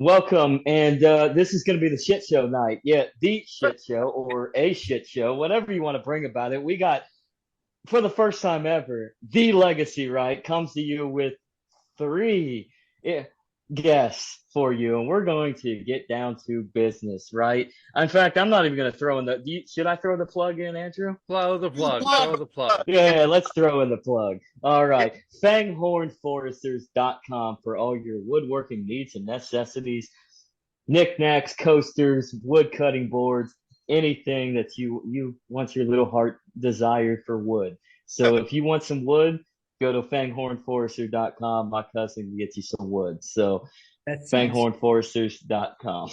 Welcome, and this is going to be the shit show night. Yeah, the shit show or a shit show, whatever you want to bring about it. We got, for the first time ever, the Legacy Right comes to you with three eh, guests for you, and we're going to get down to business, right? In fact, I'm not even going to throw in should I throw the plug in, Andrew? Blow the plug. Blow the plug. Yeah, let's throw in the plug. All right. Fanghornforesters.com for all your woodworking needs and necessities, knickknacks, coasters, wood cutting boards, anything that you want your little heart desired for wood. So if you want some wood, go to fanghornforester.com. My cousin can get you some wood. So fanghornforesters.com.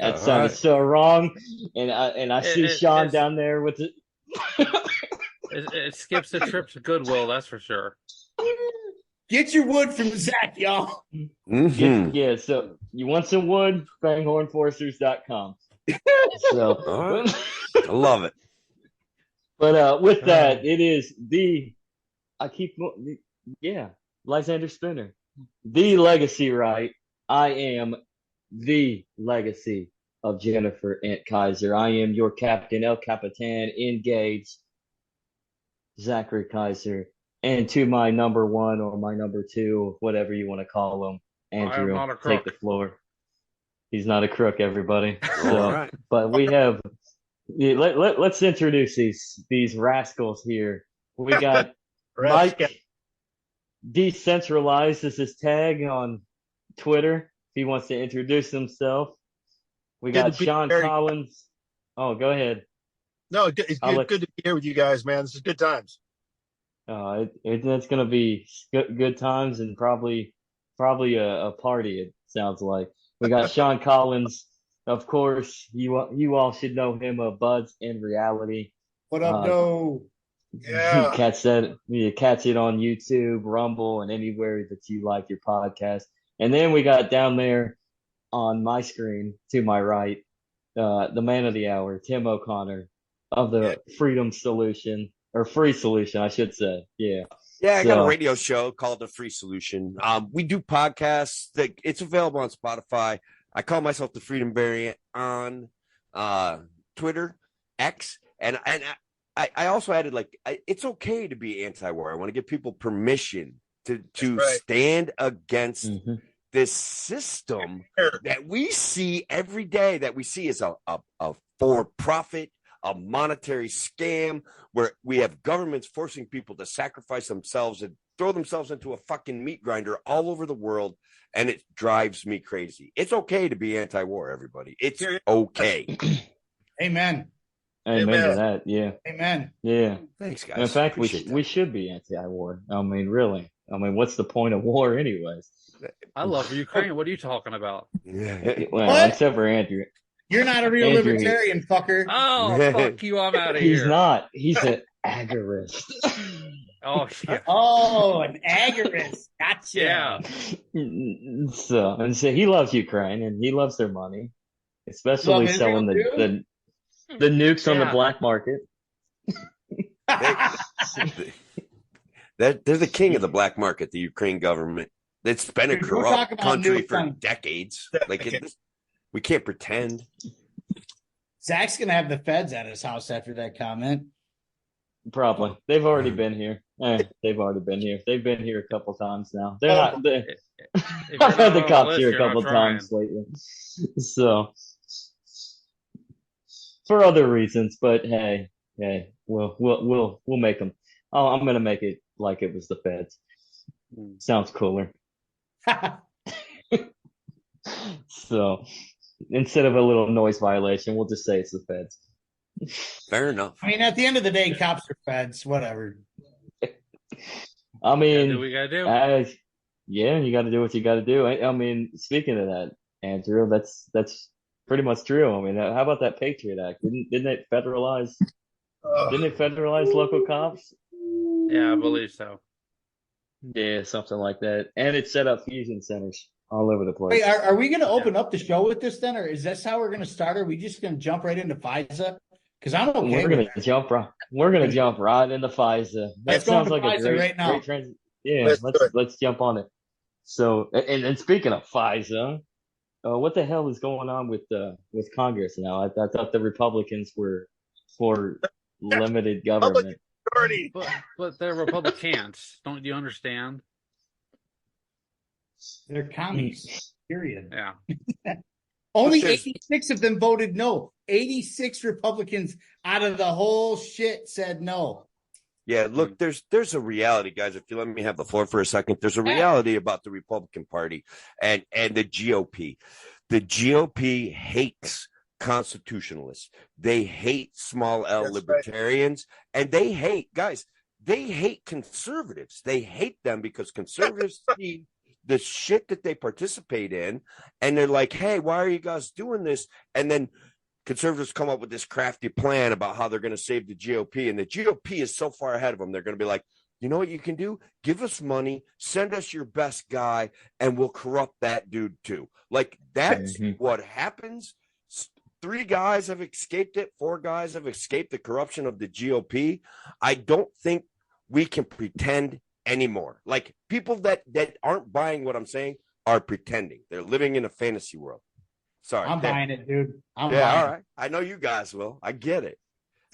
That sounded so wrong. And I see Shawn down there with it. It skips a trip to Goodwill, that's for sure. Get your wood from Zach, y'all. Yeah, so you want some wood? Fanghornforesters.com. So I love it. But with that, it is Lysander Spinner. The Legacy Right. I am the legacy of Jennifer Ant Kaiser. I am your captain, El Capitan, engaged, Zachary Kaiser. And to my number one or my number two, whatever you want to call him, Andrew, take the floor. He's not a crook, everybody. So, right. But we have, let's introduce these rascals here. We got Mike Decentralized is his tag on Twitter. If he wants to introduce himself. We got Shawn Collins. Oh, go ahead. No, it's good to be here with you guys, man. This is good times. It's going to be good times and probably a party, it sounds like. We got Shawn Collins. Of course, you all should know him of BudsnReality. What up, though? Yeah. You catch it on YouTube, Rumble, and anywhere that you like your podcast. And then we got down there on my screen to my right, the man of the hour, Tim O'Connor of the Freedom Solution, or Free Solution, I should say. Yeah. Yeah, I got a radio show called The Free Solution. We do podcasts. It's available on Spotify. I call myself the Freedom Variant on Twitter, X, and I also added it's okay to be anti-war. I want to give people permission to stand against this system that we see every day, that we see as a for-profit, a monetary scam, where we have governments forcing people to sacrifice themselves and throw themselves into a fucking meat grinder all over the world, and it drives me crazy. It's okay to be anti-war, everybody. It's okay. Amen. Amen to that. Yeah. Amen. Yeah. Thanks, guys. In fact, we should be anti-war. I mean, really. I mean, what's the point of war, anyways? I love Ukraine. What are you talking about? Well, except for Andrew. You're not a real libertarian, fucker. Oh, fuck you. I'm out of here. He's not. He's an agorist. Oh, yeah. Oh, an agorist. Gotcha. Yeah. So he loves Ukraine, and he loves their money, especially selling the nukes on the black market. They're the king of the black market, the Ukraine government. It's been a corrupt country for decades. We can't pretend. Zach's going to have the feds at his house after that comment. Probably. They've already been here. They've already been here. They've been here a couple times now. They're not. I've had the cops here a couple times lately. So, for other reasons, but hey, we'll make them. Oh, I'm gonna make it like it was the feds. Sounds cooler. So, instead of a little noise violation, we'll just say it's the feds. Fair enough. I mean, at the end of the day, cops are feds, whatever. I mean, do what we gotta do. Yeah, you got to do what you got to do. I mean, speaking of that, Andrew, that's pretty much true. I mean, how about that Patriot Act? Didn't it federalize? Didn't it federalize local cops? Yeah, I believe so. Yeah, something like that. And it set up fusion centers all over the place. Wait, are we going to open up the show with this then, or is this how we're going to start? Are we just going to jump right into FISA? Because I'm okay. We're going to jump right into FISA. Let's sounds go like a great, right now. Yeah, let's jump on it. So, and speaking of FISA, what the hell is going on with Congress now? I thought the Republicans were for limited Public government. majority. But they're Republicans. Don't you understand? They're commies. Period. Yeah. Only Look, there's- 86 of them voted no. 86 Republicans out of the whole shit said no. Yeah, look, there's a reality, guys. If you let me have the floor for a second, there's a reality about the Republican Party and the GOP. The GOP hates constitutionalists. They hate small L That's libertarians, and they hate conservatives. They hate them because conservatives see the shit that they participate in, and they're like, "Hey, why are you guys doing this?" And then conservatives come up with this crafty plan about how they're going to save the GOP, and the GOP is so far ahead of them. They're going to be like, you know what you can do? Give us money, send us your best guy, and we'll corrupt that dude too. Like, that's what happens. 3 guys have escaped it. 4 guys have escaped the corruption of the GOP. I don't think we can pretend anymore. Like, people that aren't buying what I'm saying are pretending. They're living in a fantasy world. Sorry. I'm buying it, dude. All right. I know you guys will. I get it.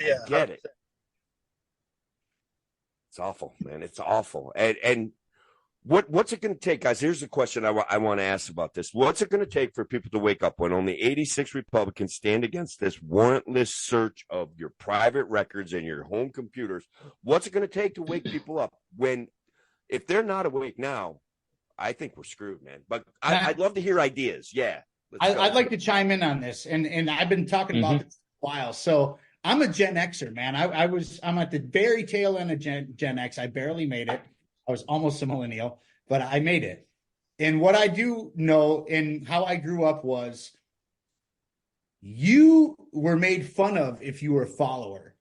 Yeah, I get it. It's awful, man. It's awful. And what's it going to take, guys? Here's the question I want to ask about this. What's it going to take for people to wake up when only 86 Republicans stand against this warrantless search of your private records and your home computers? What's it going to take to wake people up when, if they're not awake now, I think we're screwed, man. But I'd love to hear ideas. Yeah. I'd like to chime in on this, and I've been talking about this for a while. So I'm a Gen Xer, man. I'm at the very tail end of Gen X. I barely made it. I was almost a millennial, but I made it. And what I do know and how I grew up was you were made fun of if you were a follower.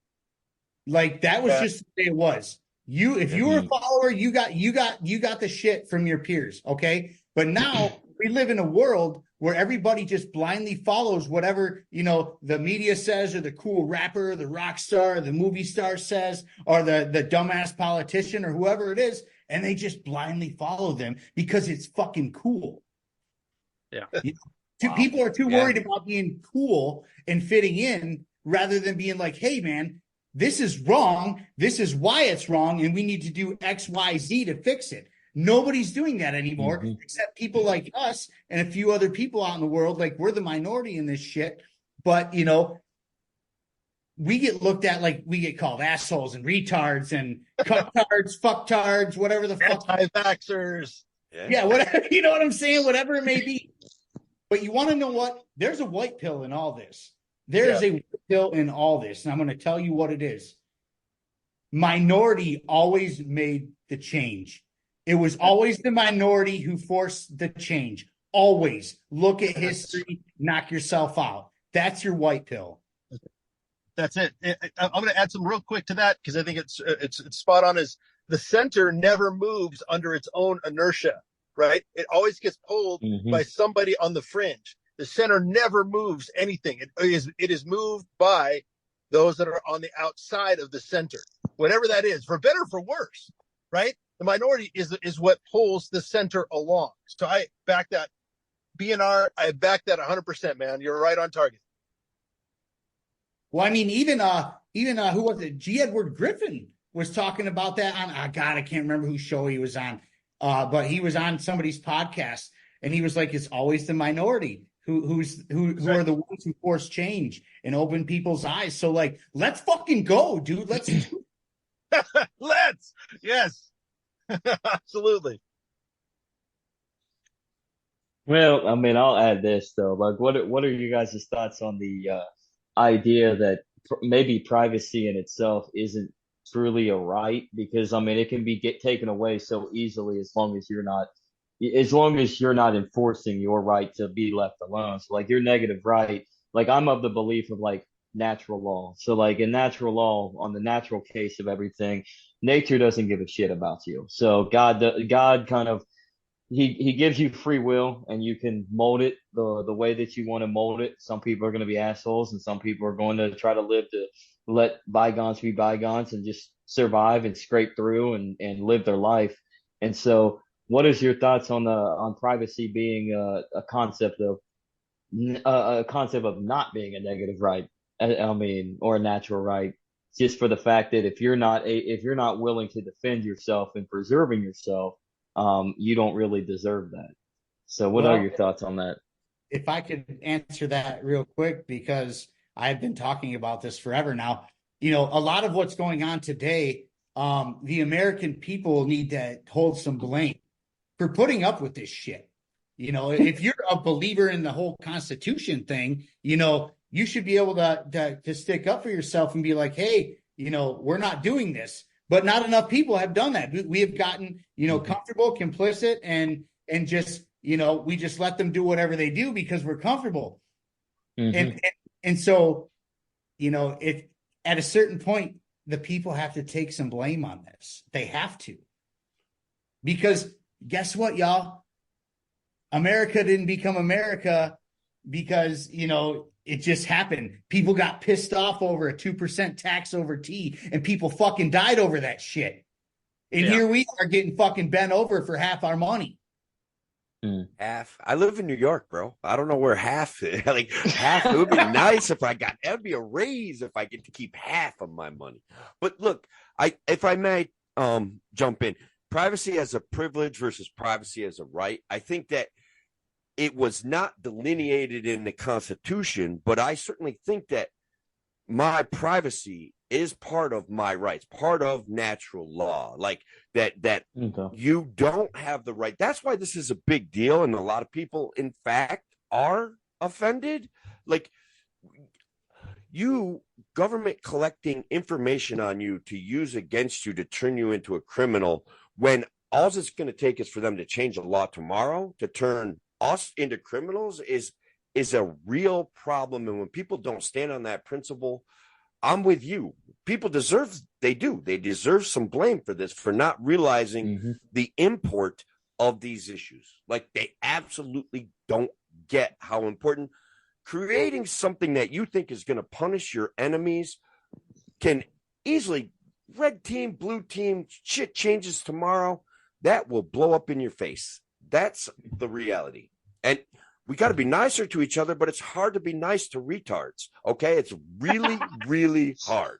Like, that was just the way it was. If you were a follower, you got the shit from your peers, okay? But now we live in a world where everybody just blindly follows whatever, the media says, or the cool rapper, the rock star, the movie star says, or the dumbass politician, or whoever it is, and they just blindly follow them because it's fucking cool. Yeah. People are too worried about being cool and fitting in rather than being like, hey, man, this is wrong. This is why it's wrong. And we need to do X, Y, Z to fix it. Nobody's doing that anymore, except people like us and a few other people out in the world. Like, we're the minority in this shit. But, we get looked at like we get called assholes and retards and cucktards, fucktards, whatever the fuck. Anti-vaxxers. Yeah, whatever. You know what I'm saying? Whatever it may be. But you want to know what? There's a white pill in all this. There's a white pill in all this. And I'm going to tell you what it is. Minority always made the change. It was always the minority who forced the change. Always. Look at history, knock yourself out. That's your white pill. That's it. I'm going to add some real quick to that because I think it's spot on. Is the center never moves under its own inertia, right? It always gets pulled by somebody on the fringe. The center never moves anything. It is moved by those that are on the outside of the center, whatever that is, for better or for worse, right? The minority is what pulls the center along. So I back that. BNR, I back that 100%, man. You're right on target. Well, I mean, even who was it? G. Edward Griffin was talking about that on. God, I can't remember whose show he was on, but he was on somebody's podcast, and he was like, "It's always the minority who are the ones who force change and open people's eyes." So, like, let's fucking go, dude. Let's. Let's. Yes. Absolutely. Well, I mean, I'll add this though. Like, what are you guys' thoughts on the idea that maybe privacy in itself isn't truly a right? Because I mean, it can get taken away so easily as long as you're not enforcing your right to be left alone. So, like, your negative right. Like, I'm of the belief of like natural law. So, like, in natural law, on the natural case of everything, nature doesn't give a shit about you. So God kind of he gives you free will, and you can mold it the way that you want to mold it. Some people are going to be assholes, and some people are going to try to let bygones be bygones and just survive and scrape through and live their life. And so, what is your thoughts on privacy being a concept of a concept of not being a negative right. I mean, or a natural right, just for the fact that if you're not willing to defend yourself and preserving yourself, you don't really deserve that. So, what are your thoughts on that? If I could answer that real quick, because I've been talking about this forever now. A lot of what's going on today, the American people need to hold some blame for putting up with this shit. If you're a believer in the whole Constitution thing, you should be able to stick up for yourself and be like, hey, we're not doing this. But not enough people have done that. We have gotten, comfortable, complicit, and just, we just let them do whatever they do because we're comfortable. And so, if at a certain point, the people have to take some blame on this. They have to. Because guess what, y'all? America didn't become America because, it just happened. People got pissed off over a 2% tax over tea, and people fucking died over that shit. And here we are getting fucking bent over for half our money. Half. I live in New York, bro. I don't know where half is. Like half. It would be nice if that'd be a raise if I get to keep half of my money. But look, if I may jump in, privacy as a privilege versus privacy as a right. I think that it was not delineated in the Constitution, but I certainly think that my privacy is part of my rights, part of natural law, like that you don't have the right. That's why this is a big deal. And a lot of people, in fact, are offended. Like government collecting information on you to use against you to turn you into a criminal, when all it's going to take is for them to change the law tomorrow to turn us into criminals is a real problem. And when people don't stand on that principle, I'm with you. People deserve some blame for this, for not realizing the import of these issues. Like they absolutely don't get how important creating something that you think is going to punish your enemies can easily red team, blue team, shit changes tomorrow. That will blow up in your face. That's the reality. And we got to be nicer to each other, but it's hard to be nice to retards. Okay. It's really, really hard.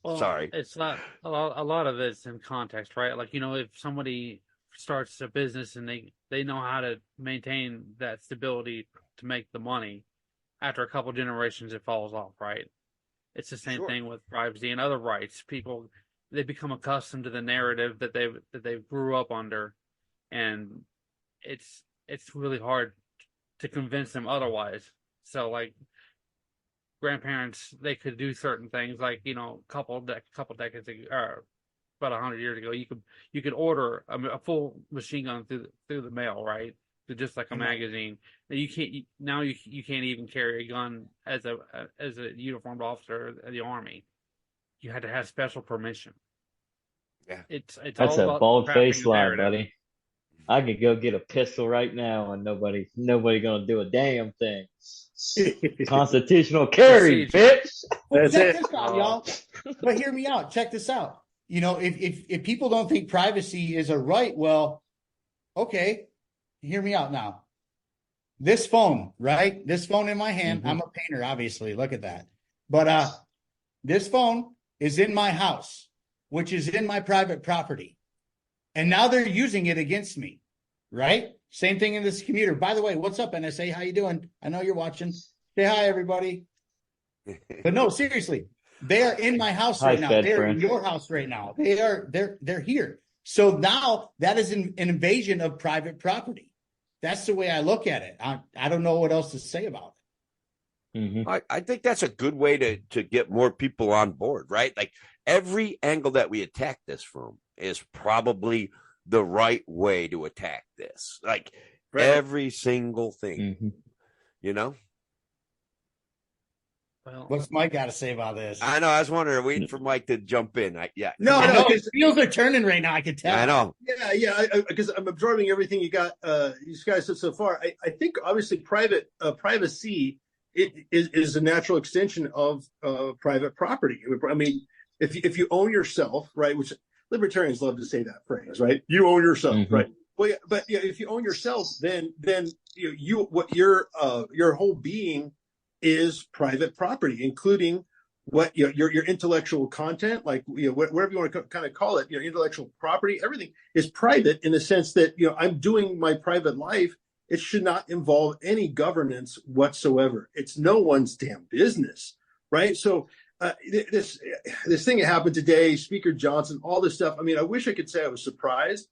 Well, sorry. It's not a lot of it's in context, right? Like, if somebody starts a business and they know how to maintain that stability to make the money, after a couple generations, it falls off, right? It's the same thing with privacy and other rights. People, they become accustomed to the narrative that they grew up under, and it's really hard to convince them otherwise. So like grandparents, they could do certain things, like a couple decades ago, or about 100 years ago, you could order a full machine gun through the mail, right? Just like a magazine. You can't even carry a gun as a uniformed officer of the Army. You had to have special permission. Yeah, it's That's all a about bald-faced lie, narrative. buddy. I could go get a pistol right now, and nobody gonna do a damn thing. Constitutional carry, bitch. Check this out, y'all. But hear me out. Check this out. If people don't think privacy is a right, well, okay. Hear me out now. This phone, right? This phone in my hand. I'm a painter, obviously. Look at that. But this phone is in my house, which is in my private property. And now they're using it against me, right? Same thing in this commuter. By the way, what's up, NSA? How you doing? I know you're watching. Say hi, everybody. But no, seriously, they are in my house right now. They're in your house right now. They're here. So now that is an invasion of private property. That's the way I look at it. I don't know what else to say about it. I think that's a good way to get more people on board, right? Like every angle that we attack this from is probably the right way to attack this. Like every single thing, Well, what's Mike got to say about this? I know. I was wondering, waiting for Mike to jump in. No, his wheels are turning right now. I can tell. I know. Yeah. Because I'm absorbing everything you guys said so far. I think obviously privacy is a natural extension of private property. I mean, if you own yourself, right? Which libertarians love to say that phrase, right? You own yourself, right? Well, yeah, but yeah, if you own yourself, then what your whole being is private property, including what your intellectual content, like whatever you want to kind of call it, intellectual property, everything is private in the sense that I'm doing my private life. It should not involve any governance whatsoever. It's no one's damn business, right? So this thing that happened today, Speaker Johnson, all this stuff. I mean, I wish I could say I was surprised,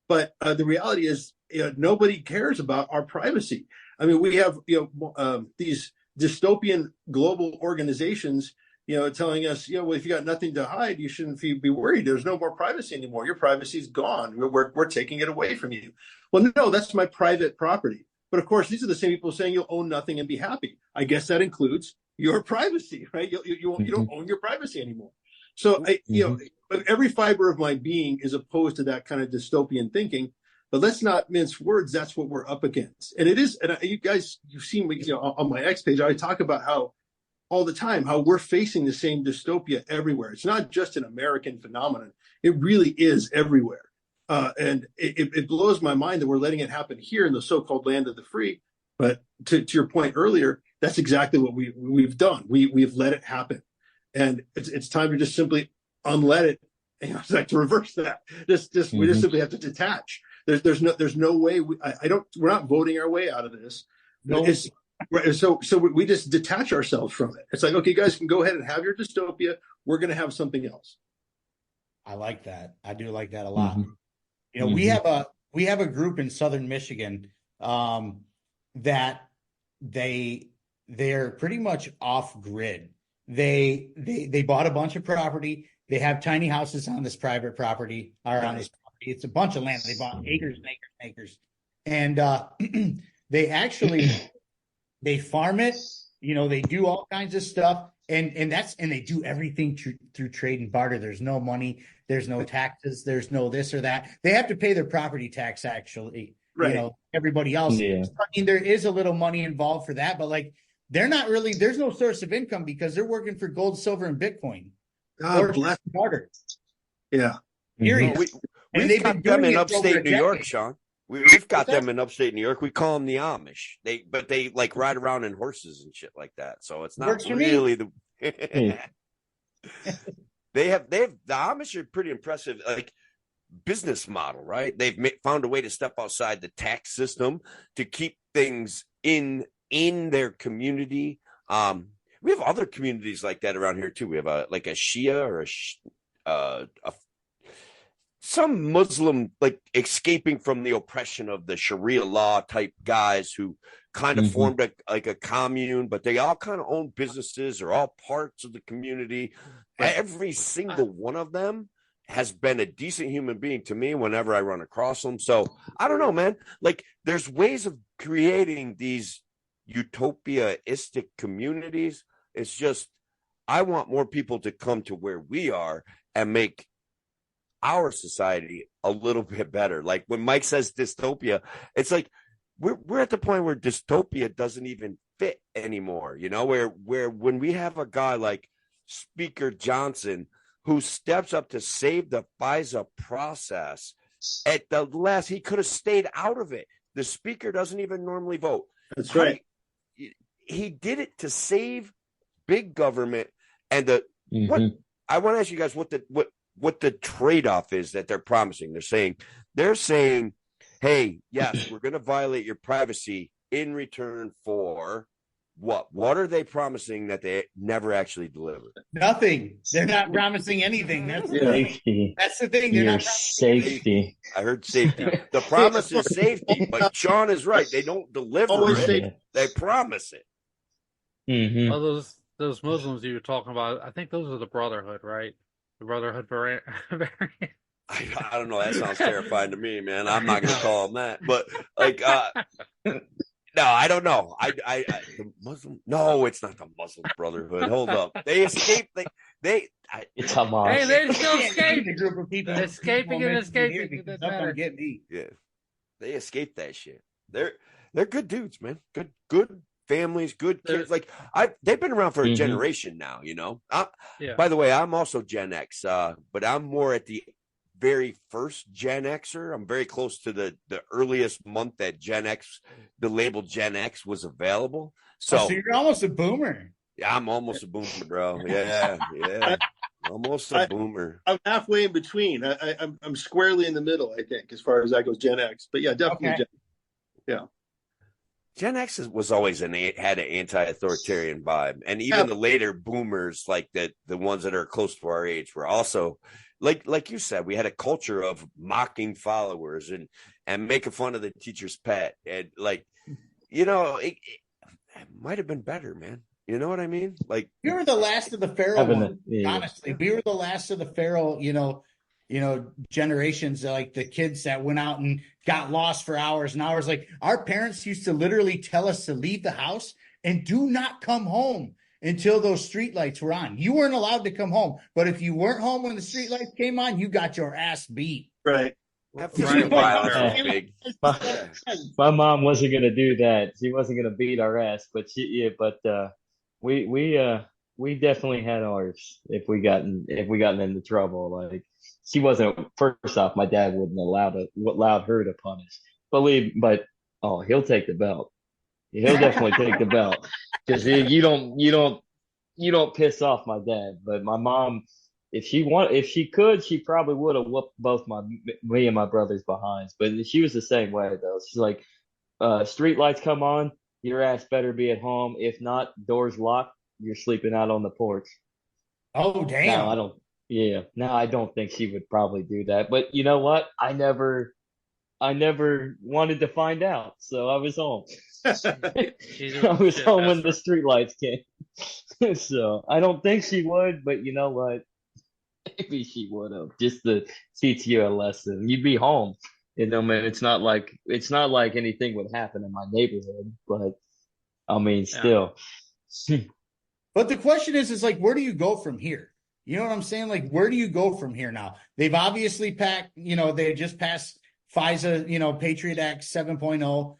but the reality is, nobody cares about our privacy. I mean, we have these dystopian global organizations, telling us, well, if you got nothing to hide, you shouldn't be worried. There's no more privacy anymore. Your privacy is gone. We're taking it away from you. Well, no, that's my private property. But of course, these are the same people saying you'll own nothing and be happy. I guess that includes your privacy, right? You don't own your privacy anymore. So, every fiber of my being is opposed to that kind of dystopian thinking. But let's not mince words. That's what we're up against. And it is, and you guys, you've seen me, on my X page, I talk about how all the time, how we're facing the same dystopia everywhere. It's not just an American phenomenon. It really is everywhere. And it blows my mind that we're letting it happen here in the so-called land of the free. But to your point earlier, that's exactly what we've done. We've let it happen. And it's time to just simply unlet it. It's like to reverse that. We just simply have to detach. There's no way we're not voting our way out of this. No. So we just detach ourselves from it. It's like, okay, you guys can go ahead and have your dystopia. We're going to have something else. I like that. I do like that a lot. We have a group in Southern Michigan that they're pretty much off grid. They bought a bunch of property. They have tiny houses on this private property or on this property. It's a bunch of land. They bought acres and acres and acres. And they actually they farm it. They do all kinds of stuff. And they do everything through trade and barter. There's no money. There's no taxes. There's no this or that. They have to pay their property tax, actually. Right. Everybody else. Yeah. I mean, there is a little money involved for that, but they're not really. There's no source of income because they're working for gold, silver, and Bitcoin. God bless. Barter. Yeah. Period. We've got them in upstate New York, Sean. We've got them in upstate New York. We call them the Amish. They like ride around in horses and shit like that. So it's not really the. They have the Amish are pretty impressive, like business model, right? They've found a way to step outside the tax system to keep things in their community. We have other communities like that around here too. We have a Shia or some Muslim, like escaping from the oppression of the Sharia law type guys who kind of formed a commune, but they all kind of own businesses or all parts of the community. Every single one of them has been a decent human being to me whenever I run across them. So I don't know, man. Like there's ways of creating these utopia-istic communities. It's just, I want more people to come to where we are and make our society a little bit better. Like when Mike says dystopia, it's like we're at the point where dystopia doesn't even fit anymore, where when we have a guy like Speaker Johnson who steps up to save the FISA process at the last, he could have stayed out of it. The speaker doesn't even normally vote. That's right. He did it to save big government. And what I want to ask you guys what the trade-off is that they're promising. They're saying, hey, yes, we're going to violate your privacy in return for what? What are they promising that they never actually deliver? Nothing. They're not promising anything. That's safety. That's the thing. They're Your not safety. I heard safety. The promise is safety, but Sean is right. They don't deliver it. They promise it. Mm-hmm. Well, those Muslims you were talking about, I think those are the Brotherhood, right? The Brotherhood variant. I don't know. That sounds terrifying to me, man. I'm not going to call them that, but no, I don't know. The Muslim. No, it's not the Muslim Brotherhood. Hold up. They escaped. It's Hamas. Hey, they still escaped. A group of people Escaping. Get me. Yeah, they escaped that shit. They're good dudes, man. Good families, good kids. Like they've been around for a generation now. Yeah. By the way, I'm also Gen X, but I'm more at the very first Gen Xer. I'm very close to the earliest month that Gen X, the label Gen X was available. So you're almost a boomer. Yeah, I'm almost a boomer, bro. Yeah. Almost a boomer. I'm halfway in between. I'm squarely in the middle, I think, as far as that goes, Gen X. But yeah, definitely Okay. Gen X was always had an anti-authoritarian vibe, and even the later boomers, like the ones that are close to our age, were also like you said, we had a culture of mocking followers and making fun of the teacher's pet, and it might have been better, man. You know what I mean? Like, we were the last of the feral ones. Honestly, we were the last of the feral, generations, like the kids that went out and got lost for hours and hours. Like, our parents used to literally tell us to leave the house and do not come home until those streetlights were on. You weren't allowed to come home, but if you weren't home when the streetlights came on, you got your ass beat. Right. My mom wasn't gonna do that. She wasn't gonna beat our ass, but we definitely had ours if we gotten into trouble. Like, she wasn't. First off, my dad wouldn't allowed her to punish. He'll take the belt. He'll definitely take the belt, because you don't piss off my dad. But my mom, if she could, she probably would have whooped both me and my brothers behinds. But she was the same way though. She's like, street lights come on, your ass better be at home. If not, doors locked, you're sleeping out on the porch. Oh, damn. No, I don't think she would probably do that. But you know what? I never wanted to find out, so I was home. I was home when the street lights came. So I don't think she would, but you know what? Maybe she would have, just to teach you a lesson. You'd be home. Man, it's not like anything would happen in my neighborhood, but I mean, still. But the question is like, where do you go from here? You know what I'm saying? Like, where do you go from here now? They've obviously they just passed FISA, Patriot Act 7.0.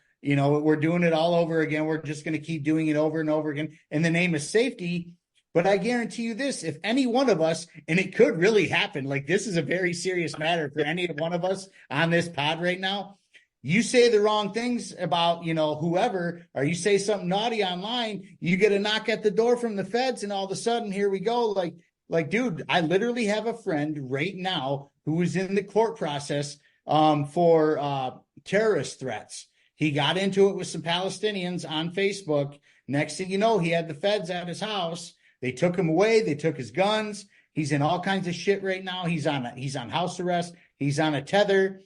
We're doing it all over again. We're just going to keep doing it over and over again in the name of safety. But I guarantee you this, if any one of us, and it could really happen, like, this is a very serious matter for any one of us on this pod right now, you say the wrong things about, whoever, or you say something naughty online, you get a knock at the door from the feds, and all of a sudden, here we go. Like, dude, I literally have a friend right now who is in the court process for terrorist threats. He got into it with some Palestinians on Facebook. Next thing you know, he had the feds at his house. They took him away. They took his guns. He's in all kinds of shit right now. He's on house arrest. He's on a tether,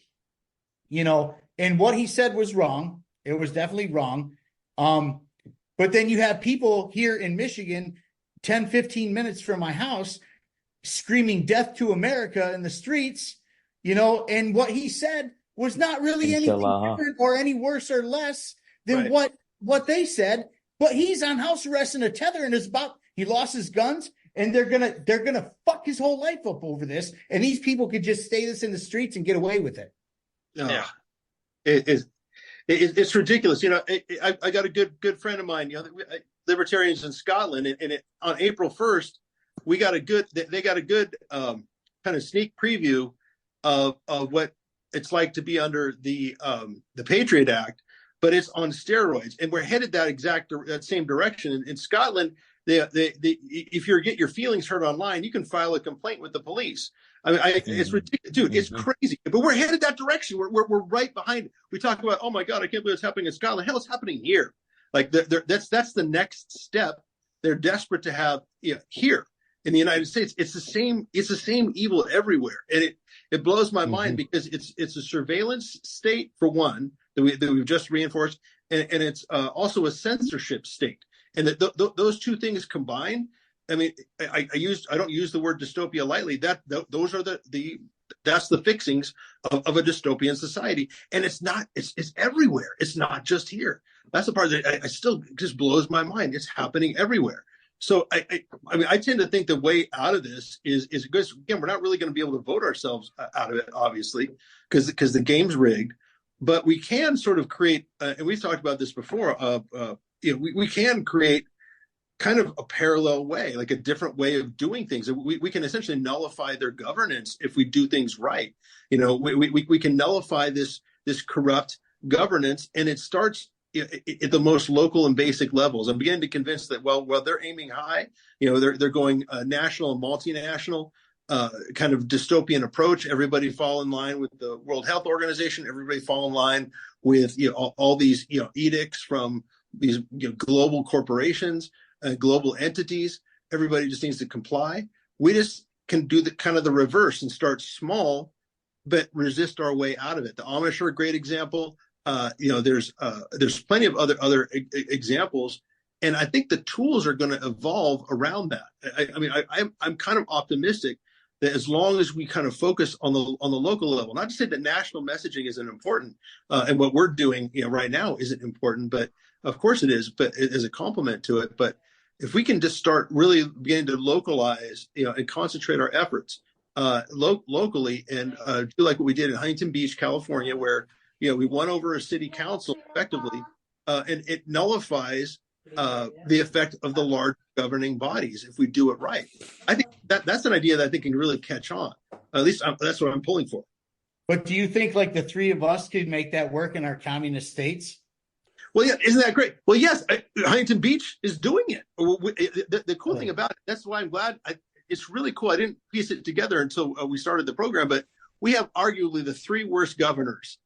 and what he said was wrong. It was definitely wrong. But then you have people here in Michigan, 10, 15 minutes from my house, screaming death to America in the streets, and what he said was not really anything different or any worse or less than what they said. But he's on house arrest in a tether, and he lost his guns, and they're gonna fuck his whole life up over this. And these people could just stay this in the streets and get away with it. Yeah, it's ridiculous. I got a good friend of mine, libertarians in Scotland, and on April 1st, they got a good kind of sneak preview of what it's like to be under the Patriot Act, but it's on steroids, and we're headed that same direction. In Scotland, if you get your feelings hurt online, you can file a complaint with the police. I mean, it's ridiculous, dude. It's crazy, but we're headed that direction. We're right behind it. We talk about, oh my god, I can't believe it's happening in Scotland. Hell, it's happening here. Like, that's the next step. They're desperate to have here in the United States. It's the same evil everywhere, and it blows my mind, because it's a surveillance state, for one, that we've just reinforced, and it's also a censorship state. And those two things combined, I mean, I don't use the word dystopia lightly. Those are that's the fixings of a dystopian society, and it's everywhere. It's not just here. That's the part that I still just blows my mind. It's happening everywhere. So I tend to think the way out of this is because, again, we're not really going to be able to vote ourselves out of it, obviously, because the game's rigged. But we can sort of create, and we've talked about this before. We can create kind of a parallel way, like a different way of doing things. We can essentially nullify their governance if we do things right. We can nullify this corrupt governance, and it starts at the most local and basic levels. I'm beginning to convince that while they're aiming high, they're going national and multinational, kind of dystopian approach. Everybody fall in line with the World Health Organization. Everybody fall in line with all these edicts from these global corporations, global entities. Everybody just needs to comply. We just can do the kind of the reverse and start small, but resist our way out of it. The Amish are a great example. There's plenty of other examples, and I think the tools are going to evolve around that. I'm kind of optimistic that as long as we kind of focus on the local level, not to say that national messaging isn't important, and what we're doing right now isn't important, but of course it is, but as a complement to it. But if we can just start really beginning to localize, and concentrate our efforts locally, and do like what we did in Huntington Beach, California, where we won over a city council effectively, and it nullifies the effect of the large governing bodies if we do it right. I think that's an idea that I think can really catch on. At least that's what I'm pulling for. But do you think like the three of us could make that work in our communist states? Well, yeah, isn't that great? Well, yes, Huntington Beach is doing it. The cool thing about it, that's why I'm glad. It's really cool. I didn't piece it together until we started the program, but we have arguably the three worst governors.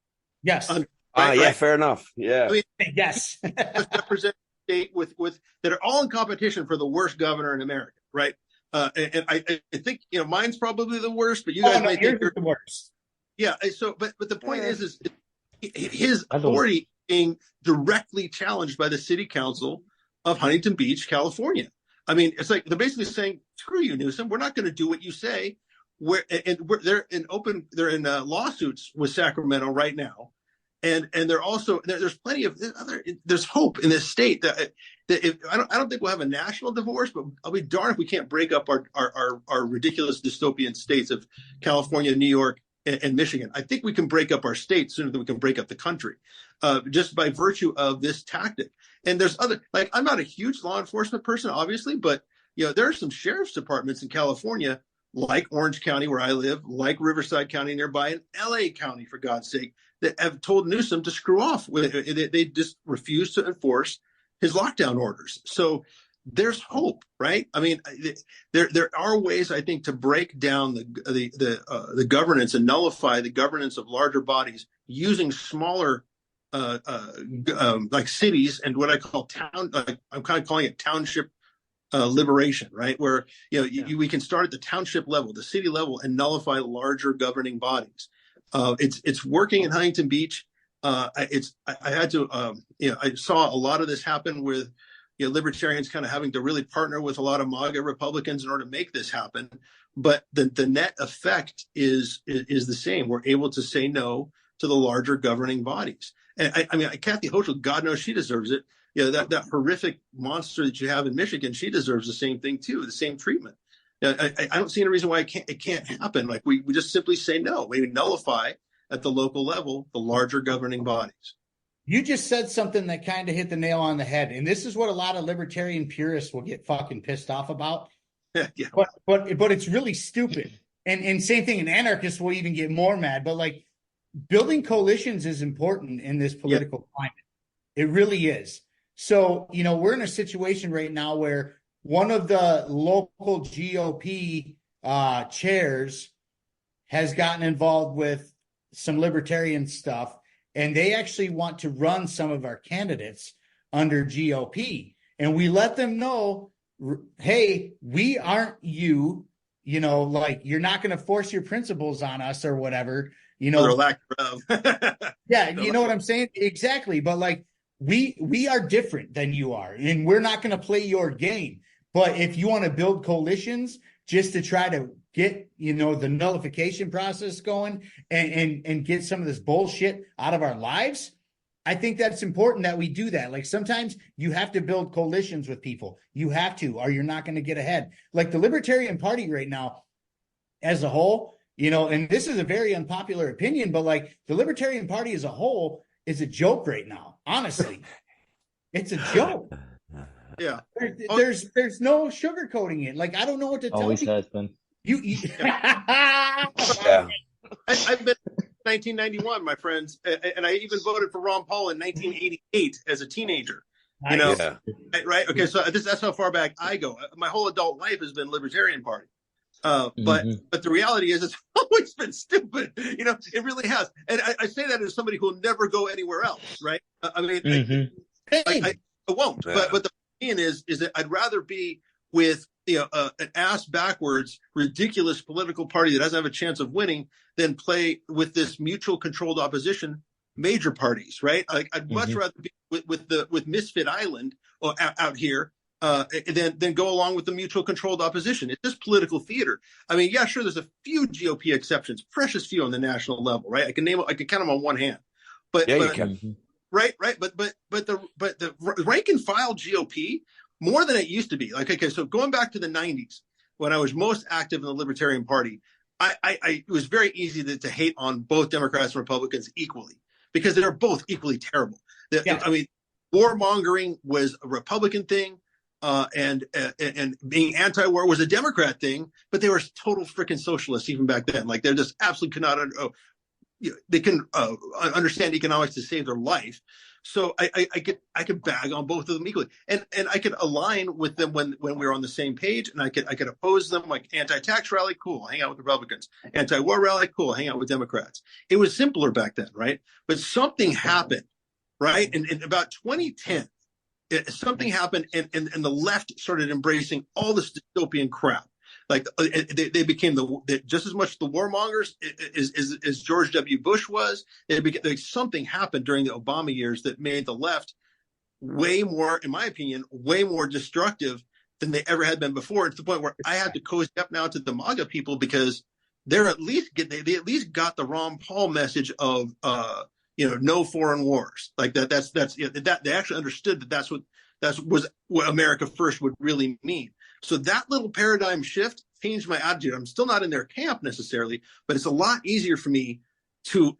Yes. Right? Fair enough. Yeah. Yes. Represent state with that are all in competition for the worst governor in America, right? And I think mine's probably the worst, but you guys may think you're the worst. Yeah. So, but the point is his authority being directly challenged by the city council of Huntington Beach, California. I mean, it's like they're basically saying, "Screw you, Newsom. We're not going to do what you say." They're in lawsuits with Sacramento right now, and they're also there's plenty of there's hope in this state that I don't think we'll have a national divorce, but I'll be darned if we can't break up our ridiculous dystopian states of California, New York, and Michigan. I think we can break up our states sooner than we can break up the country, just by virtue of this tactic. And there's other, like, I'm not a huge law enforcement person, obviously, but there are some sheriff's departments in California, like Orange County, where I live, like Riverside County nearby, and LA County, for God's sake, that have told Newsom to screw off. They just refuse to enforce his lockdown orders. So there's hope, right? I mean, there are ways, I think, to break down the governance and nullify the governance of larger bodies using smaller like cities and what I call town. I'm kind of calling it township liberation, right? Where we can start at the township level, the city level, and nullify larger governing bodies. It's working in Huntington Beach. I had to I saw a lot of this happen with libertarians kind of having to really partner with a lot of MAGA Republicans in order to make this happen. But the net effect is the same. We're able to say no to the larger governing bodies. And I mean, Kathy Hochul, God knows she deserves it. That horrific monster that you have in Michigan, she deserves the same thing too, the same treatment. I don't see any reason why it can't happen. Like we just simply say no. We nullify at the local level the larger governing bodies. You just said something that kind of hit the nail on the head. And this is what a lot of libertarian purists will get fucking pissed off about. Yeah. But it's really stupid. And same thing, and anarchists will even get more mad. But like building coalitions is important in this political climate. It really is. So, we're in a situation right now where one of the local GOP chairs has gotten involved with some libertarian stuff. And they actually want to run some of our candidates under GOP. And we let them know, hey, we aren't you, like you're not going to force your principles on us or whatever, Or lack thereof. Yeah, you know what I'm saying? Exactly. But like we are different than you are, and we're not going to play your game. But if you want to build coalitions just to try to get, the nullification process going and get some of this bullshit out of our lives, I think that's important that we do that. Like sometimes you have to build coalitions with people. You have to, or you're not going to get ahead. Like the Libertarian Party right now as a whole, and this is a very unpopular opinion, but like the Libertarian Party as a whole is a joke right now. Honestly, it's a joke. Yeah. There's no sugarcoating it. Like, I don't know what to tell Always you. has been. Yeah. I've been 1991, my friends, and I even voted for Ron Paul in 1988 as a teenager. You know, Yeah. right? Okay, so that's how far back I go. My whole adult life has been Libertarian Party. But the reality is, it's always been stupid. You know, it really has. And I say that as somebody who will never go anywhere else, right? I mean, I won't. Yeah. But the point is that I'd rather be with an ass backwards, ridiculous political party that doesn't have a chance of winning than play with this mutual controlled opposition, major parties, right? I'd much rather be with Misfit Island out here than go along with the mutual controlled opposition. It's just political theater. I mean, yeah, sure, there's a few GOP exceptions, precious few on the national level, right? I can count them on one hand. But Yeah, you can. Right. But the rank and file GOP, more than it used to be. Like, okay, so going back to the 90s, when I was most active in the Libertarian Party, it was very easy to hate on both Democrats and Republicans equally because they're both equally terrible. I mean, warmongering was a Republican thing, and being anti-war was a Democrat thing, but they were total freaking socialists even back then. Like, they're just absolutely could not. They can understand economics to save their life. So I could bag on both of them equally, and I could align with them when we were on the same page, and I could oppose them. Like, anti-tax rally, cool, hang out with Republicans. Anti-war rally, cool, hang out with Democrats. It was simpler back then, right? But something happened, right? In about 2010, something happened, and the left started embracing all this dystopian crap. Like, they became just as much the warmongers as George W. Bush was. Something happened during the Obama years that made the left way more, in my opinion, way more destructive than they ever had been before. To the point where I have to cozy up now to the MAGA people because they at least got the Ron Paul message of no foreign wars. Like that they actually understood that was what America First would really mean. So that little paradigm shift changed my attitude. I'm still not in their camp necessarily, but it's a lot easier for me to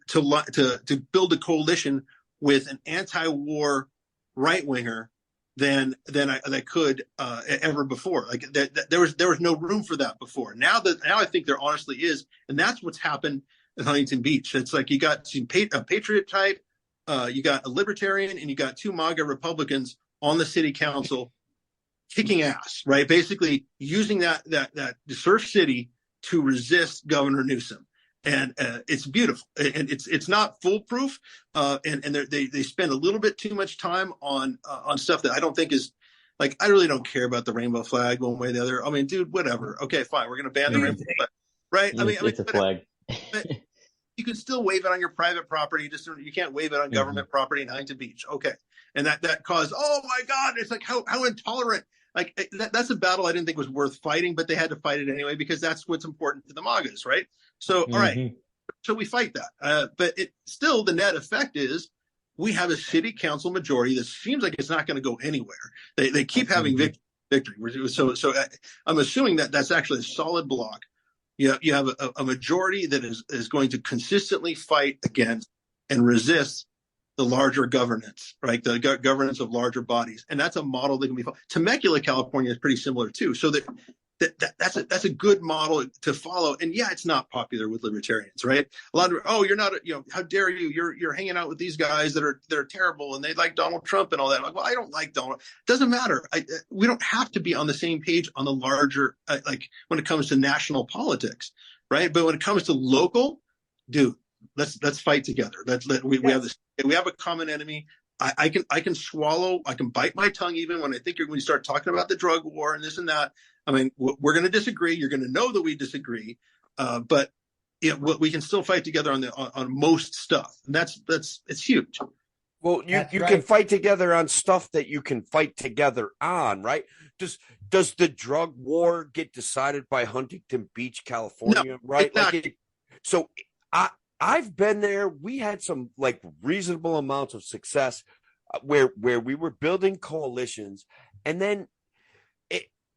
build a coalition with an anti-war right winger than I could ever before. Like there was no room for that before. Now I think there honestly is, and that's what's happened in Huntington Beach. It's like you got a patriot type, you got a libertarian, and you got two MAGA Republicans on the city council kicking ass, right? Basically using that surf city to resist Governor Newsom. And it's beautiful, and it's not foolproof. And they spend a little bit too much time on stuff that I don't think is, like, I really don't care about the rainbow flag one way or the other. I mean, dude, whatever. Okay, fine, we're gonna ban the rainbow flag, right? It's a flag. But you can still wave it on your private property. Just you can't wave it on government property in Huntington Beach. Okay, and that caused, oh my God, it's like how intolerant. Like that's a battle I didn't think was worth fighting, but they had to fight it anyway because that's what's important to the MAGAs, right? So, all right, so we fight that. But it still, the net effect is we have a city council majority that seems like it's not going to go anywhere. They keep having victory. So I'm assuming that that's actually a solid block. You have a majority that is going to consistently fight against and resist the larger governance, right? The governance of larger bodies. And that's a model that can be followed. Temecula, California is pretty similar too. So that's a good model to follow. And yeah, it's not popular with libertarians, right? A lot of, you're not, how dare you? You're hanging out with these guys that are terrible and they like Donald Trump and all that. I'm like, well, I don't like Donald. It doesn't matter. We don't have to be on the same page on the larger, like when it comes to national politics, right? But when it comes to local, dude, let's fight together. We have a common enemy. I can swallow. I can bite my tongue even when when you start talking about the drug war and this and that. I mean, we're going to disagree. You're going to know that we disagree, but we can still fight together on most stuff. And it's huge. Well, you can fight together on stuff that you can fight together on, right? Does the drug war get decided by Huntington Beach, California, No, right? exactly. I've been there. We had some like reasonable amounts of success where we were building coalitions, and then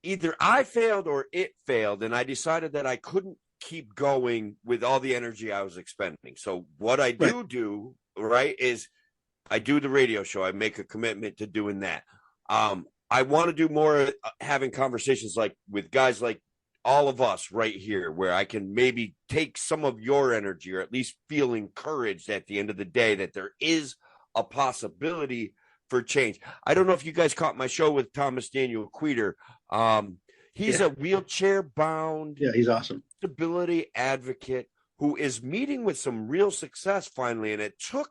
either I failed or it failed, and I decided that I couldn't keep going with all the energy I was expending. So what I do, right, is I do the radio show. I make a commitment to doing that. I want to do more having conversations like with guys like all of us right here, where I can maybe take some of your energy, or at least feel encouraged at the end of the day that there is a possibility for change. I don't know if you guys caught my show with Thomas Daniel Queter. He's a wheelchair bound, he's awesome, disability advocate who is meeting with some real success finally. And it took,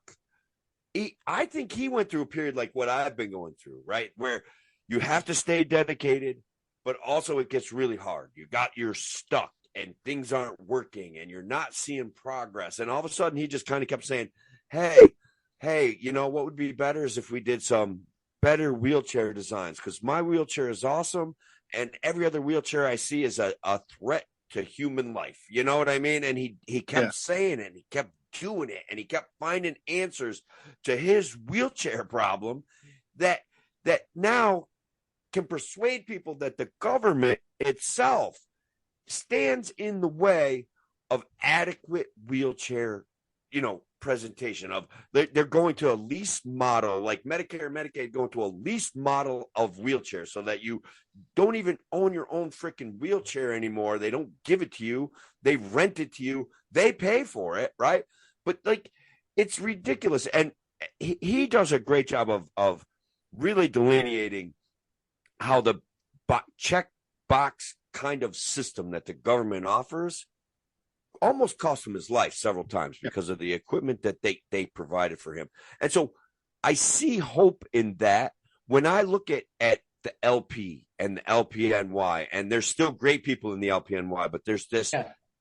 I think he went through a period like what I've been going through, right? Where you have to stay dedicated, but also it gets really hard. You're stuck and things aren't working and you're not seeing progress. And all of a sudden he just kind of kept saying, hey, you know, what would be better is if we did some better wheelchair designs, because my wheelchair is awesome. And every other wheelchair I see is a threat to human life. You know what I mean? And he kept saying it, and he kept doing it, and he kept finding answers to his wheelchair problem that now can persuade people that the government itself stands in the way of adequate wheelchair, presentation of. They're going to a lease model, like Medicare and Medicaid going to a lease model of wheelchairs, so that you don't even own your own freaking wheelchair anymore. They don't give it to you. They rent it to you. They pay for it, right? But like, it's ridiculous. And he does a great job of really delineating how the check box kind of system that the government offers almost cost him his life several times because of the equipment that they provided for him. And so I see hope in that when I look at the LP and the LPNY, and there's still great people in the LPNY, but there's this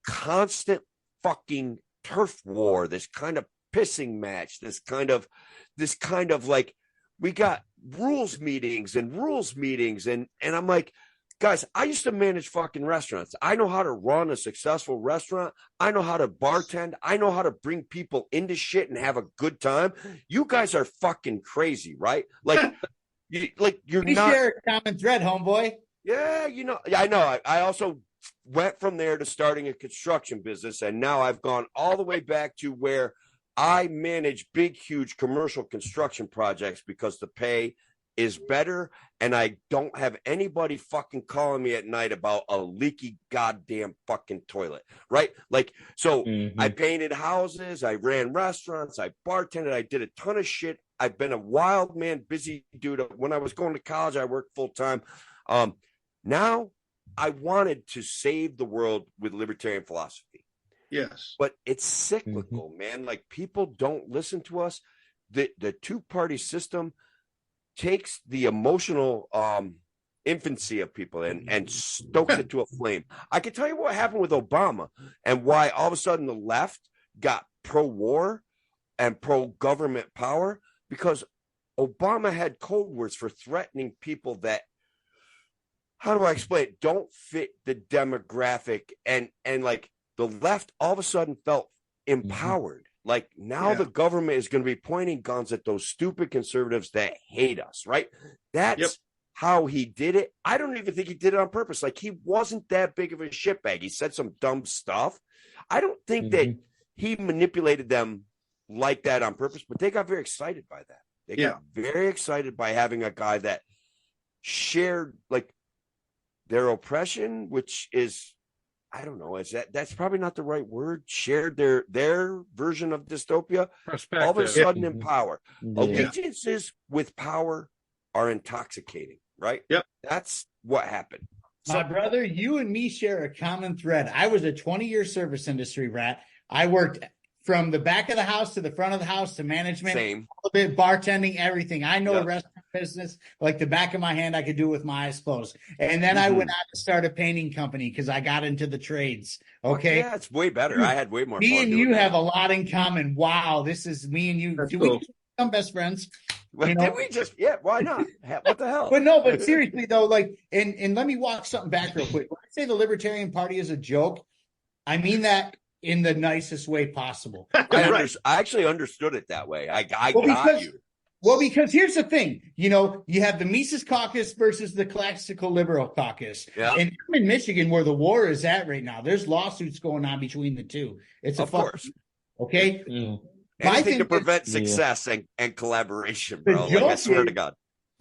constant fucking turf war, this kind of pissing match, this kind of like, we got rules meetings, and I'm like, guys, I used to manage fucking restaurants. I know how to run a successful restaurant. I know how to bartend. I know how to bring people into shit and have a good time. You guys are fucking crazy, right? Like, you're we not. Share a common thread, homeboy. Yeah, I know. I also went from there to starting a construction business, and now I've gone all the way back to where I manage big, huge commercial construction projects because the pay is better, and I don't have anybody fucking calling me at night about a leaky goddamn fucking toilet, right? Like, so I painted houses, I ran restaurants, I bartended, I did a ton of shit. I've been a wild man, busy dude. When I was going to college, I worked full time. Now I wanted to save the world with libertarian philosophy. Yes. But it's cyclical, man. Like, people don't listen to us. The two-party system takes the emotional infancy of people and stokes it to a flame. I can tell you what happened with Obama and why all of a sudden the left got pro-war and pro-government power, because Obama had code words for threatening people that, how do I explain it, don't fit the demographic, and like the left all of a sudden felt empowered. Like, now the government is going to be pointing guns at those stupid conservatives that hate us, right? That's how he did it. I don't even think he did it on purpose. Like, he wasn't that big of a shitbag. He said some dumb stuff. I don't think that he manipulated them like that on purpose, but they got very excited by that. They got very excited by having a guy that shared like their oppression, which is, I don't know, that's probably not the right word. Shared their version of dystopia. All of a sudden in power. Allegiances with power are intoxicating, right? Yep. That's what happened. My brother, you and me share a common thread. I was a 20-year service industry rat. I worked from the back of the house to the front of the house to management, Same. a little bit bartending, everything. I know a restaurant business like the back of my hand. I could do with my eyes closed. And then I went out to start a painting company because I got into the trades. Okay. Yeah, it's way better. I had way more fun. Me and you have a lot in common. Wow. This is me and you. Do we become best friends? Well, did we just, why not? What the hell? But seriously though, like, and let me walk something back real quick. When I say the Libertarian Party is a joke, I mean that in the nicest way possible. I actually understood it that way. I got you. Well, because here's the thing, you have the Mises Caucus versus the Classical Liberal Caucus. Yeah. And I'm in Michigan where the war is at right now. There's lawsuits going on between the two. It's of course. Okay. Anything to prevent success and collaboration, bro. Like, I swear to God.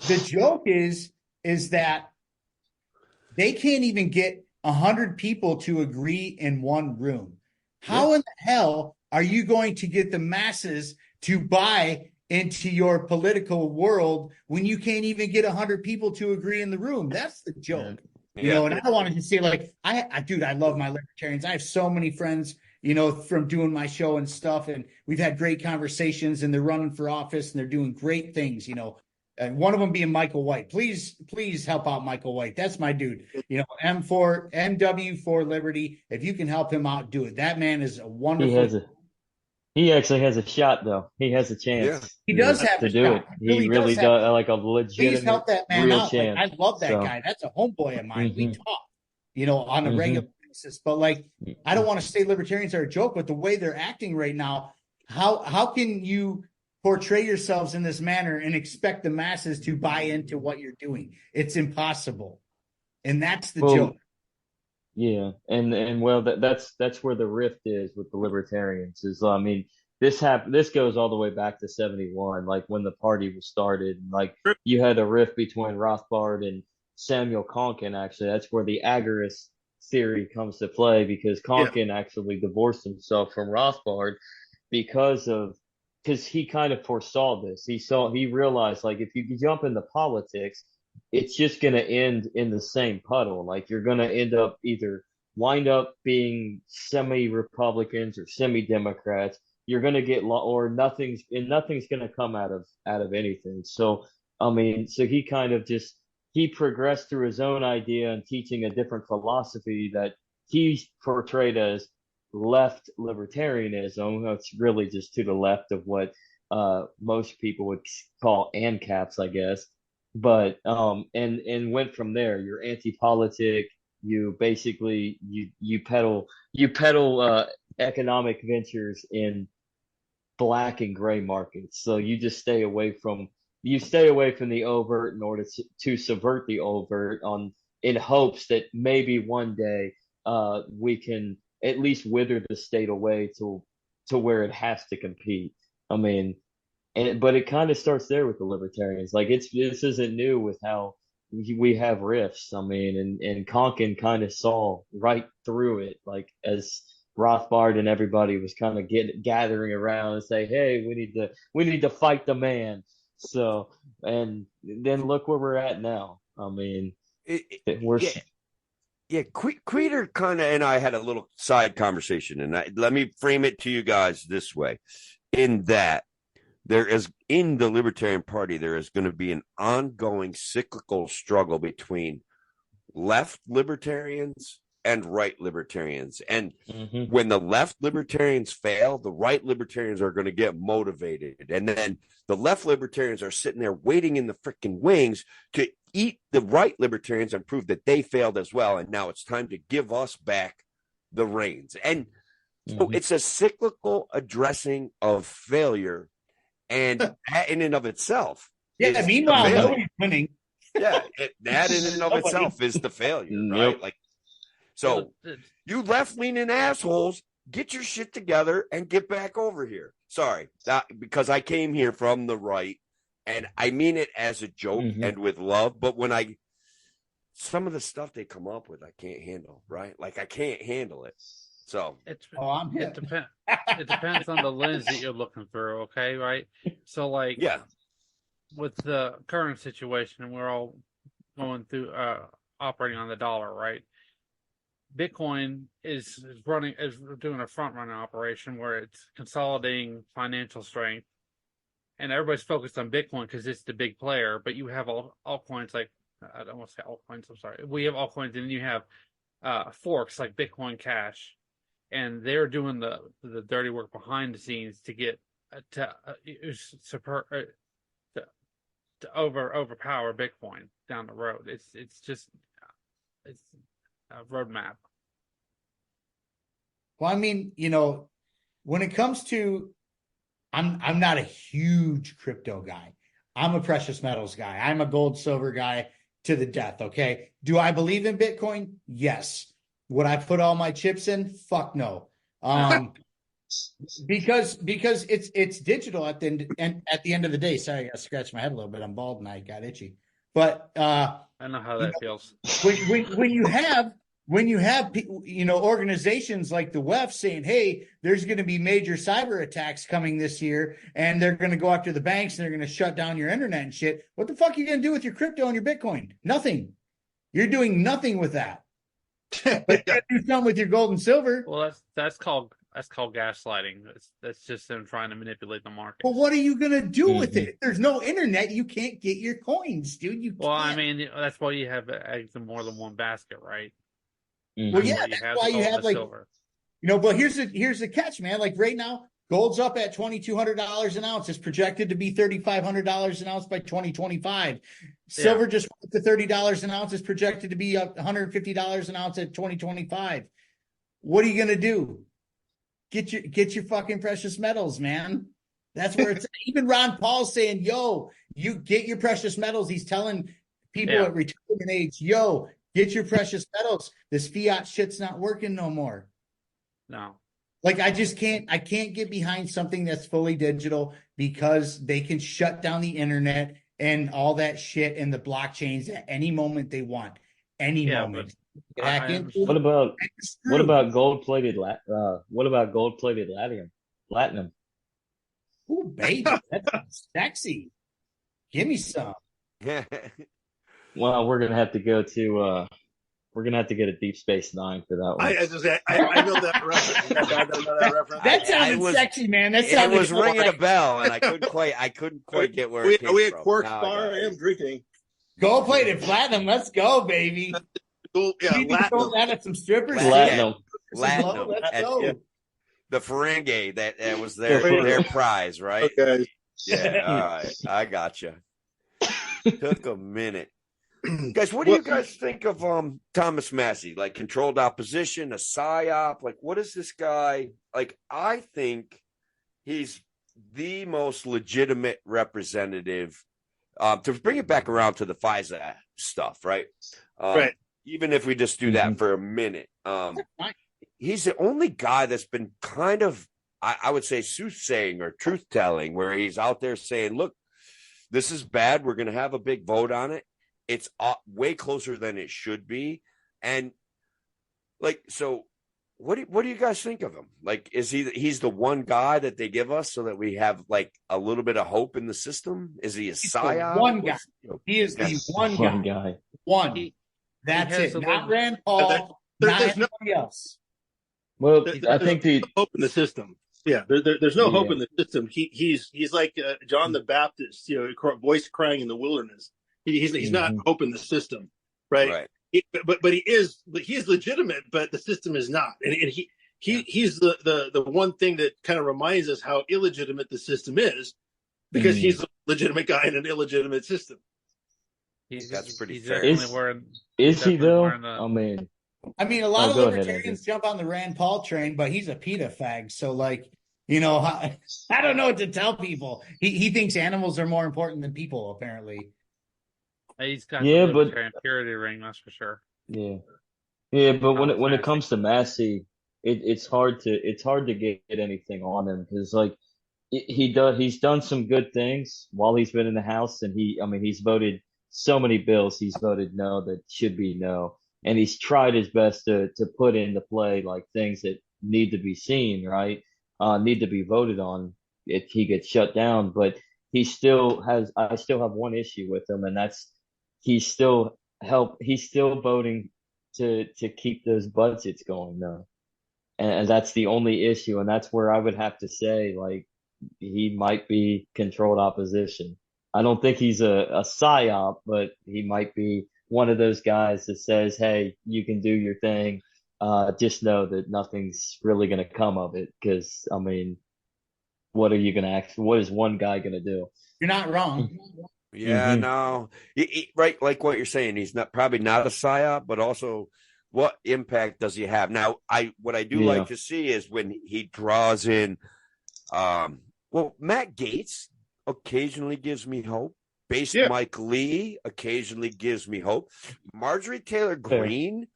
The joke is is that they can't even get 100 people to agree in one room. How in the hell are you going to get the masses to buy into your political world when you can't even get 100 people to agree in the room? That's the joke. You know, and I don't want to say like, dude, I love my libertarians. I have so many friends, you know, from doing my show and stuff. And we've had great conversations, and they're running for office and they're doing great things, you know. And one of them being Michael White. Please help out Michael White. That's my dude. You know, MW for Liberty. If you can help him out, do it. That man is a wonderful. He actually has a shot, though. He has a chance. Yeah. He does have to do it. He really does, like a legitimate. Please help that man real out. chance. Like, I love that guy. That's a homeboy of mine. We talk, you know, on a regular basis. But like, I don't want to say libertarians are a joke, but the way they're acting right now, how can you portray yourselves in this manner and expect the masses to buy into what you're doing? It's impossible, and that's the joke. Yeah, and well, that's where the rift is with the libertarians. Is I mean, this goes all the way back to '71, like when the party was started. Like you had a rift between Rothbard and Samuel Konkin. Actually, that's where the agorist theory comes to play, because Konkin actually divorced himself from Rothbard because he kind of foresaw this. He realized, like, if you jump into politics, it's just going to end in the same puddle. Like, you're going to wind up being semi-Republicans or semi-Democrats. You're going to get or nothing's going to come out of anything. So, I mean, so he kind of he progressed through his own idea and teaching a different philosophy that he portrayed as left libertarianism. It's really just to the left of what most people would call ANCAPs, I guess. But and went from there. You're anti-politic. You basically you peddle economic ventures in black and gray markets. So you just stay away from the overt in order to subvert the overt, in hopes that maybe one day we can at least wither the state away to where it has to compete. I mean, but it kind of starts there with the libertarians. Like, this isn't new with how we have rifts. I mean, and Konkin kind of saw right through it, like, as Rothbard and everybody was kind of gathering around and say, hey, we need to fight the man. So, and then look where we're at now. I mean, we're. Yeah, Queeter kind of and I had a little side conversation, and let me frame it to you guys this way: in that in the Libertarian Party, there is going to be an ongoing cyclical struggle between left libertarians and right libertarians. And when the left libertarians fail, the right libertarians are going to get motivated. And then the left libertarians are sitting there waiting in the freaking wings to eat the right libertarians and prove that they failed as well. And now it's time to give us back the reins. And so it's a cyclical addressing of failure. And that in and of itself. Yeah, meanwhile, nobody's winning. Yeah, that in and of itself is the failure, right? Like, so you left-leaning assholes, get your shit together and get back over here. Sorry, because I came here from the right, and I mean it as a joke and with love. But when some of the stuff they come up with, I can't handle, right? Like, I can't handle it. So it depends on the lens that you're looking through. Okay, right? So, like, with the current situation, we're all going through operating on the dollar, right? Bitcoin is doing a front running operation where it's consolidating financial strength, and everybody's focused on Bitcoin because it's the big player. But you have altcoins, like, I don't want to say altcoins. I'm sorry. We have altcoins, and then you have forks like Bitcoin Cash. And they're doing the dirty work behind the scenes to get to overpower Bitcoin down the road. It's a roadmap. Well, I mean, you know, when it comes to, I'm not a huge crypto guy. I'm a precious metals guy. I'm a gold, silver guy to the death. Okay. Do I believe in Bitcoin? Yes. Would I put all my chips in? Fuck no. Because it's digital at the end of the day. Sorry, I scratched my head a little bit. I'm bald and I got itchy But I know how that feels. when you have organizations like the WEF saying, hey, there's going to be major cyber attacks coming this year, and they're going to go after the banks and they're going to shut down your internet and shit. What the fuck are you going to do with your crypto and your Bitcoin? Nothing. You're doing nothing with that. But you got to do something with your gold and silver. Well, that's called gaslighting. That's just them trying to manipulate the market. Well, what are you going to do with it? If there's no internet, you can't get your coins, dude. Well, I mean, that's why you have eggs in more than one basket, right? Well, yeah, that's why you have like silver. But here's the catch, man. Like right now, gold's up at $2,200 an ounce. It's projected to be $3,500 an ounce by 2025. Silver just went to $30 an ounce. It's projected to be up $150 an ounce at 2025. What are you gonna do? Get your fucking precious metals, man. That's where it's at. Even Ron Paul's saying, yo, you get your precious metals. He's telling people at retirement age, yo, get your precious metals. This fiat shit's not working no more. No. Like I can't get behind something that's fully digital because they can shut down the internet and all that shit and the blockchains at any moment they want. Any moment. What about gold-plated platinum? Ooh, baby, that's sexy. Give me some. Well, we're gonna have to go to get a Deep Space Nine for that one. I know that reference. I don't know that reference. That sounded sexy, man. That it was ringing a bell, and I couldn't quite get where it came from. Are we at Quark's bar? I am drinking. Gold-plated platinum. Let's go, baby. Latinum. That at some strippers. Latinum. Let's go. The Ferengi that was their prize, right? Okay. Yeah. All right. I gotcha. Took a minute. Guys, what do you guys think of Thomas Massie? Like controlled opposition, a psyop? Like, what is this guy? Like, I think he's the most legitimate representative to bring it back around to the FISA stuff, right? Right. Even if we just do that for a minute. He's the only guy that's been kind of, I would say, soothsaying or truth-telling, where he's out there saying, look, this is bad. We're going to have a big vote on it. It's way closer than it should be. And, like, so what do you guys think of him? Like, is he's the one guy that they give us so that we have, like, a little bit of hope in the system? Is he a psyop? One guy. He is the one guy. One. That's it. Not Rand Paul. There's nobody else. Well, I think there's no hope in the system. Yeah, there's no hope in the system. He's like John the Baptist, voice crying in the wilderness. He's not hope in the system, right? But he is legitimate, but the system is not, and he's the one thing that kind of reminds us how illegitimate the system is, because he's a legitimate guy in an illegitimate system. That's pretty fair. Is he though? I mean, a lot of libertarians jump on the Rand Paul train, but he's a PETA fag. So, like, I don't know what to tell people. He thinks animals are more important than people, apparently. He's got the libertarian purity ring, that's for sure. Yeah, but when it comes to Massey, it's hard to get anything on him, because like he's done some good things while he's been in the House, and he's voted so many bills he's voted no that should be no. And he's tried his best to put into play like things that need to be seen, right? Need to be voted on if he gets shut down. But I still have one issue with him, and that's he's still voting to keep those budgets going though. And that's the only issue. And that's where I would have to say, like, he might be controlled opposition. I don't think he's a psyop, but he might be one of those guys that says, hey, you can do your thing. Just know that nothing's really going to come of it. Because, what are you going to what is one guy going to do? You're not wrong. Yeah, no. Right, like what you're saying, he's probably not a psyop, but also what impact does he have? Now, what I do like to see is when he draws in, Matt Gaetz occasionally gives me hope. Mike Lee occasionally gives me hope. Marjorie Taylor Greene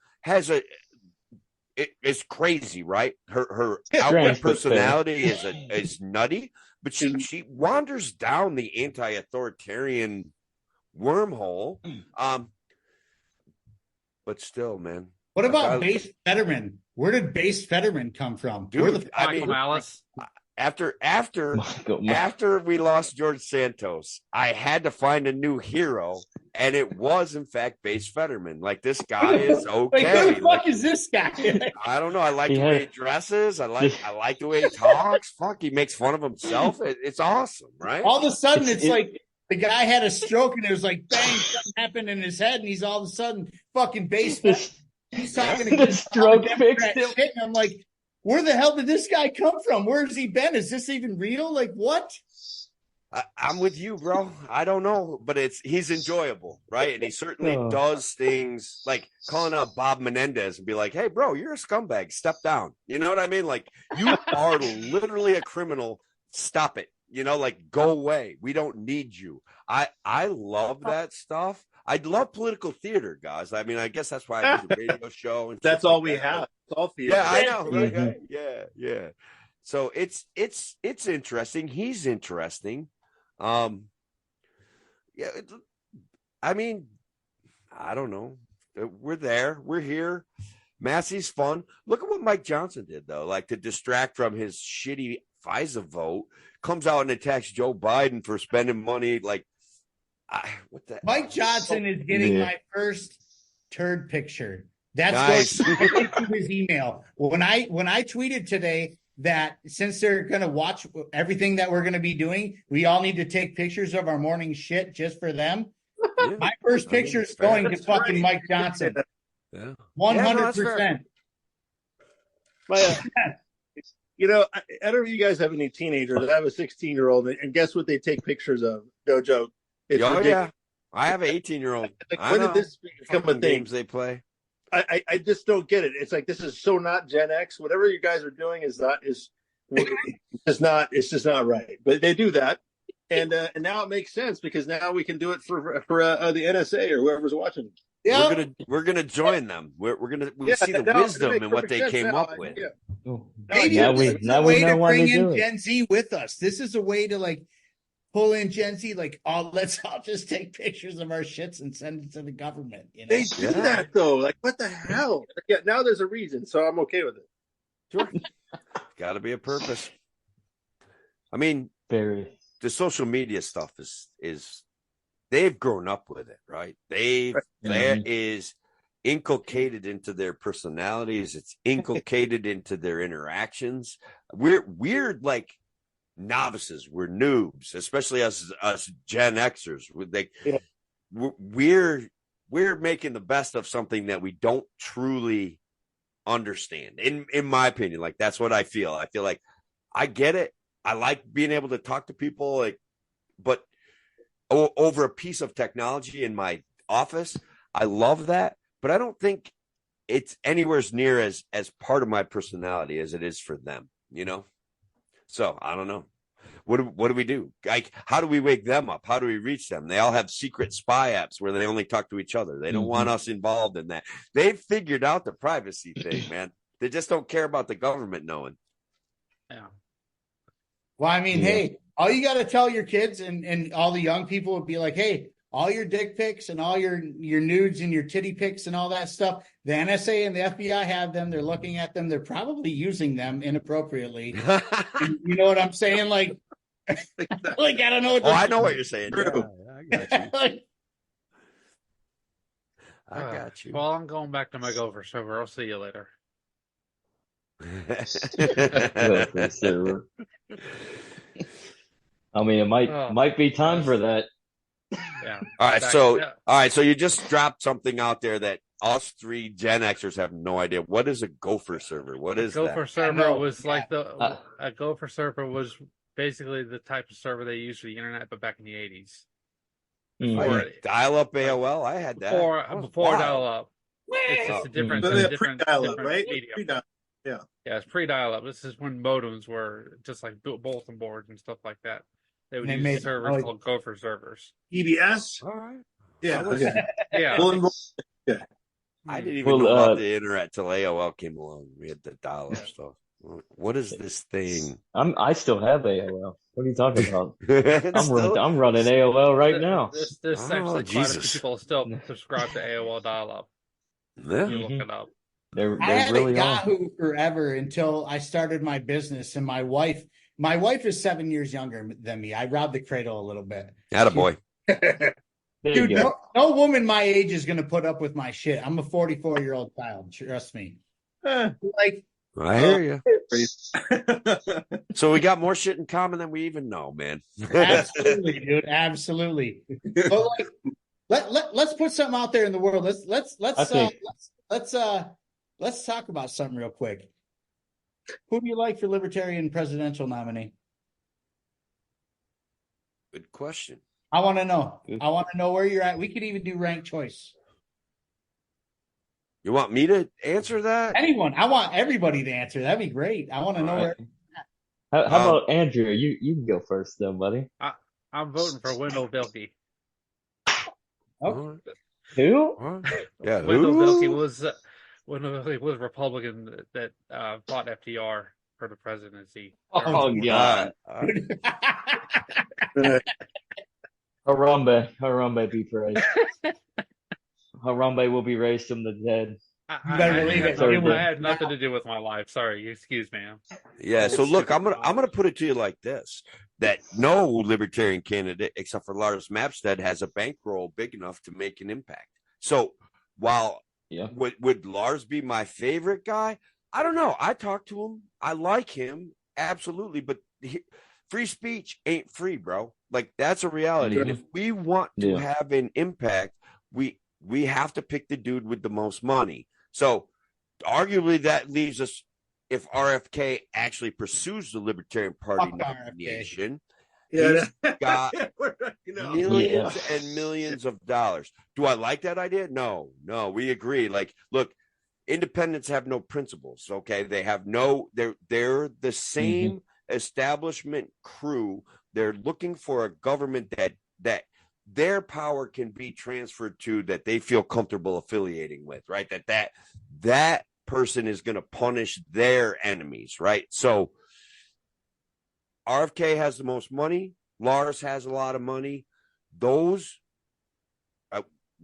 it's crazy, right? Her outward personality is nutty, but she wanders down the anti-authoritarian wormhole. But still, man. What about Base Fetterman? Where did Base Fetterman come from? Dude, Malice. After we lost George Santos, I had to find a new hero, and it was in fact Base Fetterman. Like, this guy is okay. Like, who the fuck is this guy? I don't know. I like the way he dresses. I like the way he talks. Fuck, he makes fun of himself. It's awesome, right? All of a sudden, it's like the guy had a stroke, and it was like, bang, something happened in his head, and he's all of a sudden fucking Base Fetterman. He's talking the stroke fixed him. Shit, and I'm like, where the hell did this guy come from? Where has he been? Is this even real? Like, what? I'm with you, bro. I don't know, but he's enjoyable, right? And he certainly does things like calling out Bob Menendez and be like, hey, bro, you're a scumbag. Step down. You know what I mean? Like, you are literally a criminal. Stop it. You know, like, go away. We don't need you. I love that stuff. I love political theater, guys. I mean, I guess that's why I do the radio show. And that's all we have. It's all theater. Yeah, I know. Right? Mm-hmm. Yeah. So it's interesting. He's interesting. I mean, I don't know. We're there. We're here. Massey's fun. Look at what Mike Johnson did, though. Like, to distract from his shitty FISA vote, comes out and attacks Joe Biden for spending money. Like, what the Mike Johnson is getting my first turd picture. That's nice. Going to his email. When I tweeted today that since they're going to watch everything that we're going to be doing, we all need to take pictures of our morning shit just for them. Yeah. My first picture is going to fucking Mike Johnson. Yeah. 100%. You know, I don't know if you guys have any teenagers. I have a 16-year-old, and guess what they take pictures of? No joke. It's ridiculous. Yeah. I have an 18-year-old. Like, when did this become a thing? Games they play. I just don't get it. It's like, this is so not Gen X. Whatever you guys are doing it's just not right. But they do that, and now it makes sense because now we can do it for the NSA or whoever's watching. Yeah, we're gonna join them. We'll see the wisdom in what they came up with. Yeah. Maybe now we know why bring they do in it. Gen Z with us. This is a way to like pull in Gen Z. Like, let's all just take pictures of our shits and send it to the government. You know? They do that though. Like, what the hell? Yeah. Now there's a reason, so I'm okay with it. Sure. Got to be a purpose. I mean, the social media stuff is they've grown up with it, right? There is inculcated into their personalities. It's inculcated into their interactions. We're like novices. We're noobs, especially us Gen Xers. We're making the best of something that we don't truly understand. In my opinion, like, that's what I feel. I feel like I get it. I like being able to talk to people, like, but over a piece of technology in my office, I love that, but I don't think it's anywhere near as part of my personality as it is for them, you know? So I don't know. What do we do? Like, how do we wake them up? How do we reach them? They all have secret spy apps where they only talk to each other. They don't want us involved in that. They've figured out the privacy thing, man. They just don't care about the government knowing. Yeah. Well, I mean, hey, all you got to tell your kids and all the young people would be like, hey, all your dick pics and all your nudes and your titty pics and all that stuff, the NSA and the FBI have them. They're looking at them. They're probably using them inappropriately. You know what I'm saying? Like, like, I don't know. I know what you're saying. Yeah, I got you. I got you. Well, I'm going back to my Gopher server. I'll see you later. Gopher server. I mean, it might be time for that. Yeah. All right. So you just dropped something out there that us three Gen Xers have no idea. What is a Gopher server? What is Gopher that? server was like a Gopher server was basically the type of server they used for the internet, but back in the 80s. Dial-up AOL. I had that before dial-up. It's just a different, pre-dial-up, right? Medium. Yeah, it's pre-dial-up. This is when modems were just like bulletin boards and stuff like that. They would use servers called Gopher servers. EBS? All right. Yeah. Yeah. I didn't even know about the internet till AOL came along. We had the dial-up stuff. What is this thing? I still have AOL. What are you talking about? Still? I'm running AOL right now. There's actually quite a few Jesus. people still subscribe to AOL dial-up. Yeah. You look it up. They I had really a are. Yahoo forever until I started my business, and my wife is 7 years younger than me. I robbed the cradle a little bit. Attaboy. There you Dude, go. no woman my age is going to put up with my shit. I'm a 44-year-old child. Trust me. Like, I hear you. So we got more shit in common than we even know, man. absolutely, dude. Absolutely. But like, let's put something out there in the world. Let's talk about something real quick. Who do you like for Libertarian presidential nominee? Good question. I want to know. I want to know where you're at. We could even do ranked choice. You want me to answer that? Anyone. I want everybody to answer. That'd be great. I want to know where. How about Andrew? You can go first, though, buddy. I'm voting for Wendell Bilkey. Oh. Who? Yeah, Wendell Bilkey who? was Republican that fought FDR for the presidency. Oh, God. Harambe be praised. Harambe will be raised from the dead. You better believe it. I had nothing to do with my life. Sorry, excuse me. Yeah, so look, I'm gonna put it to you like this: that no libertarian candidate, except for Lars Mapstead, has a bankroll big enough to make an impact. So while would Lars be my favorite guy? I don't know. I talk to him. I like him absolutely, but free speech ain't free, bro. Like, that's a reality. Mm-hmm. And if we want to have an impact, we have to pick the dude with the most money. So arguably that leaves us, if RFK actually pursues the Libertarian Party nomination, he's got millions and millions of dollars. Do I like that idea? No, we agree. Like, look, independents have no principles. Okay. They have they're the same establishment crew. They're looking for a government that their power can be transferred to, that they feel comfortable affiliating with, right? That person is going to punish their enemies, right? So RFK has the most money. Lars has a lot of money. Those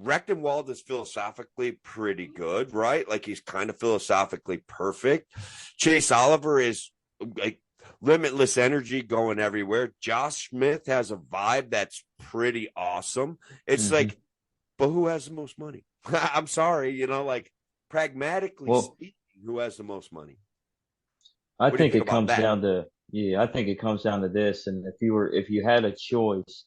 Rechtenwald is philosophically pretty good, right? Like, he's kind of philosophically perfect. Chase Oliver is like limitless energy going everywhere. Josh Smith has a vibe that's pretty awesome. It's like, but who has the most money? I'm sorry, like, pragmatically speaking, who has the most money? I think it comes down to this. And if you had a choice,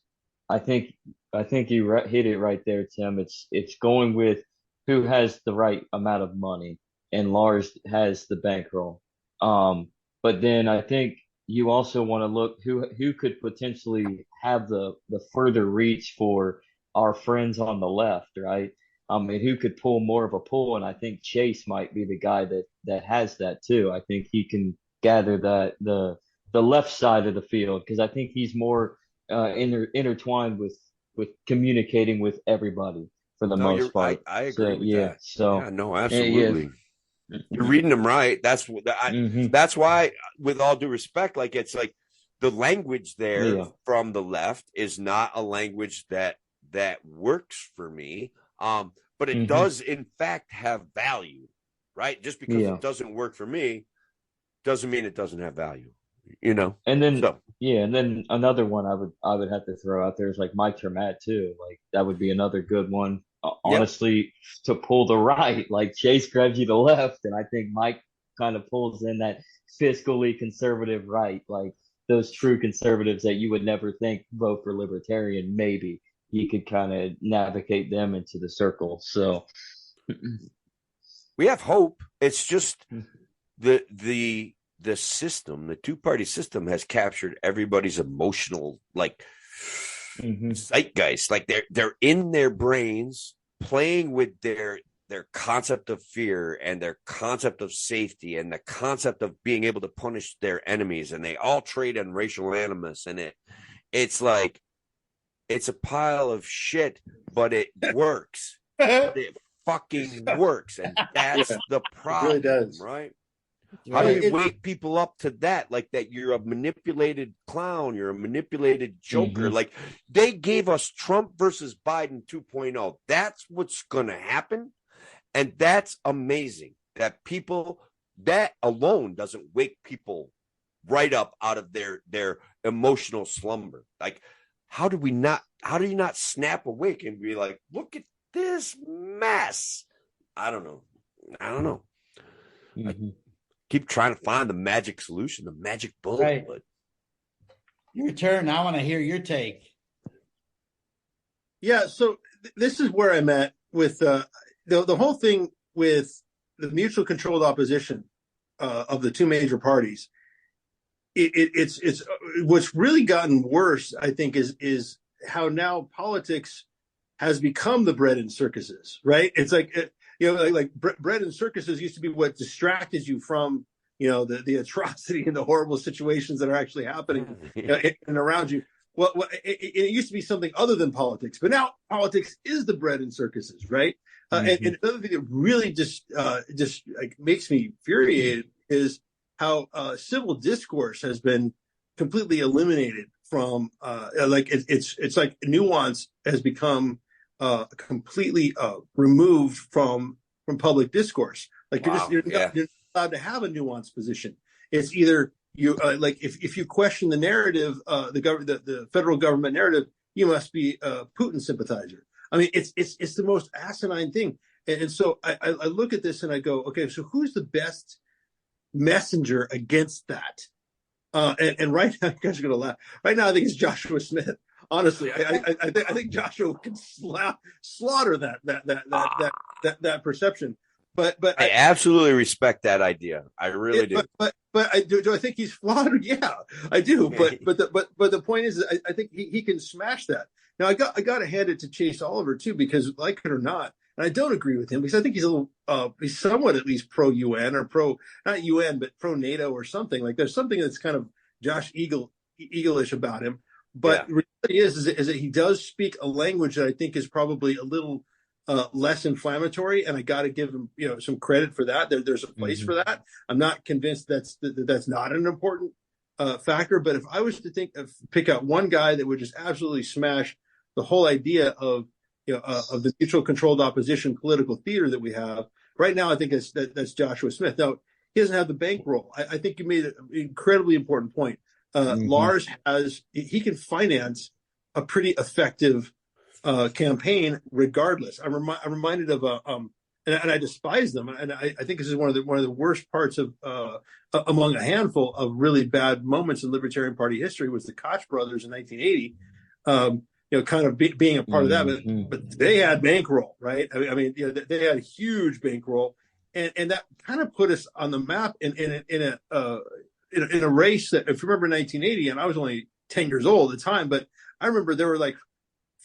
I think you hit it right there, Tim. It's going with who has the right amount of money, and Lars has the bankroll. But then I think you also want to look who could potentially have the further reach for our friends on the left, right? And who could pull more of a pull, and I think Chase might be the guy that has that too. I think he can gather the left side of the field, because I think he's more intertwined with communicating with everybody for the most part. I agree with that. So absolutely. You're reading them right. That's why, with all due respect, like, it's like the language there from the left is not a language that works for me. But it does in fact have value, right? Just because it doesn't work for me doesn't mean it doesn't have value, And then and then another one I would have to throw out there is like Mike Termat too. Like, that would be another good one. Honestly, to pull the right, like Chase grabs you the left, and I think Mike kind of pulls in that fiscally conservative right, like those true conservatives that you would never think vote for libertarian. Maybe he could kind of navigate them into the circle. So we have hope. It's just the system, the two-party system, has captured everybody's emotional, like, zeitgeist. Like, they're in their brains playing with their concept of fear and their concept of safety and the concept of being able to punish their enemies, and they all trade on racial animus, and it's like, it's a pile of shit, but it works. It fucking works, and that's the problem. It really does. Right? How do you wake people up to that? Like that you're a manipulated clown, you're a manipulated joker. Mm-hmm. Like they gave us Trump versus Biden 2.0. That's what's going to happen. And that's amazing that people, that alone doesn't wake people right up out of their emotional slumber. Like, how do you not snap awake and be like, look at this mess? I don't know. Mm-hmm. Keep trying to find the magic solution, the magic bullet. Right. Your turn. I want to hear your take. Yeah, so this is where I'm at with the whole thing with the mutual controlled opposition of the two major parties. It's what's really gotten worse, I think, is how now politics has become the bread and circuses, right? It's like like bread and circuses used to be what distracted you from, the atrocity and the horrible situations that are actually happening and around you. Well, it used to be something other than politics, but now politics is the bread and circuses, right? And another thing that really just like makes me infuriated is how civil discourse has been completely eliminated from like it's like nuance has become completely removed from public discourse. Like you're not allowed to have a nuanced position. It's either you like if you question the narrative, the federal government narrative, you must be a Putin sympathizer. I mean, it's the most asinine thing. And so I look at this and I go, okay, so who's the best messenger against that? And right now, you guys are going to laugh. Right now, I think it's Joshua Smith. Honestly, I think Joshua can slaughter that perception. But I absolutely respect that idea. I really do. But do I think he's flawed? Yeah, I do. But the point is, I think he can smash that. Now I got to hand it to Chase Oliver too, because like it or not, and I don't agree with him because I think he's a little he's somewhat at least pro UN or pro not UN but pro NATO or something. Like there's something that's kind of Josh Eagle-ish about him. But the reality is that he does speak a language that I think is probably a little less inflammatory, and I got to give him some credit for that. There's a place for that. I'm not convinced that's not an important factor. But if I was to pick out one guy that would just absolutely smash the whole idea of of the mutual controlled opposition political theater that we have right now, I think that's Joshua Smith. Now he doesn't have the bankroll. I think you made an incredibly important point. Lars he can finance a pretty effective campaign regardless. I'm reminded of and I despise them, and I think this is one of the worst parts of among a handful of really bad moments in Libertarian Party history was the Koch brothers in 1980. Kind of being a part of that, but they had bankroll, right? I mean, they had a huge bankroll, and that kind of put us on the map in a race that, if you remember 1980, and I was only 10 years old at the time, but I remember there were like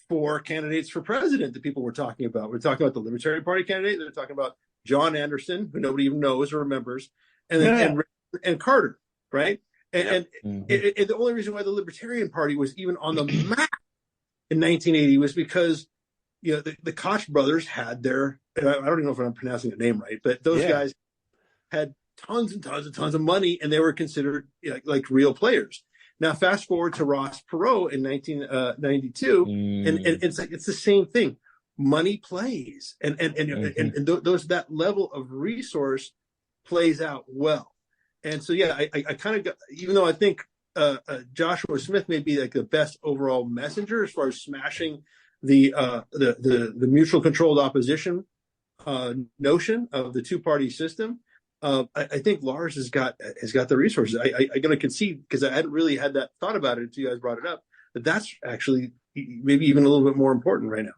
4 candidates for president that people were talking about. We're talking about the Libertarian Party candidate. They're talking about John Anderson, who nobody even knows or remembers, and Carter, right? And the only reason why the Libertarian Party was even on the map in 1980 was because the Koch brothers had their, and I don't even know if I'm pronouncing the name right, but those guys had tons and tons and tons of money, and they were considered like real players. Now, fast forward to Ross Perot in 1992, and it's like it's the same thing. Money plays, and that level of resource plays out well. And so, I kind of got, even though I think Joshua Smith may be like the best overall messenger as far as smashing the mutual controlled opposition notion of the two-party system. I think Lars has got the resources. I'm going to concede, because I hadn't really had that thought about it until you guys brought it up, but that's actually maybe even a little bit more important right now.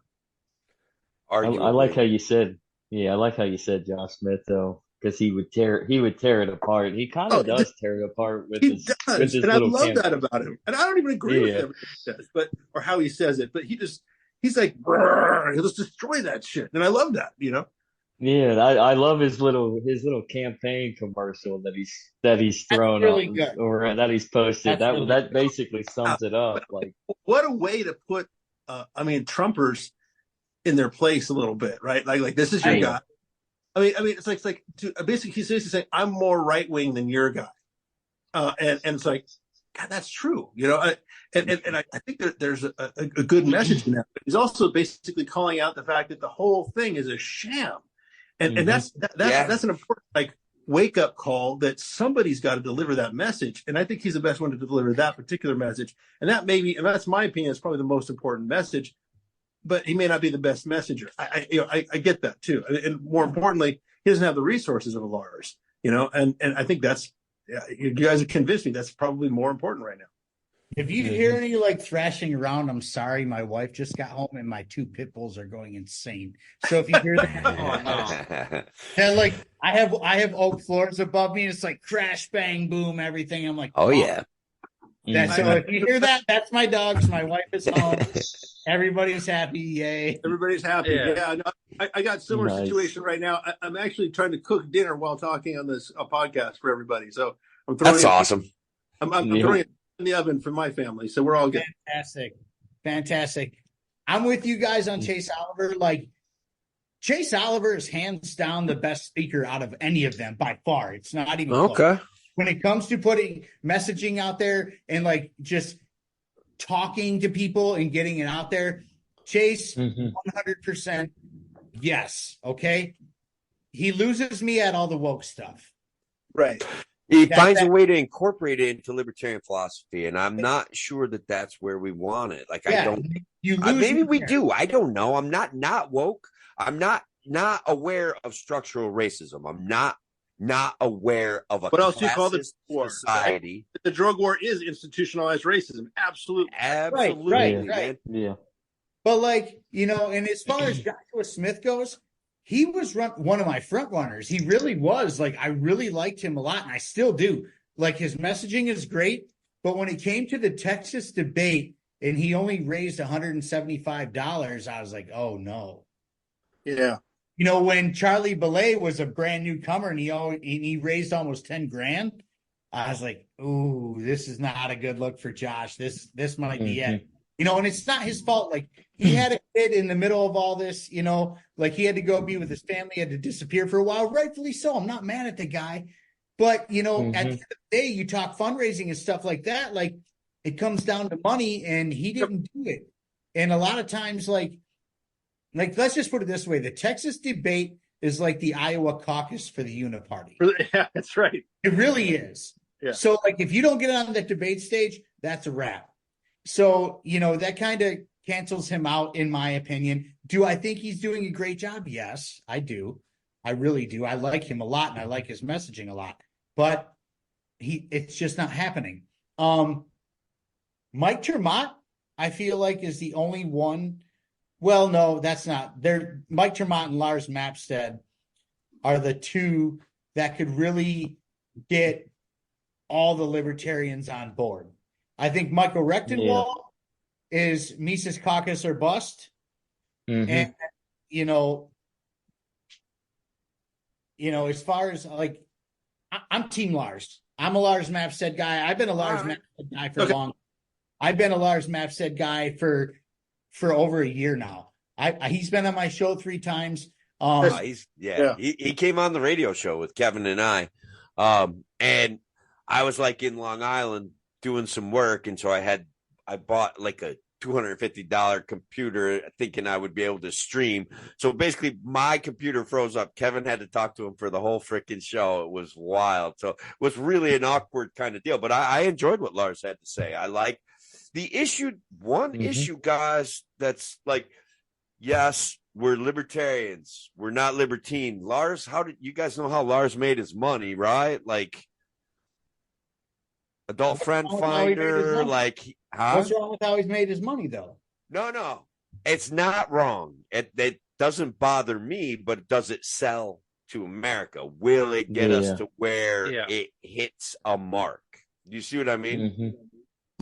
I like how you said, Josh Smith, though, because he would tear it apart. He kind of does tear it apart with his and I love that about him. And I don't even agree with everything he says, or how he says it, but he's like, he'll just destroy that shit, and I love that, Yeah, I love his little campaign commercial that he's thrown really up or that he's posted. That basically sums it up. Like, what a way to put Trumpers in their place a little bit, right? Like this is your guy. it's like basically he's basically saying I'm more right wing than your guy, and it's like, God, that's true, and I think that there's a good message in that. But he's also basically calling out the fact that the whole thing is a sham, and that's an important wake up call that somebody's got to deliver that message, and I think he's the best one to deliver that particular message, and that's my opinion, is probably the most important message. But he may not be the best messenger. I get that too, and more importantly, he doesn't have the resources of a Lars, and I think that's, you guys have convinced me that's probably more important right now. If you hear any thrashing around, I'm sorry, my wife just got home and my 2 pit bulls are going insane. So if you hear that, and I have oak floors above me, and it's like crash, bang, boom, everything. I'm like, oh yeah. So if you hear that, that's my dogs. My wife is home. Everybody's happy. Yay. Everybody's happy. Yeah. I got a similar situation right now. I'm actually trying to cook dinner while talking on this podcast for everybody. So I'm throwing awesome. I'm throwing it in the oven for my family. So we're all good. Fantastic. I'm with you guys on Chase Oliver. Chase Oliver is hands down the best speaker out of any of them by far. It's not even close. Okay. When it comes to putting messaging out there and just talking to people and getting it out there, Chase, 100% yes. Okay. He loses me at all the woke stuff. Right. He finds a way to incorporate it into libertarian philosophy, and I'm not sure that that's where we want it. I don't. Maybe we do. I don't know. I'm not woke. I'm not aware of structural racism. I'm not aware of a what else do you call the society? The drug war is institutionalized racism. Absolutely. Right. Yeah. But and as far as Joshua Smith goes, he was one of my front runners. He really was. I really liked him a lot, and I still do. His messaging is great, but when it came to the Texas debate and he only raised $175, I was like, oh no. Yeah. When Charlie Belay was a brand new comer and he raised almost 10 grand, I was like, ooh, this is not a good look for Josh. This might be it. And it's not his fault. He had a kid in the middle of all this, he had to go be with his family, had to disappear for a while. Rightfully so. I'm not mad at the guy. But, at the end of the day, you talk fundraising and stuff like that. It comes down to money, and he didn't do it. And a lot of times, let's just put it this way. The Texas debate is like the Iowa caucus for the Uniparty. Yeah, that's right. It really is. Yeah. So, if you don't get on that debate stage, that's a wrap. So, that kind of cancels him out, in my opinion. Do I think he's doing a great job? Yes, I do. I really do. I like him a lot, and I like his messaging a lot. But it's just not happening. Mike Termott, I feel is the only one. Well, no, that's not. Mike Termott and Lars Mapstead are the two that could really get all the libertarians on board. I think Michael Rectenwald is Mises Caucus or bust. And, as far as I'm Team Lars. I'm a Lars Mapstead guy. I've been a Lars Mapstead guy for long. I've been a Lars Mapstead guy for over a year now. He's been on my show 3 times. He came on the radio show with Kevin and I. And I was in Long Island doing some work. And so I bought a $250 computer thinking I would be able to stream. So basically my computer froze up. Kevin had to talk to him for the whole freaking show. It was wild. So it was really an awkward kind of deal, but I enjoyed what Lars had to say. I like the issue. Issue, guys, that's yes, we're libertarians. We're not libertine. Lars, how did you guys know how Lars made his money, right? Adult friend finder, What's wrong with how he's made his money, though? No, it's not wrong. It doesn't bother me, but does it sell to America? Will it get us to where it hits a mark? Do you see what I mean?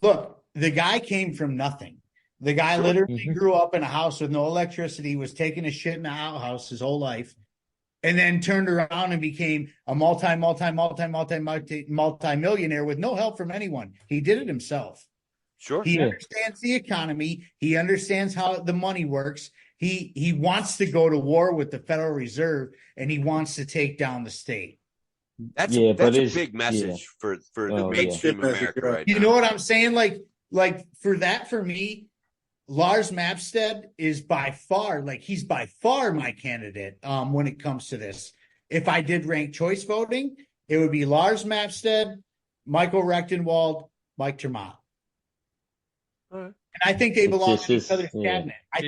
Look, the guy came from nothing. The guy literally grew up in a house with no electricity, was taking a shit in a outhouse his whole life, and then turned around and became a multi-millionaire with no help from anyone. He did it himself. Sure. He understands the economy. He understands how the money works. He wants to go to war with the Federal Reserve, and he wants to take down the state. That's Yeah, a but big message for the Oh, mainstream yeah. America right You now. know what I'm saying? Like for me, Lars Mapstead is by far my candidate when it comes to this. If I did rank choice voting, it would be Lars Mapstead, Michael Rechtenwald, Mike Tremont. And I think they belong in each other's cabinet. I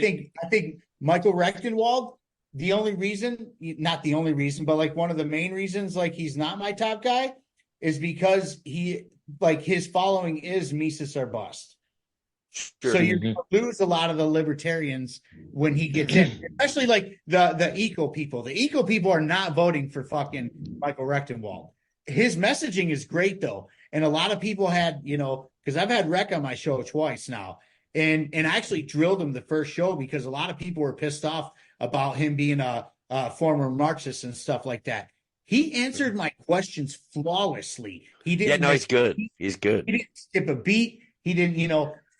think Michael Rechtenwald, the only reason, not the only reason, but like one of the main reasons, like he's not my top guy, is because his following is Mises or bust. Sure. So you're going to lose a lot of the libertarians when he gets in, especially like the eco people. The eco people are not voting for fucking Michael Rechtenwald. His messaging is great though, and a lot of people had, because I've had Rec on my show twice now, and I actually drilled him the first show because a lot of people were pissed off about him being a former Marxist and stuff like that. He answered my questions flawlessly. He didn't. Yeah, no, he's good. He's good. He didn't skip a beat. He didn't,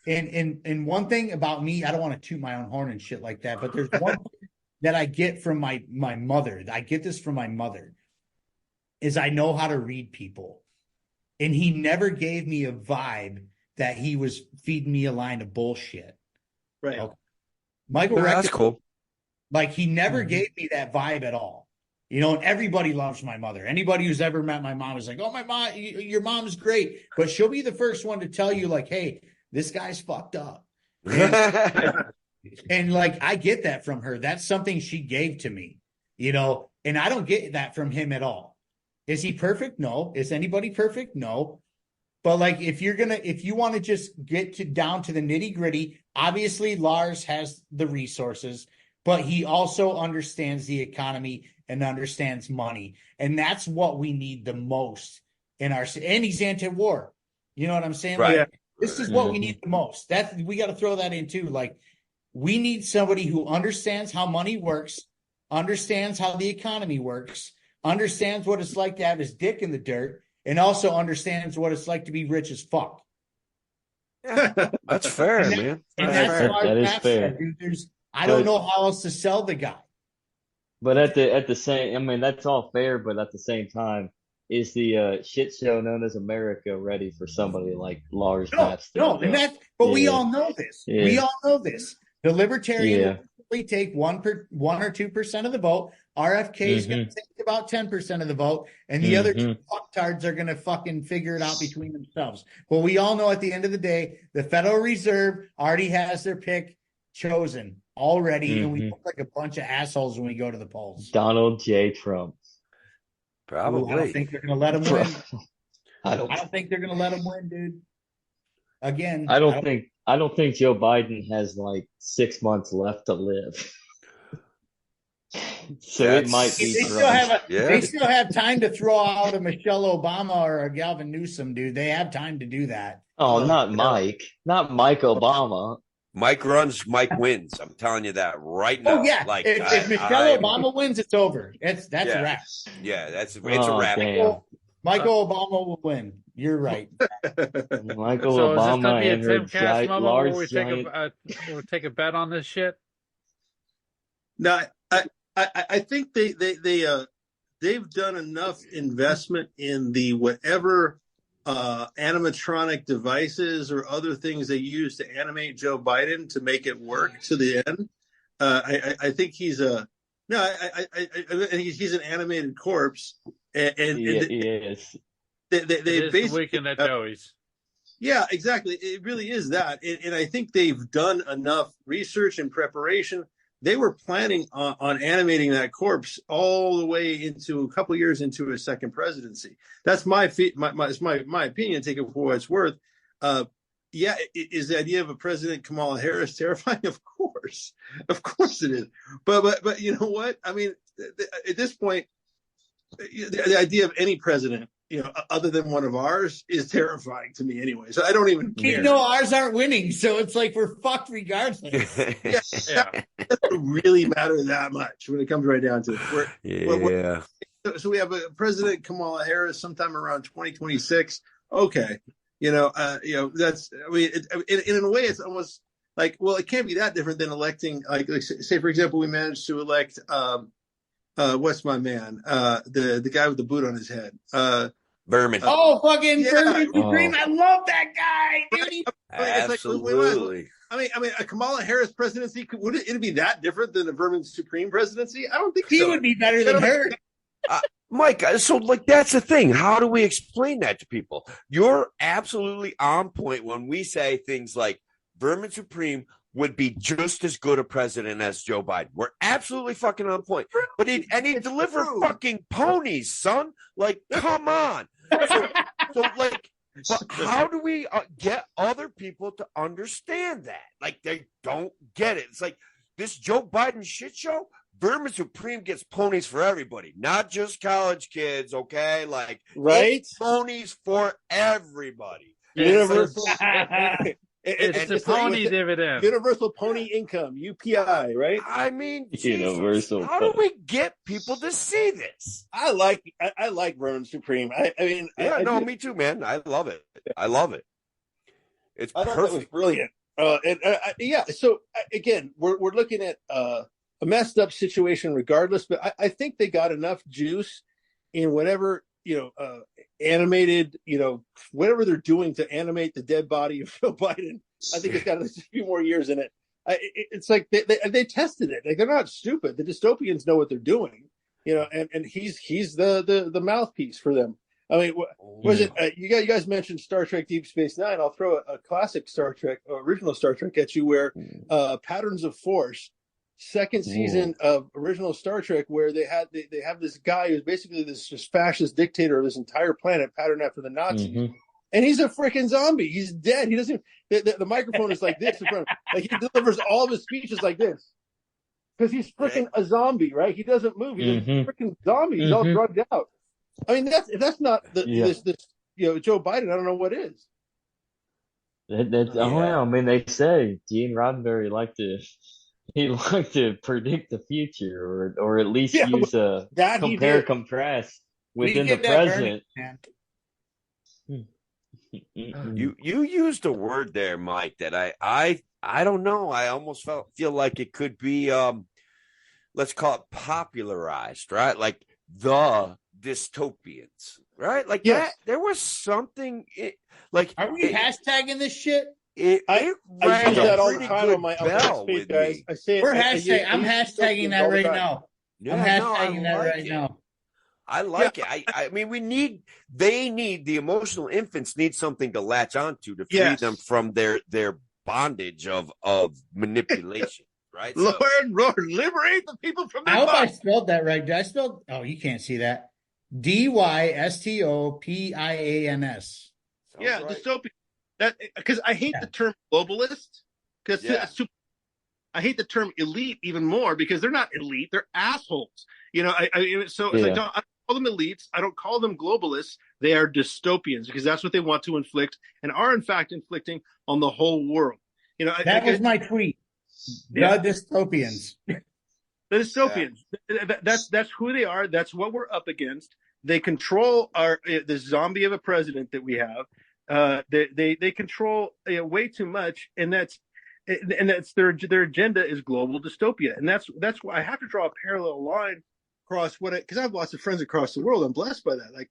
And one thing about me, I don't want to toot my own horn and shit like that, but there's one thing that I get from my mother. I get this from my mother, is I know how to read people. And he never gave me a vibe that he was feeding me a line of bullshit. Right. Okay. Michael That's cool. Like he never gave me that vibe at all. And everybody loves my mother. Anybody who's ever met my mom is like, oh, my mom, your mom's great. But she'll be the first one to tell you like, hey, this guy's fucked up. And like, I get that from her. That's something she gave to me, and I don't get that from him at all. Is he perfect? No. Is anybody perfect? No. But like, if you want to just get down to the nitty gritty, obviously Lars has the resources, but he also understands the economy and understands money. And that's what we need the most and he's anti-war. You know what I'm saying? Right. Like, this is what we need the most. We got to throw that in too. Like, we need somebody who understands how money works, understands how the economy works, understands what it's like to have his dick in the dirt, and also understands what it's like to be rich as fuck. That's fair, man. And That is fair. Dude. I don't know how else to sell the guy. But at the same, I mean, that's all fair, but at the same time, is the shit show known as America ready for somebody like Lars Mapstead? No, but we all know this. Yeah. We all know this. The libertarian will take 1 or 2% of the vote. RFK is going to take about 10% of the vote, and the other two fucktards are going to fucking figure it out between themselves. But we all know at the end of the day, the Federal Reserve already has their pick chosen already, and we look like a bunch of assholes when we go to the polls. Donald J. Trump. Probably. I don't think they're going to let him win. I don't think they're going to let him win, dude. Again, I don't think Joe Biden has like 6 months left to live. So it might be. They still have time to throw out a Michelle Obama or a Gavin Newsom, dude. They have time to do that. Oh, not Mike Obama. Mike runs, Mike wins. I'm telling you that right now. Oh yeah, like if Michelle Obama wins, it's over. That's a wrap. Yeah, it's a wrap. Michael Obama will win. You're right. Michael So Obama is and this her going to be a Tim Cash moment large where we take a bet on this shit? No, I think they've done enough investment in the whatever animatronic devices or other things they use to animate Joe Biden to make it work to the end. I think he's an animated corpse, and he is. They the weekend at Joey's. Yeah, exactly. It really is that, and I think they've done enough research and preparation. They were planning on animating that corpse all the way into a couple years into his second presidency. That's my opinion. Take it for what it's worth. Is the idea of a President Kamala Harris terrifying? Of course it is. But you know what? I mean, at this point, the idea of any president, other than one of ours, is terrifying to me anyway. So I don't even care. Ours aren't winning, so it's like we're fucked regardless. It doesn't really matter that much when it comes right down to it. So we have a President Kamala Harris sometime around 2026. Okay, that's. I mean, in a way, it's almost like, well, it can't be that different than electing, like say for example, we managed to elect what's my man, the guy with the boot on his head, Berman. Fucking yeah, Vermin Supreme. I love that guy, dude. It's like, Absolutely. I mean, a Kamala Harris presidency, would it be that different than a Vermin Supreme presidency? I don't think He so. would be better than her. Mike, so like that's the thing. How do we explain that to people? You're absolutely on point when we say things like Vermin Supreme would be just as good a president as Joe Biden. We're absolutely fucking on point. But he delivered fucking ponies, son. Like, come on. So like, but how do we get other people to understand that? Like, they don't get it. It's like this Joe Biden shit show. Vermin Supreme gets ponies for everybody, not just college kids. Okay, like right, ponies for everybody. Universal. It's the pony dividend. Universal pony income, UPI, right? I mean, Universal. How do we get people to see this? I like Vermin Supreme. I mean, me too, man. I love it. I love it. It's I thought perfect. that was brilliant. Yeah. So again, we're looking at a messed up situation, regardless. But I think they got enough juice in whatever animated, whatever they're doing to animate the dead body of Joe Biden. I think it's got a few more years in it. It's like they tested it. Like, they're not stupid. The dystopians know what they're doing, and he's the mouthpiece for them. I mean, was it you guys mentioned Star Trek Deep Space Nine? I'll throw a classic Star Trek, original Star Trek at you, where Patterns of Force, second season of original Star Trek, where they have this guy who's basically this just fascist dictator of this entire planet, patterned after the Nazis, and he's a freaking zombie. He's dead. He doesn't. The microphone is like this in front of him. Like, he delivers all of his speeches like this because he's freaking a zombie, right? He doesn't move. He's a freaking zombie. He's all drugged out. I mean, if that's not this Joe Biden, I don't know what is. I mean, they say Gene Roddenberry liked to predict the future, or at least use a compress within the present. You used a word there, Mike, that I don't know. I almost feel like it could be let's call it popularized, right? Like the dystopians, right? Like that. There was something like. Are we hashtagging this shit? I use that all the time on my speed, guys. I say I'm hashtagging that right now. I'm hashtagging that right now. I like it. I mean, they need the emotional infants need something to latch onto to free them from their bondage of manipulation. Right? Lord, liberate the people from their I hope I spelled that right. Did I spell? Oh, you can't see that. dystopians. Yeah, right. Dystopian. That, because I hate the term globalist, because I hate the term elite even more, because they're not elite, they're assholes. I don't call them elites, I don't call them globalists. They are dystopians, because that's what they want to inflict, and are in fact inflicting on the whole world. That was my tweet. The dystopians. The dystopians. That's who they are. That's what we're up against. They control the zombie of a president that we have. They control way too much, and that's their agenda is global dystopia, and that's why I have to draw a parallel line across because I have lots of friends across the world. I'm blessed by that. Like,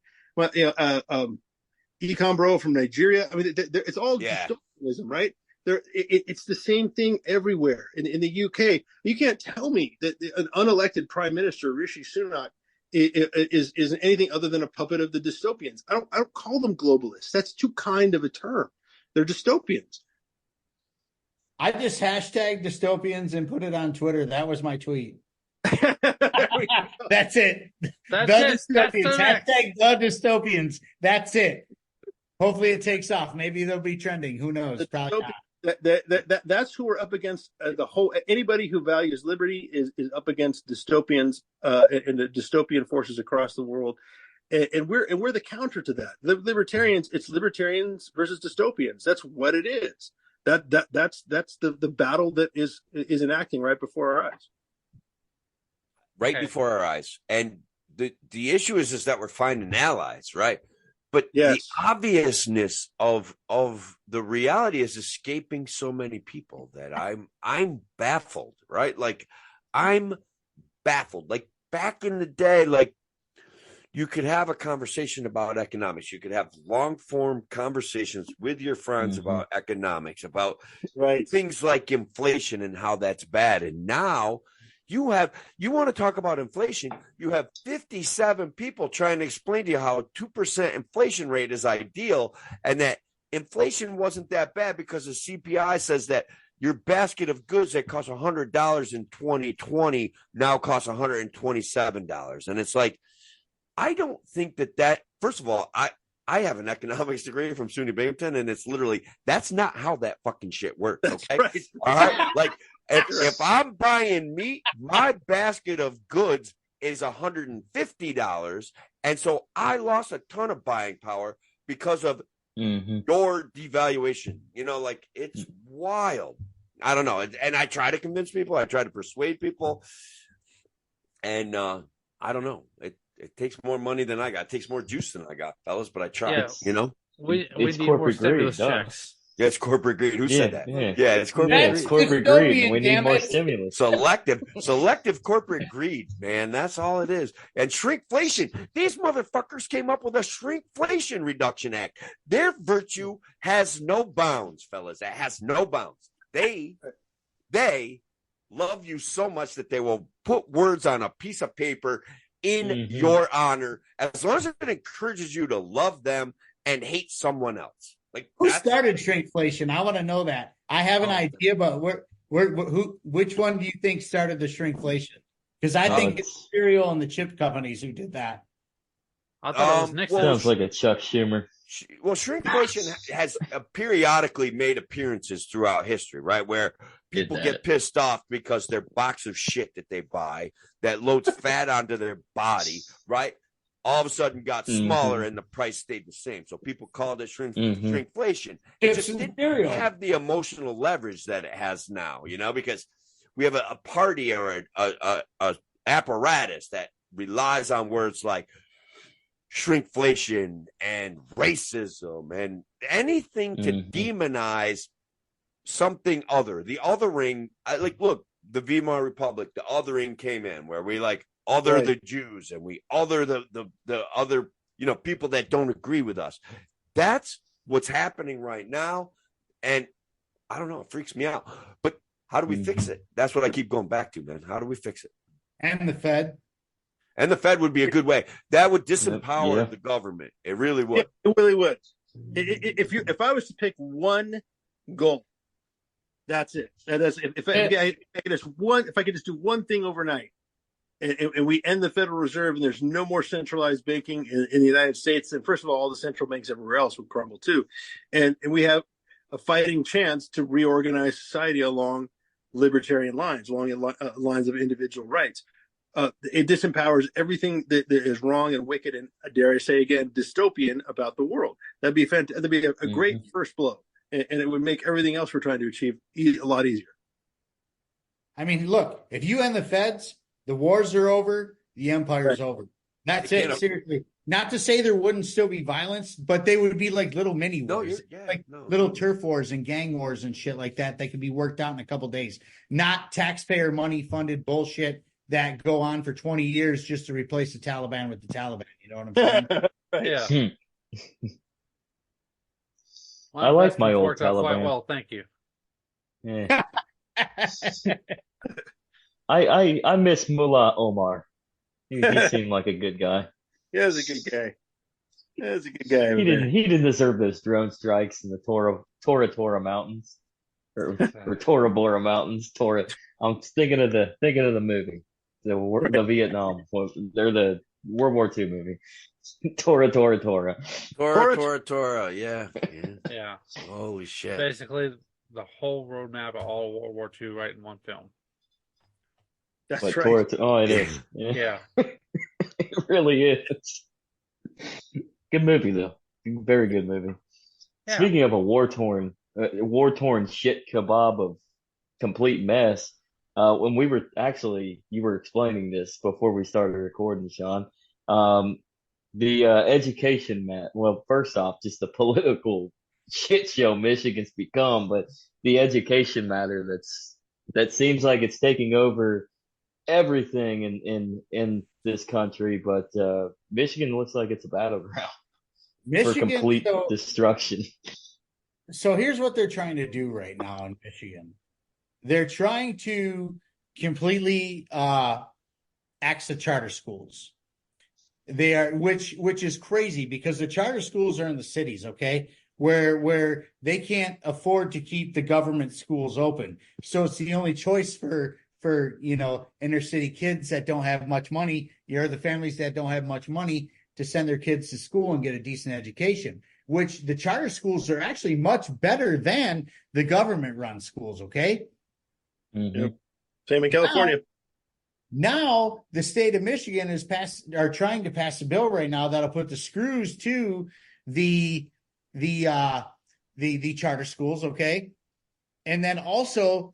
Econ Bro from Nigeria. I mean, it's all dystopianism, right? It's the same thing everywhere. In the UK, you can't tell me that an unelected prime minister, Rishi Sunak, is anything other than a puppet of the dystopians. I don't call them globalists. That's too kind of a term. They're dystopians. I just hashtagged dystopians and put it on Twitter. That was my tweet. That's it. That's dystopians. Hashtag the dystopians. That's it. Hopefully it takes off. Maybe they'll be trending. Who knows? Probably not. That's who we're up against. The whole anybody who values liberty is up against dystopians and the dystopian forces across the world, and we're the counter to that. Libertarians, it's libertarians versus dystopians. That's what it is. That's the battle that is enacting right before our eyes. Before our eyes, and the issue is that we're finding allies, right? But Yes. the obviousness of the reality is escaping so many people that I'm baffled, right? Like I'm baffled. Like back in the day, like you could have a conversation about economics. You could have long form conversations with your friends about economics, about things like inflation and how that's bad. And now you want to talk about inflation. You have 57 people trying to explain to you how 2% inflation rate is ideal and that inflation wasn't that bad because the CPI says that your basket of goods that cost $100 in 2020 now costs $127. And it's like, I don't think that first of all, I have an economics degree from SUNY Binghamton, and it's literally that's not how that fucking shit works. Okay. Right. All right. Like if I'm buying meat, my basket of goods is $150. And so I lost a ton of buying power because of your devaluation. You know, like it's wild. I don't know. And I try to convince people, I try to persuade people. And I don't know. It takes more money than I got. It takes more juice than I got, fellas, but I try. Yeah. You know? We need more stimulus checks. Yeah, it's corporate greed. Who said that? Yeah, it's corporate Yeah, greed. it's corporate greed. We need more stimulus. Selective corporate greed, man. That's all it is. And shrinkflation. These motherfuckers came up with a shrinkflation reduction act. Their virtue has no bounds, fellas. It has no bounds. They love you so much that they will put words on a piece of paper in your honor, as long as it encourages you to love them and hate someone else. Like who started shrinkflation? I want to know that. I have an idea, but which one do you think started the shrinkflation? Because I think it's cereal and the chip companies who did that. I thought it was Nixon. Sounds like a Chuck Schumer. Well, shrinkflation has periodically made appearances throughout history, right? Where people get pissed off because their box of shit that they buy that loads fat onto their body, right? All of a sudden got smaller and the price stayed the same. So people called it shrinkflation. It just didn't have the emotional leverage that it has now, you know, because we have a party or a apparatus that relies on words like shrinkflation and racism and anything to demonize something other. The othering, look, the Weimar Republic, the othering came in where we other the Jews and we other the other, you know, people that don't agree with us. That's what's happening right now. And I don't know, it freaks me out. But how do we fix it? That's what I keep going back to, man. How do we fix it? And the Fed. And the Fed would be a good way. That would disempower the government. It really would. It really would. If I was to pick one goal, that's it. If I could just do one thing overnight, and we end the Federal Reserve, and there's no more centralized banking in the United States, and first of all the central banks everywhere else would crumble too, and we have a fighting chance to reorganize society along libertarian lines, along lines of individual rights. It disempowers everything that is wrong and wicked and, dare I say again, dystopian about the world. That'd be fantastic. That'd be a great first blow, and it would make everything else we're trying to achieve a lot easier. I mean, look, if you end the Feds, the wars are over, the empire's over. That's it. Seriously. Not to say there wouldn't still be violence, but they would be like little mini wars, little turf wars and gang wars and shit like that. They could be worked out in a couple days. Not taxpayer money funded bullshit that go on for 20 years just to replace the Taliban with the Taliban. You know what I'm saying? Yeah. I like my old Taliban. Quite well, thank you. Yeah. I miss Mullah Omar. He seemed like a good guy. Yeah, he's a good guy. He didn't deserve those drone strikes in the Tora Mountains or Tora Bora Mountains. I'm thinking of the movie, the Vietnam. They're the World War II movie. Tora. Yeah. Holy shit! Basically, the whole roadmap of all World War II right in one film. That's but right. It is. Yeah. It really is. Good movie though. Very good movie. Yeah. Speaking of a war-torn shit kebab of complete mess, when you were explaining this before we started recording, Sean. the education, Matt. Well, first off, just the political shit show Michigan's become, but the education matter that seems like it's taking over everything in this country. But Michigan looks like it's a battleground for Michigan, complete destruction. So here's what they're trying to do right now in Michigan. They're trying to completely axe the charter schools. They are, which is crazy because the charter schools are in the cities, okay, where they can't afford to keep the government schools open. So it's the only choice for inner city kids that don't have much money, the families that don't have much money to send their kids to school and get a decent education, which the charter schools are actually much better than the government run schools, okay? Mm-hmm. Yep. Same in California. Now the state of Michigan are trying to pass a bill right now that'll put the screws to the charter schools, okay? And then also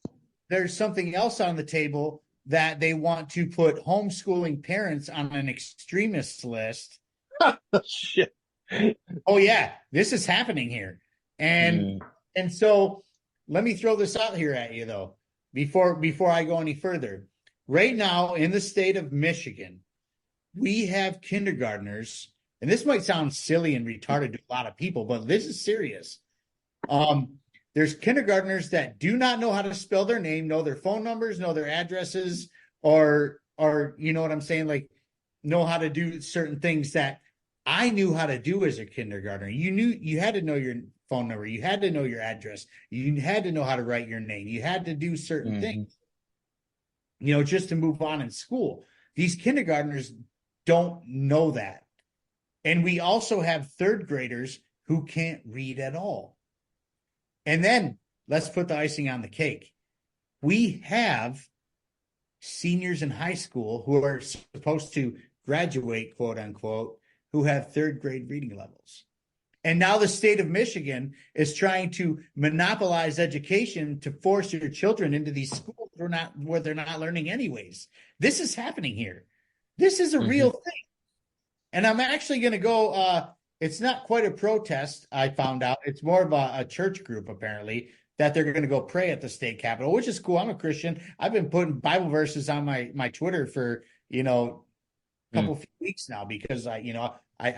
there's something else on the table that they want to put homeschooling parents on an extremist list. Shit. Oh yeah, this is happening here. And so let me throw this out here at you though, before I go any further. Right now in the state of Michigan, we have kindergartners, and this might sound silly and retarded to a lot of people, but this is serious. There's kindergartners that do not know how to spell their name, know their phone numbers, know their addresses, or you know what I'm saying, like know how to do certain things that I knew how to do as a kindergartner. You had to know your phone number, you had to know your address, you had to know how to write your name, you had to do certain things, just to move on in school. These kindergartners don't know that. And we also have third graders who can't read at all. And then let's put the icing on the cake. We have seniors in high school who are supposed to graduate, quote unquote, who have third grade reading levels. And now the state of Michigan is trying to monopolize education to force your children into these schools where they're not learning anyways. This is happening here. This is a real thing. And I'm actually going to go, it's not quite a protest, I found out. It's more of a church group, apparently, that they're going to go pray at the state capitol, which is cool. I'm a Christian. I've been putting Bible verses on my Twitter for, few weeks now because I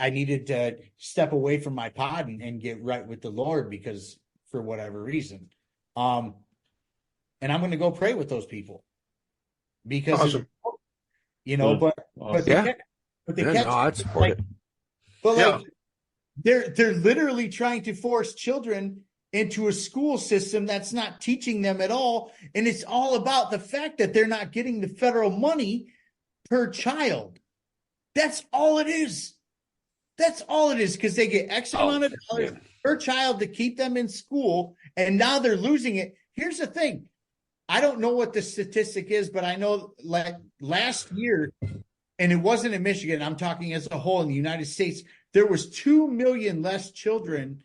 needed to step away from my pod and get right with the Lord because for whatever reason. And I'm going to go pray with those people because, awesome. I'd support it. But they're literally trying to force children into a school system that's not teaching them at all. And it's all about the fact that they're not getting the federal money per child. That's all it is. That's all it is, because they get X amount of dollars per child to keep them in school, and now they're losing it. Here's the thing. I don't know what the statistic is, but I know like last year, and it wasn't in Michigan, I'm talking as a whole in the United States, there was 2 million less children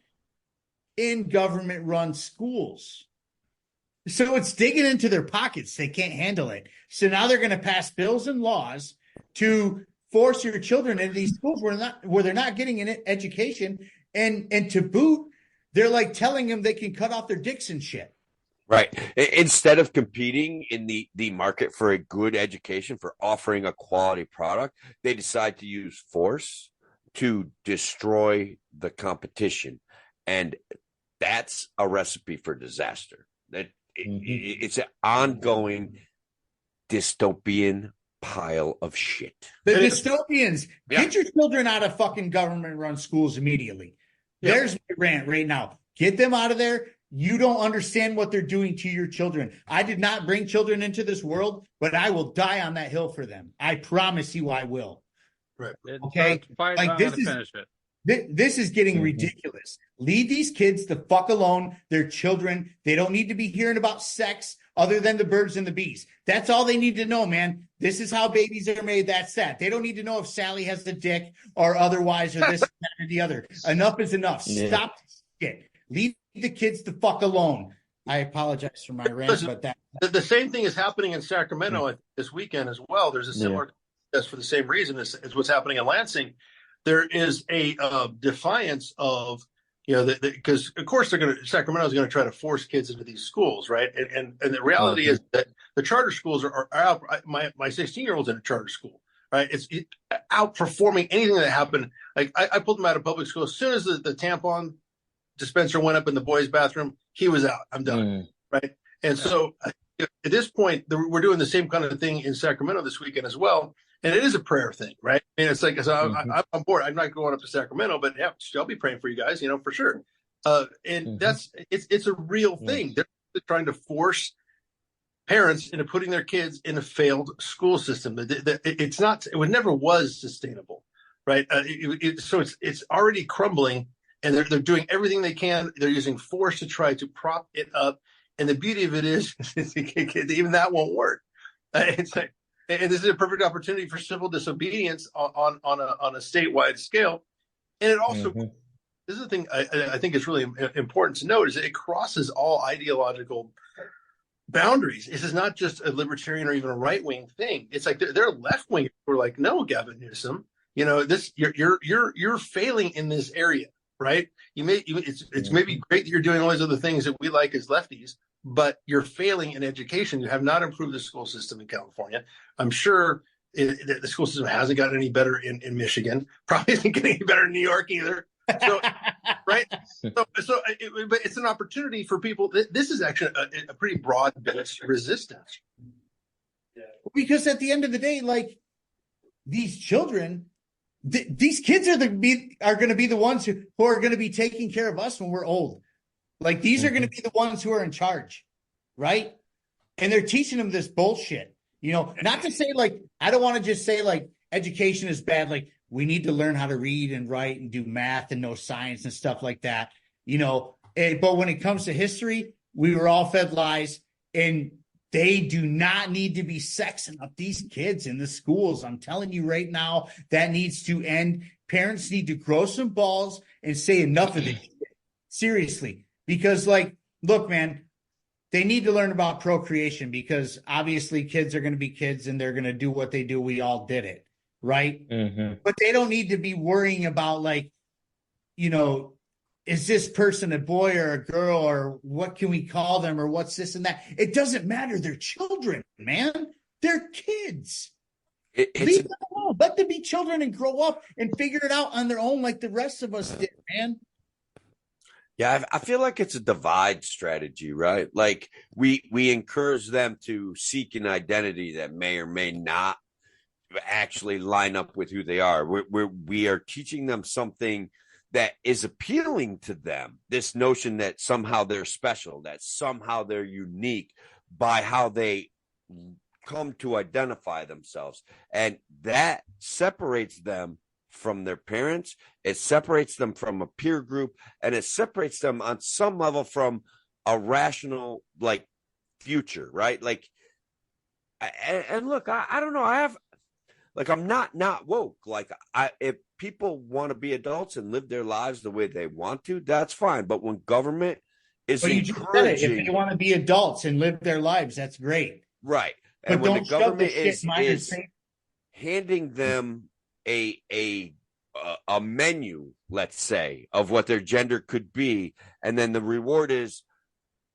in government-run schools. So it's digging into their pockets. They can't handle it. So now they're going to pass bills and laws to force your children into these schools where they're not getting an education, and to boot, they're like telling them they can cut off their dicks and shit. Right. Instead of competing in the market for a good education, for offering a quality product, they decide to use force to destroy the competition. And that's a recipe for disaster. It's an ongoing dystopian pile of shit. The dystopians, get your children out of fucking government-run schools immediately. There's my rant right now. Get them out of there. You don't understand what they're doing to your children. I did not bring children into this world, but I will die on that hill for them. I promise you I will. Right. Okay? Like this is getting ridiculous. Leave these kids the fuck alone. They're children. They don't need to be hearing about sex other than the birds and the bees. That's all they need to know, man. This is how babies are made. That's that. They don't need to know if Sally has the dick or otherwise or this, that, or the other. Enough is enough. Stop this shit. Leave the kids the fuck alone. I apologize for my rant, but the same thing is happening in Sacramento this weekend as well. There's a similar contest for the same reason as what's happening in Lansing. there is a defiance of, because of course Sacramento's going to try to force kids into these schools, right? And the reality is that the charter schools are out. My 16-year-old's in a charter school, right? It's outperforming anything that happened. Like I pulled him out of public school as soon as the tampon dispenser went up in the boys' bathroom. He was out. I'm done, right? And so at this point, we're doing the same kind of thing in Sacramento this weekend as well. And it is a prayer thing, right? I mean, it's like, so I'm on board. I'm not going up to Sacramento, but yeah, I'll be praying for you guys, for sure. And it's a real thing. They're trying to force parents into putting their kids in a failed school system. It never was sustainable, right? So it's already crumbling, and they're doing everything they can. They're using force to try to prop it up. And the beauty of it is, even that won't work. It's like, and this is a perfect opportunity for civil disobedience on a statewide scale. And it also, this is the thing I think is really important to note, is that it crosses all ideological boundaries. This is not just a libertarian or even a right wing thing. It's like they're left wing who are like, no, Gavin Newsom, this you're failing in this area, right? It's maybe great that you're doing all these other things that we like as lefties, but you're failing in education. You have not improved the school system in California. I'm sure the school system hasn't gotten any better in Michigan. Probably isn't getting any better in New York either. So, right? But it's an opportunity for people. This is actually a pretty broad-based resistance. Because at the end of the day, like, these children, these kids are going to be the ones who are going to be taking care of us when we're old. Like, these are going to be the ones who are in charge, right? And they're teaching them this bullshit. Not to say, like, I don't want to just say, like, education is bad. Like, we need to learn how to read and write and do math and know science and stuff like that, But when it comes to history, we were all fed lies, and they do not need to be sexing up these kids in the schools. I'm telling you right now, that needs to end. Parents need to grow some balls and say enough of this shit. Seriously. Because, like, look, man, they need to learn about procreation, because obviously kids are going to be kids and they're going to do what they do. We all did it, right? But they don't need to be worrying about, like, is this person a boy or a girl, or what can we call them, or what's this and that? It doesn't matter. They're children, man. They're kids. Leave them alone. Let them be children and grow up and figure it out on their own like the rest of us did, man. Yeah, I feel like it's a divide strategy, right? Like we encourage them to seek an identity that may or may not actually line up with who they are. We are teaching them something that is appealing to them. This notion that somehow they're special, that somehow they're unique by how they come to identify themselves. And that separates them from their parents. It separates them from a peer group, and it separates them on some level from a rational, like, future, right? Like, and look, I don't know. I'm not woke. Like, if people want to be adults and live their lives the way they want to, that's fine. But when government is encouraging, if they want to be adults and live their lives, that's great. Right. And when the government is handing them a menu, let's say, of what their gender could be, and then the reward is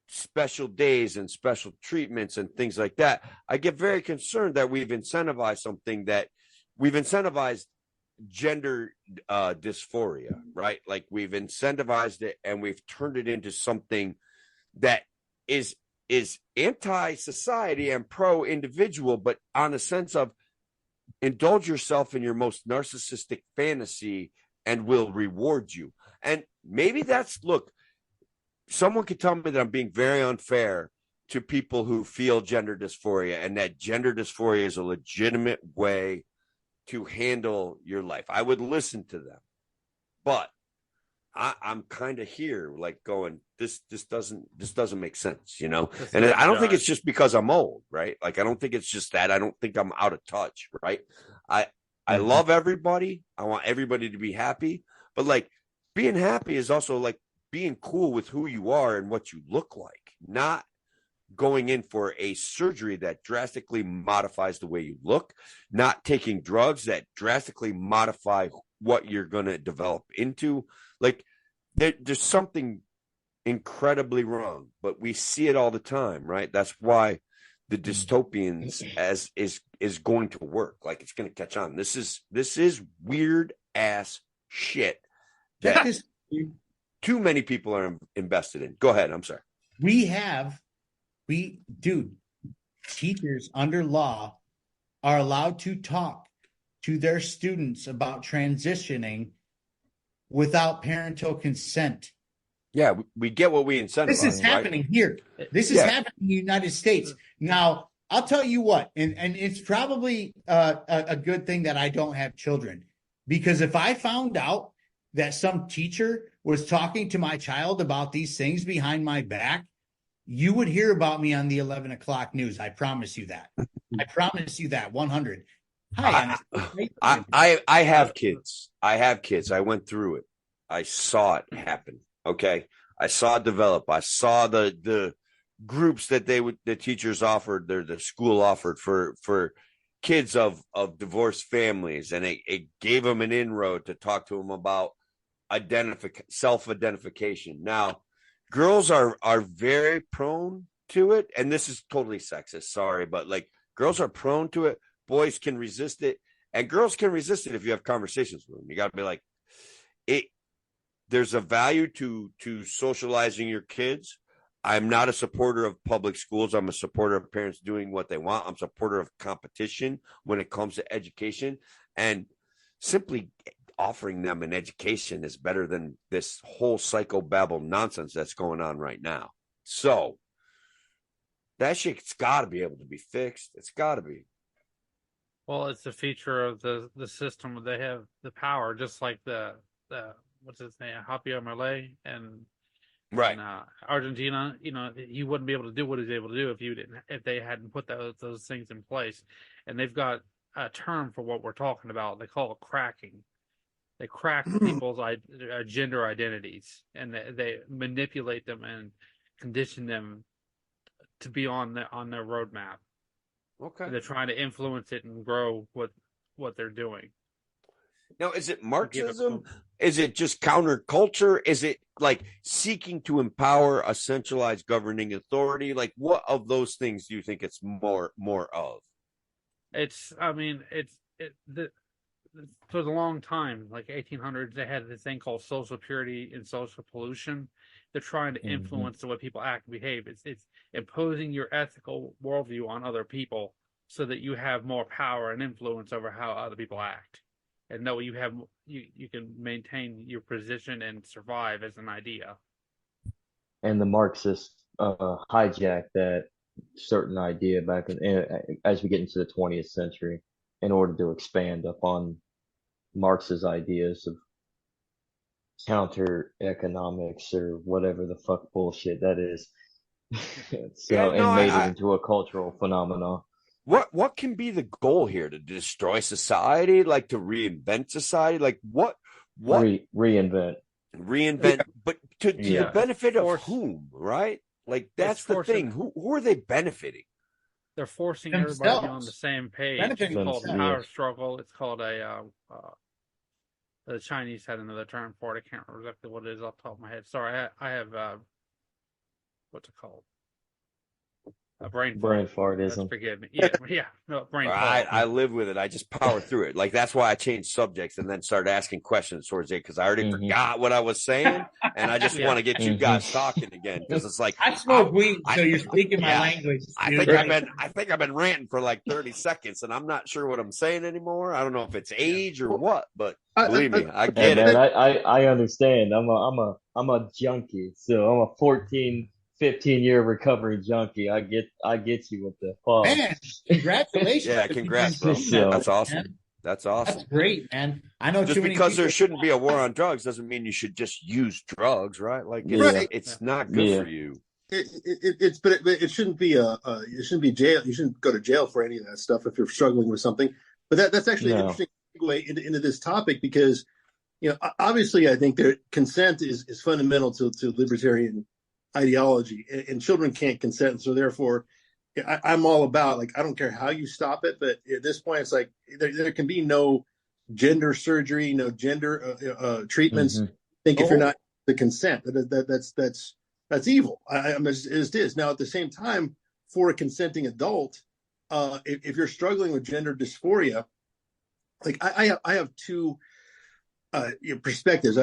special days and special treatments and things like that, I get very concerned that we've incentivized gender dysphoria, right? Like, we've incentivized it, and we've turned it into something that is anti-society and pro-individual, but on a sense of indulge yourself in your most narcissistic fantasy and we'll reward you. And maybe look, someone could tell me that I'm being very unfair to people who feel gender dysphoria, and that gender dysphoria is a legitimate way to handle your life. I would listen to them, but I'm kind of here, like, going, this doesn't make sense, And I don't think it's just because I'm old, right? Like, I don't think it's just that. I don't think I'm out of touch, right? I love everybody. I want everybody to be happy, but, like, being happy is also, like, being cool with who you are and what you look like, not going in for a surgery that drastically modifies the way you look, not taking drugs that drastically modify what you're going to develop into. Like there's something incredibly wrong, but we see it all the time, right? That's why the dystopians is going to work. Like it's going to catch on. This is weird ass shit that too many people are invested in. Go ahead. I'm sorry. Teachers under law are allowed to talk to their students about transitioning without parental consent. Yeah, we get what we incentivize. This is happening here. This is happening in the United States. Now, I'll tell you what, and it's probably a good thing that I don't have children, because if I found out that some teacher was talking to my child about these things behind my back, you would hear about me on the 11 o'clock news. I promise you that. I promise you that. 100. Hi, I have kids. I went through it. I saw it happen. Okay. I saw it develop. I saw the groups that the teachers offered, the school offered for kids of divorced families. And it gave them an inroad to talk to them about self-identification. Now, girls are very prone to it. And this is totally sexist. Sorry. But like girls are prone to it. Boys can resist it. And girls can resist it if you have conversations with them. You got to be like, there's a value to socializing your kids. I'm not a supporter of public schools. I'm a supporter of parents doing what they want. I'm a supporter of competition when it comes to education. And simply offering them an education is better than this whole psychobabble nonsense that's going on right now. So that shit's got to be able to be fixed. It's got to be. Well, it's a feature of the system. They have the power, just like the what's his name, Javier Milei and right. In Argentina. You know, he wouldn't be able to do what he's able to do if they hadn't put those things in place. And they've got a term for what we're talking about. They call it cracking. They crack people's gender identities, and they manipulate them and condition them to be on their roadmap. Okay. And they're trying to influence it and grow what they're doing. Now, is it Marxism? Is it just counterculture? Is it like seeking to empower a centralized governing authority? Like, what of those things do you think it's more of? For the long time, like 1800s, they had this thing called social purity and social pollution. They're trying to influence the way people act and behave. It's imposing your ethical worldview on other people so that you have more power and influence over how other people act. And that way you can maintain your position and survive as an idea. And the Marxists hijacked that certain idea back as we get into the 20th century in order to expand upon Marx's ideas of counter economics or whatever the fuck bullshit that is. Made it into a cultural phenomenon. What can be the goal here? To destroy society? Like to reinvent society? Like what? Reinvent, but to the benefit of whom? Right? Like that's the thing. Who are they benefiting? They're forcing everybody on the same page. It's called power struggle. It's called the Chinese had another term for it. I can't remember exactly what it is off the top of my head. Sorry, I have what's it called? A brain fartism. Forgive me. Yeah. No, brain fart. I live with it. I just power through it. Like that's why I changed subjects and then started asking questions towards it because I already forgot what I was saying, and I just want to get you guys talking again because it's like I smoke weed, so you're speaking my language. I think I've been ranting for like 30 seconds, and I'm not sure what I'm saying anymore. I don't know if it's age or what, but believe me, I get it. Man, I understand. I'm a junkie, so I'm a 15-year recovery junkie. I get you with the fuck. Man, congratulations. Yeah, congrats, bro. That's awesome. Man. That's awesome. That's great, man. I know just because there shouldn't be a war on drugs doesn't mean you should just use drugs, right? Like it's not good for you. It shouldn't be it shouldn't be jail. You shouldn't go to jail for any of that stuff if you're struggling with something. But that's actually an interesting segue into this topic because obviously I think that consent is fundamental to libertarian ideology, and children can't consent, so therefore I'm all about, like, I don't care how you stop it, but at this point it's like there can be no gender surgery, gender treatments. Think if you're not the consent, that's evil. I mean, it is. Now, at the same time, for a consenting adult, if you're struggling with gender dysphoria, like I have two perspectives.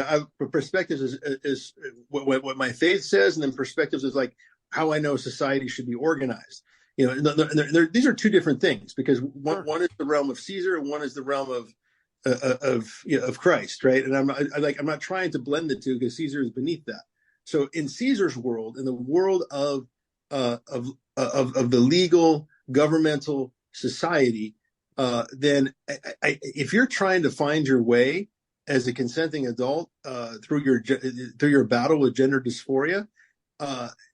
Perspectives is what my faith says, and then perspectives is like how I know society should be organized. These are two different things, because one is the realm of Caesar and one is the realm of Christ, right? And I'm not trying to blend the two, because Caesar is beneath that. So in Caesar's world, in the world of the legal governmental society, then if you're trying to find your way as a consenting adult through your battle with gender dysphoria,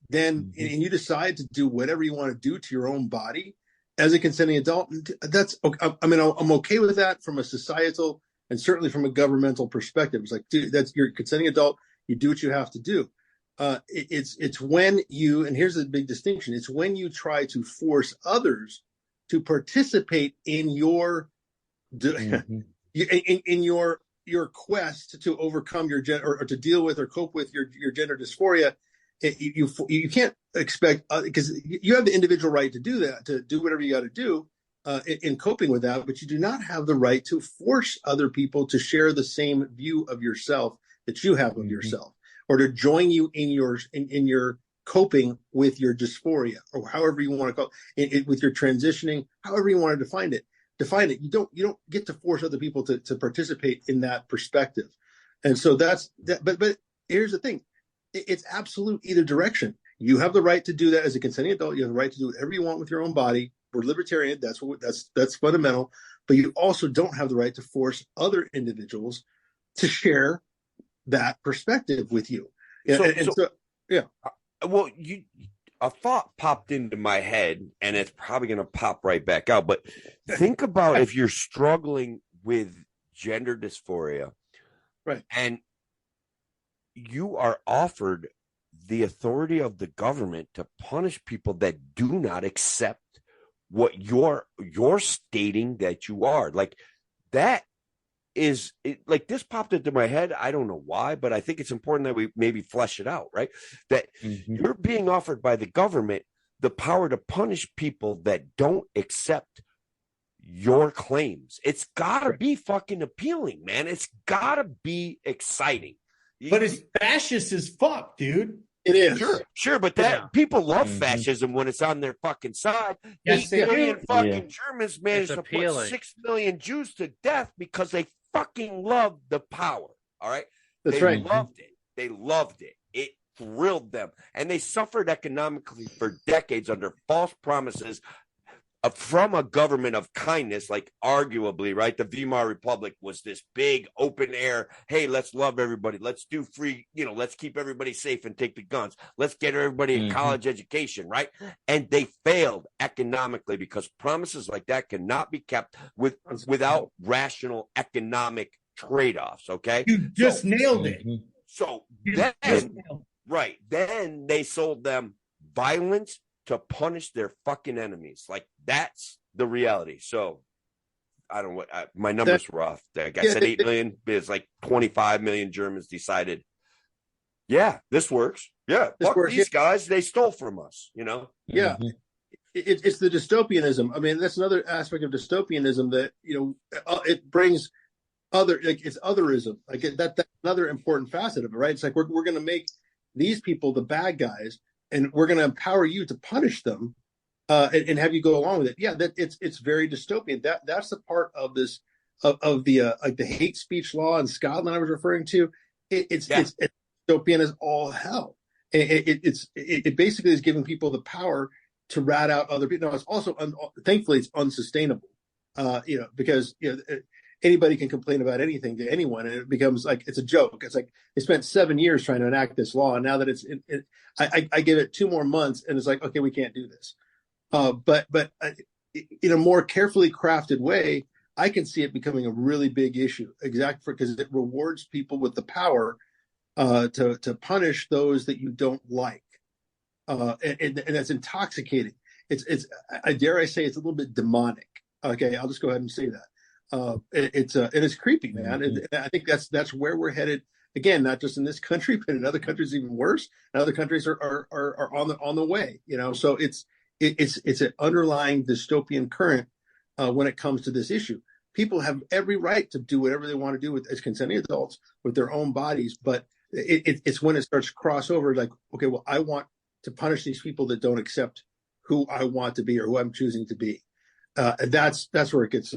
then and you decide to do whatever you want to do to your own body as a consenting adult, that's, I mean, I'm okay with that from a societal and certainly from a governmental perspective. It's like, dude, you're a consenting adult. You do what you have to do. It's when you, and here's the big distinction, it's when you try to force others to participate in your in your quest to overcome your gender, or to deal with or cope with your gender dysphoria. You can't expect, because you have the individual right to do that, to do whatever you got to do in coping with that, but you do not have the right to force other people to share the same view of yourself that you have of yourself, or to join you in your coping with your dysphoria, or however you want to call it, with your transitioning, however you want to define it. You don't get to force other people to participate in that perspective. And so that's that. But here's the thing. It's absolute either direction. You have the right to do that as a consenting adult. You have the right to do whatever you want with your own body. We're libertarian. That's fundamental. But you also don't have the right to force other individuals to share that perspective with you. Yeah. Well, a thought popped into my head, and it's probably going to pop right back out. But think about if you're struggling with gender dysphoria, right, and you are offered the authority of the government to punish people that do not accept what you're stating that you are. Like, that is like, this popped into my head. I don't know why, but I think it's important that we maybe flesh it out, right? That you're being offered by the government the power to punish people that don't accept your claims. It's gotta be fucking appealing, man. It's gotta be exciting. But it's fascist as fuck, dude. It is. Sure, but people love fascism when it's on their fucking side. Yes, 8 million fucking Germans managed to put appealing. 6 million Jews to death because they fucking loved the power. All right? That's they right. Loved it. They loved it. It thrilled them. And they suffered economically for decades under false promises from a government of kindness, like arguably, right? The Weimar Republic was this big open air. Hey, let's love everybody. Let's do free, let's keep everybody safe and take the guns. Let's get everybody a college education, right? And they failed economically because promises like that cannot be kept without rational economic trade-offs. Okay. You just nailed it. So then they sold them violence to punish their fucking enemies. Like, that's the reality. So I don't know what my numbers were off. I said 8 million. It's like 25 million Germans decided, yeah, this works. Yeah, these guys, they stole from us, Yeah. It's the dystopianism. I mean, that's another aspect of dystopianism that, it brings it's otherism. Like, that's another important facet of it, right? It's like, we're going to make these people the bad guys, and we're going to empower you to punish them, and have you go along with it. Yeah, it's very dystopian. That's the part of this of the like the hate speech law in Scotland I was referring to. It's dystopian as all hell. It basically is giving people the power to rat out other people. Now, it's also thankfully it's unsustainable. Because anybody can complain about anything to anyone, and it becomes like it's a joke. It's like they spent 7 years trying to enact this law, and now that I give it 2 more months, and it's like, okay, we can't do this. But in a more carefully crafted way, I can see it becoming a really big issue. Exactly, because it rewards people with the power to punish those that you don't like, and that's intoxicating. It's I dare I say it's a little bit demonic. Okay, I'll just go ahead and say that. It is creepy, man. Mm-hmm. And I think that's where we're headed. Again, not just in this country, but in other countries even worse. And other countries are on the way. So it's an underlying dystopian current when it comes to this issue. People have every right to do whatever they want to do as consenting adults with their own bodies, but it's when it starts to cross over. Like, okay, well, I want to punish these people that don't accept who I want to be or who I'm choosing to be. And that's where it gets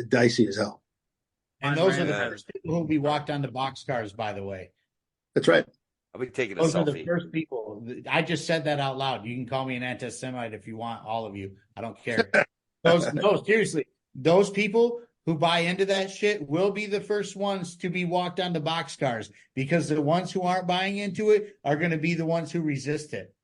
dicey as hell. And those are the first people who be walked onto boxcars, by the way. That's right. I'll be taking a Those are selfie. the first people. I just said that out loud. You can call me an anti-Semite if you want, all of you. I don't care. No, seriously. Those people who buy into that shit will be the first ones to be walked onto boxcars, because the ones who aren't buying into it are going to be the ones who resist it.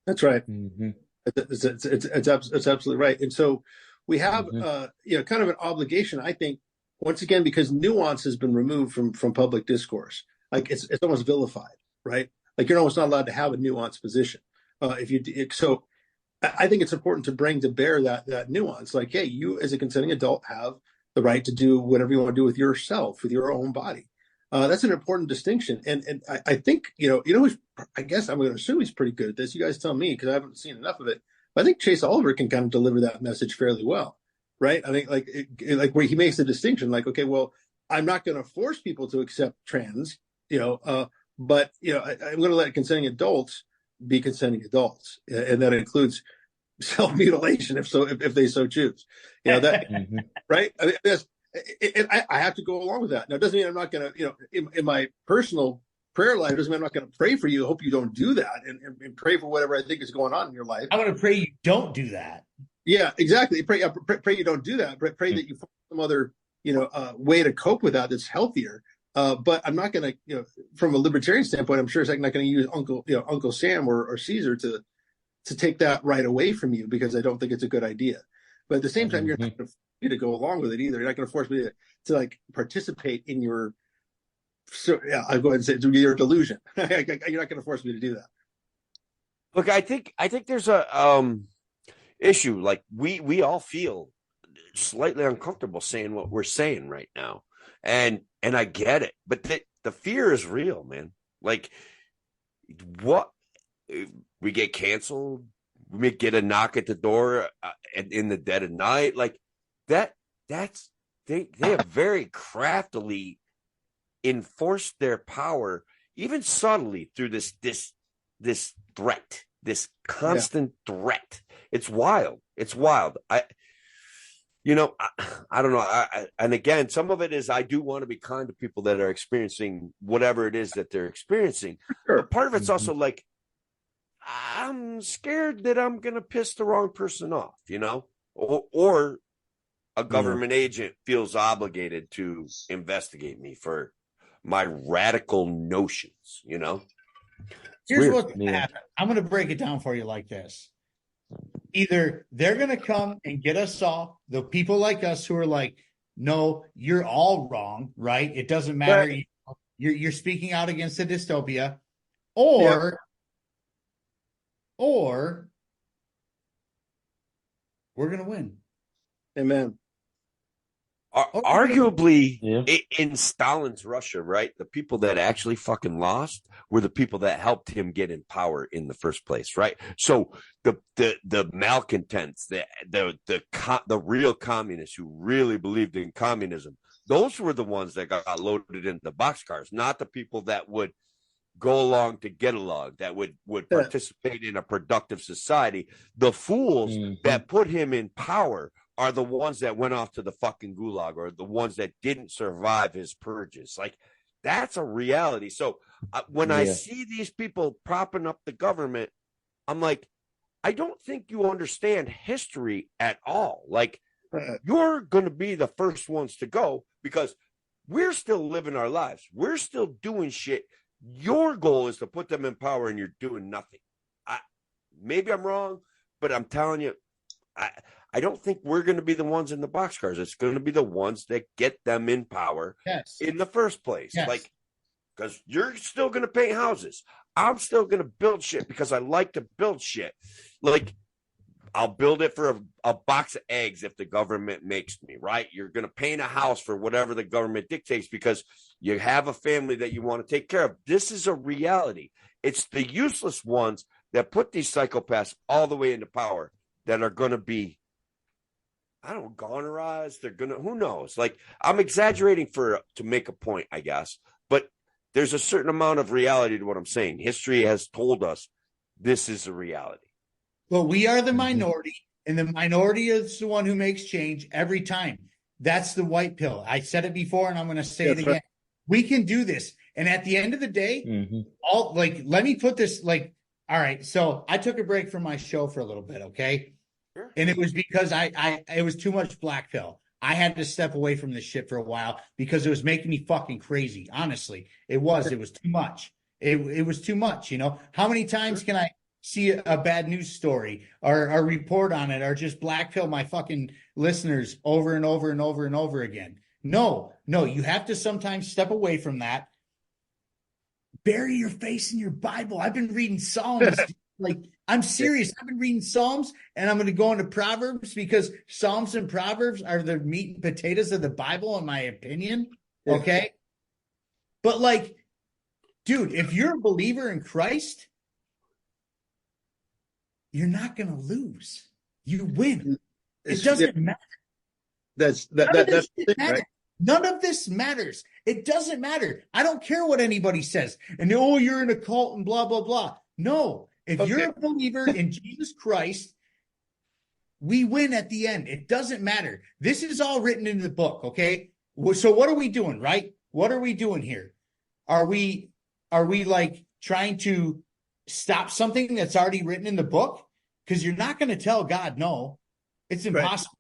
That's right. Mm-hmm. It's absolutely right. And so we have kind of an obligation, I think, once again, because nuance has been removed from public discourse. Like it's almost vilified, right? Like you're almost not allowed to have a nuanced position. So I think it's important to bring to bear that nuance. Like, hey, you as a consenting adult have the right to do whatever you want to do with yourself, with your own body. That's an important distinction. And I think, I guess I'm going to assume he's pretty good at this. You guys tell me, because I haven't seen enough of it. But I think Chase Oliver can kind of deliver that message fairly well, right? I think like where he makes the distinction, like, okay, well, I'm not going to force people to accept trans, but I'm going to let consenting adults be consenting adults, and that includes self-mutilation if they so choose. That Mm-hmm. right? I mean, I have to go along with that. Now, it doesn't mean I'm not going to, in my personal prayer life, doesn't mean I'm not going to pray for you. I hope you don't do that, and pray for whatever I think is going on in your life. I'm going to pray you don't do that. Yeah, exactly. Pray you don't do that. Pray that you find some other, way to cope with that that's healthier. But I'm not going to, from a libertarian standpoint, I'm sure it's not going to use Uncle Sam or Caesar to take that right away from you, because I don't think it's a good idea. But at the same time, you're not going to go along with it either. You're not going to force me to like participate in your. So yeah, I'll go ahead and say your delusion. You're not going to force me to do that. Look, I think there's a issue. Like we all feel slightly uncomfortable saying what we're saying right now, and I get it, but the fear is real, man. Like, what we get canceled, we may get a knock at the door in the dead of night, like that. They have very craftily enforced their power, even subtly, through this threat, this constant threat. It's wild. I don't know. And again, some of it is I do want to be kind to people that are experiencing whatever it is that they're experiencing. Sure. But part of it's also like, I'm scared that I'm going to piss the wrong person off, or a government agent feels obligated to investigate me for my radical notions, Here's what's going to happen. I'm going to break it down for you like this. Either they're going to come and get us all, the people like us who are like, no, you're all wrong, right? It doesn't matter. Right. You're speaking out against the dystopia, or we're going to win. Amen. Arguably, in Stalin's Russia, right? The people that actually fucking lost were the people that helped him get in power in the first place, right? So the malcontents, the real communists who really believed in communism, those were the ones that got loaded into the boxcars, not the people that would go along to get along, that would participate in a productive society. The fools that put him in power are the ones that went off to the fucking gulag, or the ones that didn't survive his purges. Like, that's a reality. So when I see these people propping up the government, I'm like, I don't think you understand history at all. Like, you're going to be the first ones to go, because we're still living our lives. We're still doing shit. Your goal is to put them in power, and you're doing nothing. Maybe I'm wrong, but I'm telling you, I don't think we're going to be the ones in the boxcars. It's going to be the ones that get them in power in the first place. Yes. Like, because you're still going to paint houses. I'm still going to build shit because I like to build shit. Like, I'll build it for a box of eggs if the government makes me, right? You're going to paint a house for whatever the government dictates because you have a family that you want to take care of. This is a reality. It's the useless ones that put these psychopaths all the way into power that are going to be, I don't know, gonerized. They're going to, who knows? Like, I'm exaggerating to make a point, I guess, but there's a certain amount of reality to what I'm saying. History has told us this is a reality. Well, we are the minority, and the minority is the one who makes change every time. That's the white pill. I said it before, and I'm going to say it again. Right. We can do this. And at the end of the day, let me put this, all right, so I took a break from my show for a little bit, okay? Sure. And it was because it was too much black pill. I had to step away from this shit for a while because it was making me fucking crazy. Honestly, it was too much. It was too much, you know? How many times can I see a bad news story or a report on it or just black pill my fucking listeners over and over and over and over again? No, you have to sometimes step away from that. Bury your face in your Bible. I've been reading Psalms. I'm serious. I've been reading Psalms and I'm going to go into Proverbs because Psalms and Proverbs are the meat and potatoes of the Bible, in my opinion. Okay. But dude, if you're a believer in Christ, you're not going to lose. You win. It doesn't matter. That's the thing, right? None of this matters. It doesn't matter. I don't care what anybody says. And you're in a cult and blah, blah, blah. No. If you're a believer in Jesus Christ, we win at the end. It doesn't matter. This is all written in the book, okay? So what are we doing, right? What are we doing here? Are we trying to stop something that's already written in the book? Because you're not going to tell God no. It's impossible. Right.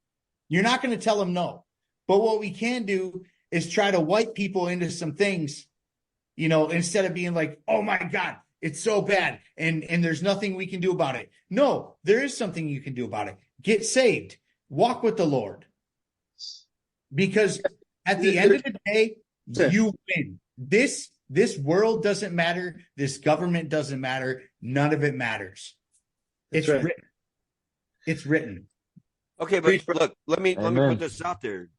You're not going to tell him no. But what we can do is try to white people into some things, instead of being like, oh my God, it's so bad and there's nothing we can do about it. No, there is something you can do about it. Get saved. Walk with the Lord. Because at the end of the day, you win. This world doesn't matter. This government doesn't matter. None of it matters. It's written. It's written. Okay, but look, let me put this out there.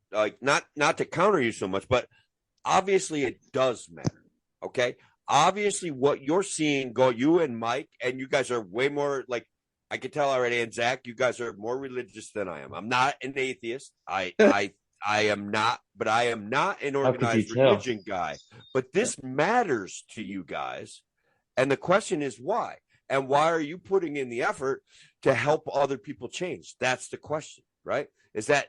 Not to counter you so much, but obviously it does matter. Okay. Obviously what you're seeing you and Mike, and you guys are way more I can tell already, and Zach, you guys are more religious than I am. I'm not an atheist. I am not, but I am not an organized religion guy. But this matters to you guys. And the question is why? And why are you putting in the effort to help other people change? That's the question, right? Is that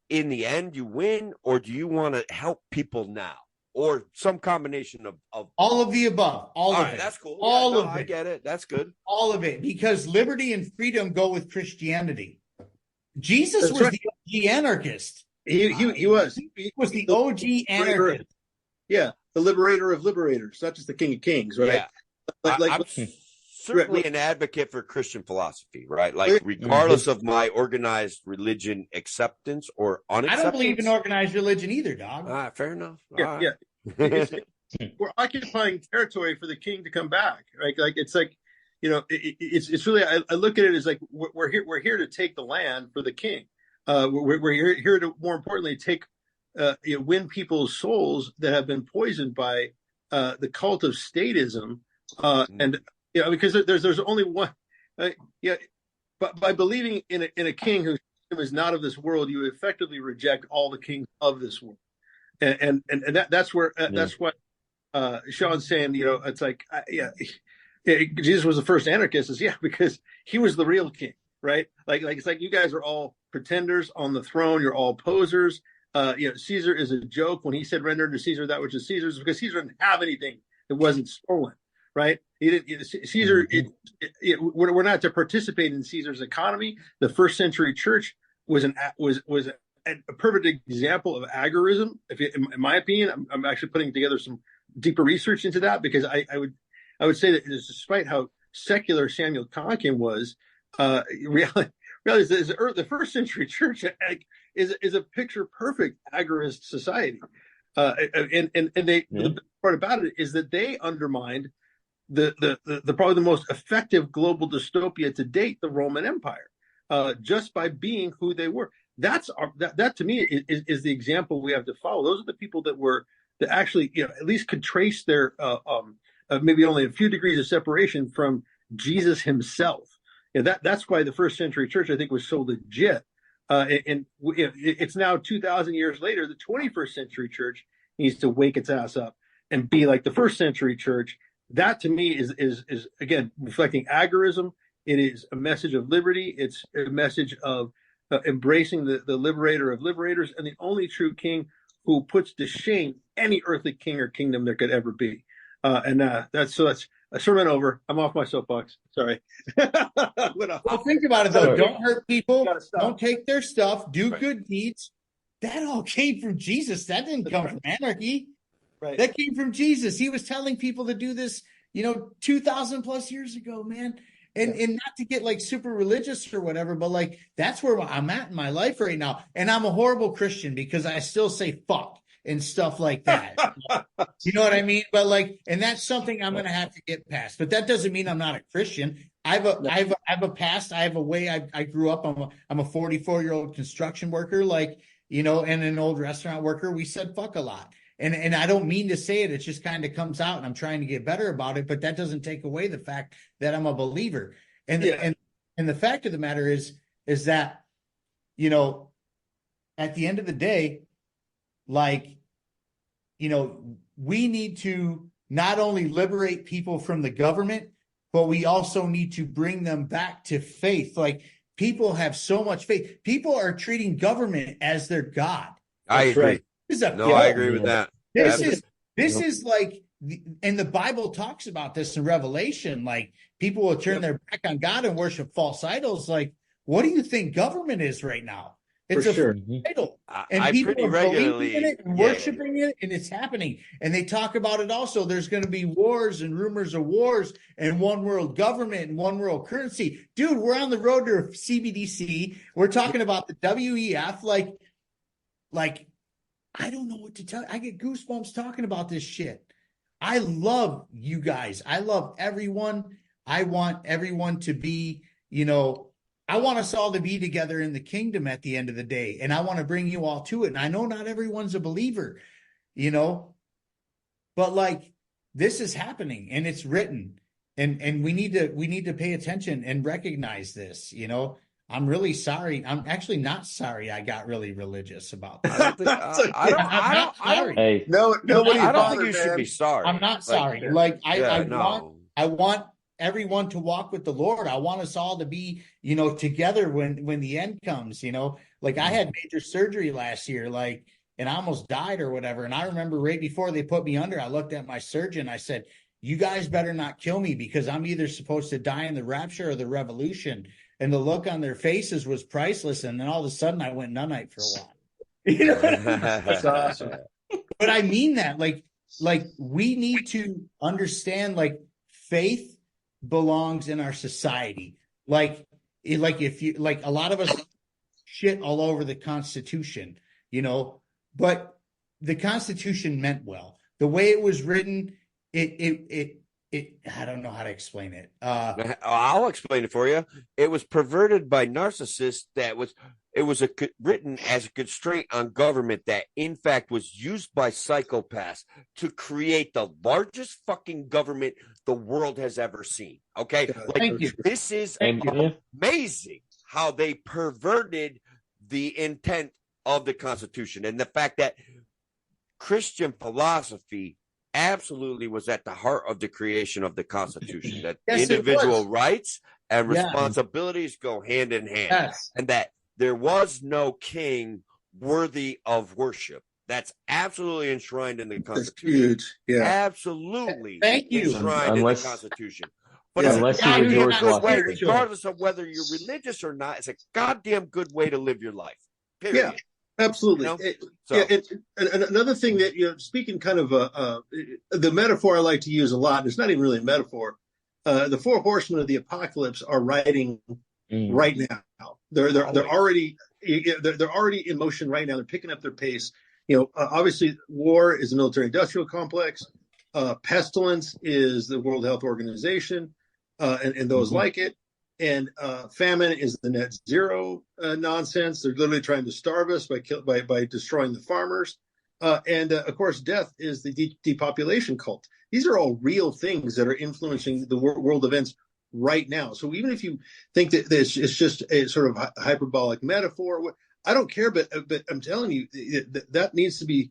in the end you win, or do you want to help people now? Or some combination of all of the above. All of it. That's cool. All of it. I get it. That's good. All of it. Because liberty and freedom go with Christianity. Jesus was the OG anarchist. He was. He was the OG anarchist. Yeah. The liberator of liberators, not just the king of kings, right? Yeah. I'm certainly an advocate for Christian philosophy, right? Regardless of my organized religion acceptance or unacceptance. I don't believe in organized religion either, dog. Fair enough. Yeah. We're occupying territory for the king to come back, right? It's really. I look at it as we're here to take the land for the king. We're here to, more importantly, take win people's souls that have been poisoned by the cult of statism, and because there's only one. But by believing in a king who is not of this world, you effectively reject all the kings of this world. And that's where that's what Shawn's saying. It's Jesus was the first anarchist. Because he was the real king, right? It's you guys are all pretenders on the throne. You're all posers. Caesar is a joke when he said render to Caesar that which is Caesar's, because Caesar didn't have anything that wasn't stolen, right? He didn't. Caesar. We're not to participate in Caesar's economy. The first century church was a perfect example of agorism. In my opinion, I'm actually putting together some deeper research into that, because I would say that despite how secular Samuel Conkin was, reality is the first century church is a picture perfect agorist society, and the part about it is that they undermined the probably the most effective global dystopia to date, the Roman Empire, just by being who they were. That to me is the example we have to follow. Those are the people that actually, at least could trace their maybe only a few degrees of separation from Jesus himself. That's why the first century church, I think, was so legit. And it's now 2,000 years later. The 21st century church needs to wake its ass up and be like the first century church. That to me is again reflecting agorism. It is a message of liberty. It's a message of embracing the liberator of liberators and the only true king who puts to shame any earthly king or kingdom there could ever be. That's a sermon over. I'm off my soapbox. Sorry. Well, think about it though. Don't hurt people. Don't take their stuff. Do good deeds. That all came from Jesus. That didn't come from anarchy. Right. That came from Jesus. He was telling people to do this, 2,000 plus years ago, man. And not to get like super religious or whatever, but like that's where I'm at in my life right now. And I'm a horrible Christian because I still say fuck and stuff like that. You know what I mean? But like, and that's something I'm going to have to get past. But that doesn't mean I'm not a Christian. I have a past. I have a way I grew up. I'm a 44-year-old construction worker, and an old restaurant worker. We said fuck a lot. And I don't mean to say it. It just kind of comes out, and I'm trying to get better about it. But that doesn't take away the fact that I'm a believer. And the fact of the matter is that, at the end of the day, we need to not only liberate people from the government, but we also need to bring them back to faith. Like, people have so much faith. People are treating government as their God. I agree. Right. I agree with that. This is like, and the Bible talks about this in Revelation. Like, people will turn their back on God and worship false idols. Like, what do you think government is right now? It's idol, and people are believing in it and worshiping it, and it's happening. And they talk about it also. There's going to be wars and rumors of wars and one world government and one world currency. Dude, we're on the road to CBDC. We're talking about the WEF. Like, I don't know what to tell you. I get goosebumps talking about this shit. I love you guys. I love everyone. I want everyone to be, I want us all to be together in the kingdom at the end of the day. And I want to bring you all to it. And I know not everyone's a believer, but like, this is happening and it's written, and we need to pay attention and recognize this. I'm really sorry. I'm actually not sorry I got really religious about that. Hey, nobody. I don't think you should be sorry. I'm not sorry. I want everyone to walk with the Lord. I want us all to be, together when the end comes, like I had major surgery last year, and I almost died or whatever. And I remember right before they put me under, I looked at my surgeon. I said, you guys better not kill me because I'm either supposed to die in the rapture or the revolution. And the look on their faces was priceless. And then all of a sudden I went nunite for a while. That's awesome. But I mean that, like we need to understand, faith belongs in our society. If you, a lot of us shit all over the Constitution, but the Constitution meant well. The way it was written, it I don't know how to explain it. I'll explain it for you. It was perverted by narcissists. It was written as a constraint on government that, in fact, was used by psychopaths to create the largest fucking government the world has ever seen. Okay, Thank you. This is amazing how they perverted the intent of the Constitution, and the fact that Christian philosophy absolutely was at the heart of the creation of the Constitution, that individual rights and responsibilities go hand in hand, and that there was no king worthy of worship. That's absolutely enshrined in the Constitution. That's huge. Yeah, absolutely. Thank you. Enshrined in the Constitution. But unless you were George Washington, regardless of whether you're religious or not, it's a goddamn good way to live your life. Period. Yeah. Absolutely. Another thing that, speaking kind of the metaphor I like to use a lot, and it's not even really a metaphor. The four horsemen of the apocalypse are riding right now. They're already in motion right now. They're picking up their pace. Obviously, war is a military-industrial complex. Pestilence is the World Health Organization, and those like it. And famine is the net zero nonsense. They're literally trying to starve us by destroying the farmers. And of course, death is the depopulation cult. These are all real things that are influencing the world events right now. So even if you think that it's just a sort of hyperbolic metaphor, I don't care. But I'm telling you that needs to be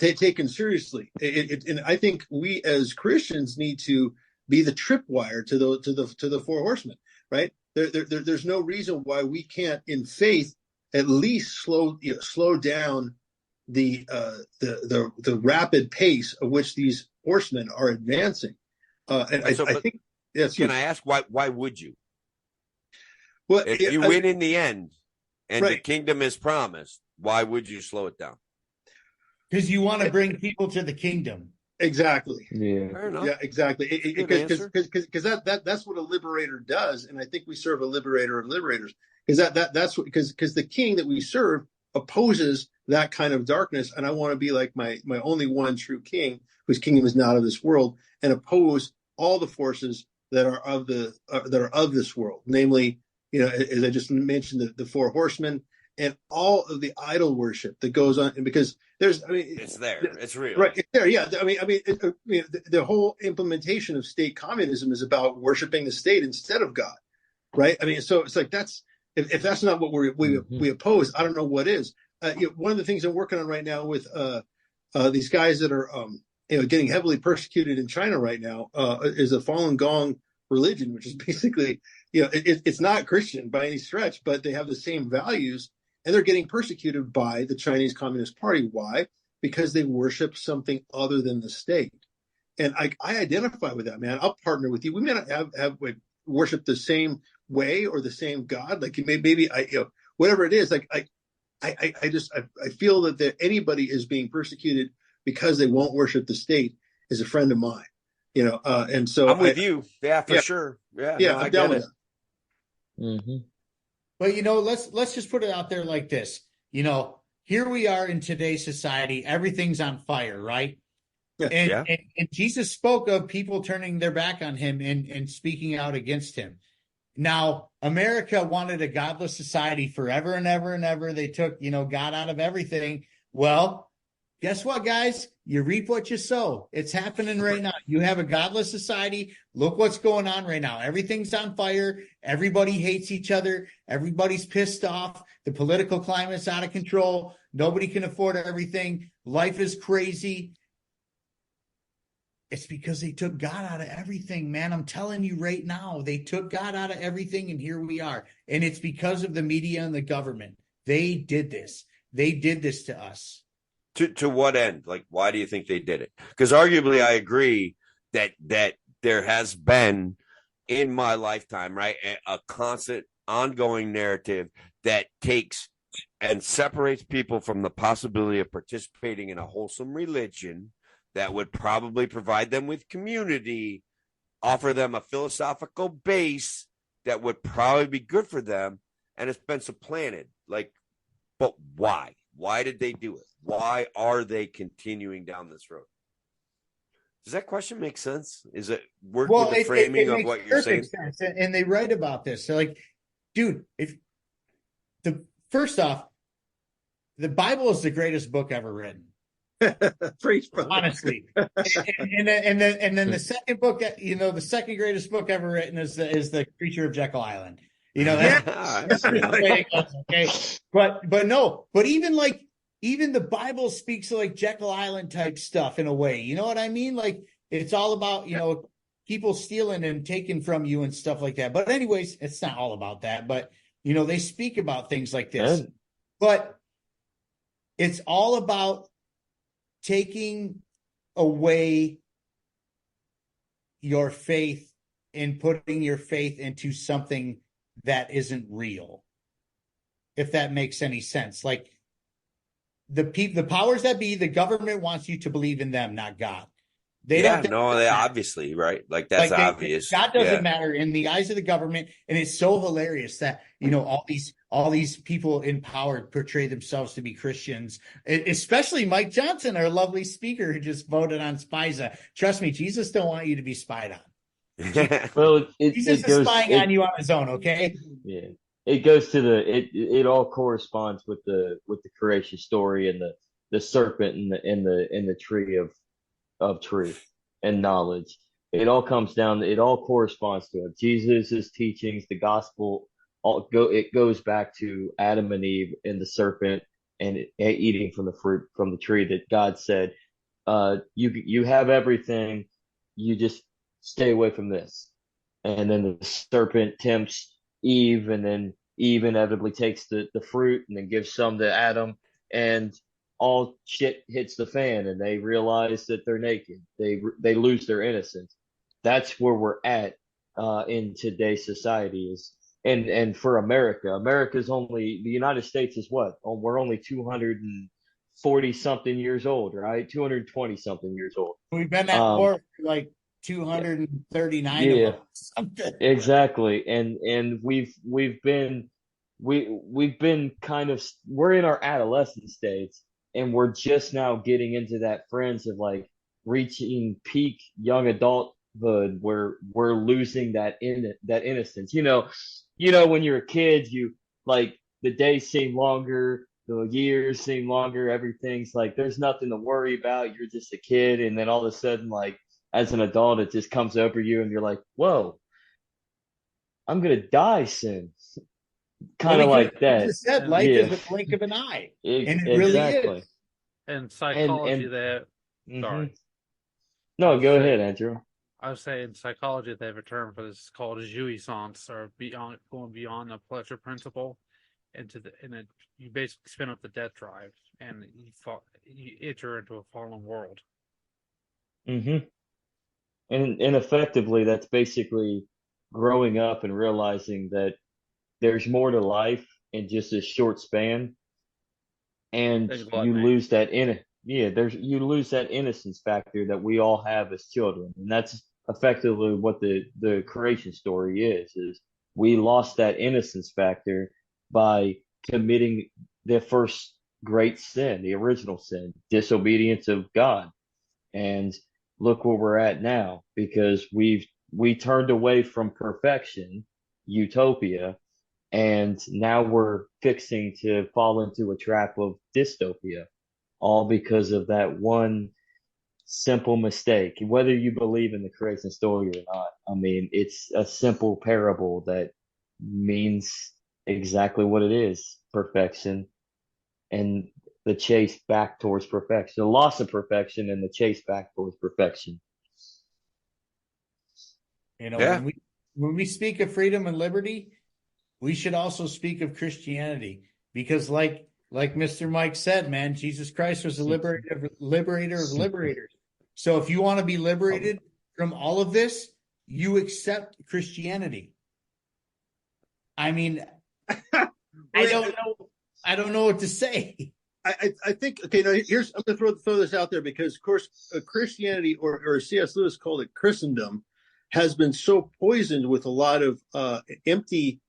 taken seriously. And I think we as Christians need to be the tripwire to the four horsemen. Right? There's no reason why we can't, in faith, at least slow down the rapid pace of which these horsemen are advancing. And I think that's. Can I ask why would you? Well, if you win in the end and the kingdom is promised, why would you slow it down? Because you want to bring people to the kingdom. Exactly. Yeah. Fair enough. Yeah, exactly. Because that's what a liberator does, and I think we serve a liberator of liberators. That's because the king that we serve opposes that kind of darkness, and I want to be like my only one true king, whose kingdom is not of this world, and oppose all the forces that are of this world, namely, as I just mentioned, the four horsemen and all of the idol worship that goes on, and because it's there, it's real, right? It's there, yeah. The whole implementation of state communism is about worshiping the state instead of God, right? So it's like if that's not what we oppose, I don't know what is. One of the things I'm working on right now with these guys that are getting heavily persecuted in China right now is a Falun Gong religion, which is basically it's not Christian by any stretch, but they have the same values. And they're getting persecuted by the Chinese Communist Party. Why? Because they worship something other than the state. And I identify with that, man. I'll partner with you. We may not have worship the same way or the same God. Like maybe whatever it is. Like I feel that anybody is being persecuted because they won't worship the state is a friend of mine. And so I'm with you. Yeah, for sure. Yeah, no, I'm down with that. Mm-hmm. But let's just put it out there like this. Here we are in today's society. Everything's on fire, right? And Jesus spoke of people turning their back on him and speaking out against him. Now, America wanted a godless society forever and ever and ever. They took, God out of everything. Well, guess what, guys? You reap what you sow. It's happening right now. You have a godless society. Look what's going on right now. Everything's on fire. Everybody hates each other. Everybody's pissed off. The political climate's out of control. Nobody can afford everything. Life is crazy. It's because they took God out of everything, man. I'm telling you right now, they took God out of everything, and here we are. And it's because of the media and the government. They did this. They did this to us. To what end? Like, why do you think they did it? Because arguably, I agree that there has been in my lifetime, right, a constant, ongoing narrative that takes and separates people from the possibility of participating in a wholesome religion that would probably provide them with community, offer them a philosophical base that would probably be good for them, and it's been supplanted. Like, but why? Why did they do it? Why are they continuing down this road? Does that question make sense? Is it work with the framing of what you're saying? Sense. And they write about this. They're like, dude, first off, the Bible is the greatest book ever written. Preach, brother. Honestly. and then the second book, the second greatest book ever written is the Creature of Jekyll Island. That's the way it goes, okay. But even the Bible speaks like Jekyll Island type stuff in a way. You know what I mean? Like it's all about, people stealing and taking from you and stuff like that. But anyways, it's not all about that. But, they speak about things like this. But it's all about taking away your faith and putting your faith into something that isn't real. If that makes any sense. Like, the powers that be, the government wants you to believe in them, not God. They Yeah, don't. no, they obviously, right? Like that's obvious. God doesn't Yeah. matter in the eyes of the government, and it's so hilarious that all these people in power portray themselves to be Christians, especially Mike Johnson, our lovely speaker who just voted on Spiza. Trust me, Jesus don't want you to be spied on. Well, Jesus it is goes. spying on you on his own, okay? Yeah, it goes to it all corresponds with the creation story and the serpent and the tree of truth and knowledge. It all comes down. It all corresponds to it. Jesus' teachings, the gospel, it goes back to Adam and Eve and the serpent and eating from the fruit from the tree that God said, you have everything, you just stay away from this. And then the serpent tempts Eve, and then Eve inevitably takes the fruit and then gives some to Adam, and all shit hits the fan, and they realize that they're naked. They lose their innocence. That's where we're at in today's society is, and for America's only the United States is what? Oh, we're only 240 something years old, right? 220 something years old. We've been at war for like 239 of them. Something. Exactly. And we've been kind of we're in our adolescent states, and we're just now getting into that fringe of like reaching peak young adulthood where we're losing that innocence. When you're a kid, you like the days seem longer, the years seem longer, everything's like there's nothing to worry about. You're just a kid, and then all of a sudden, like as an adult, it just comes over you, and you're like, "Whoa, I'm gonna die soon." Kind of like that. Just said, life is the blink of an eye, and it really is. And psychology, mm-hmm. Sorry. No, go ahead, Andrew. I would say in psychology they have a term for this called jouissance, or going beyond the pleasure principle you basically spin up the death drive and you enter into a fallen world. Mm-hmm. And effectively, that's basically growing up and realizing that there's more to life in just a short span, and you lose that you lose that innocence factor that we all have as children, and that's effectively what the creation story is we lost that innocence factor by committing the first great sin, the original sin, disobedience of God. And look where we're at now, because we turned away from perfection, utopia, and now we're fixing to fall into a trap of dystopia, all because of that one simple mistake. Whether you believe in the creation story or not, I mean, it's a simple parable that means exactly what it is: perfection and the chase back towards perfection, the loss of perfection and the chase back towards perfection. When we speak of freedom and liberty, we should also speak of Christianity, because like Mr. Mike said, man, Jesus Christ was a liberator of liberators. So if you want to be liberated from all of this, you accept Christianity. I mean, I don't know what to say. I think, okay, now here's, I'm going to throw this out there, because of course Christianity, or C.S. Lewis called it Christendom, has been so poisoned with a lot of empty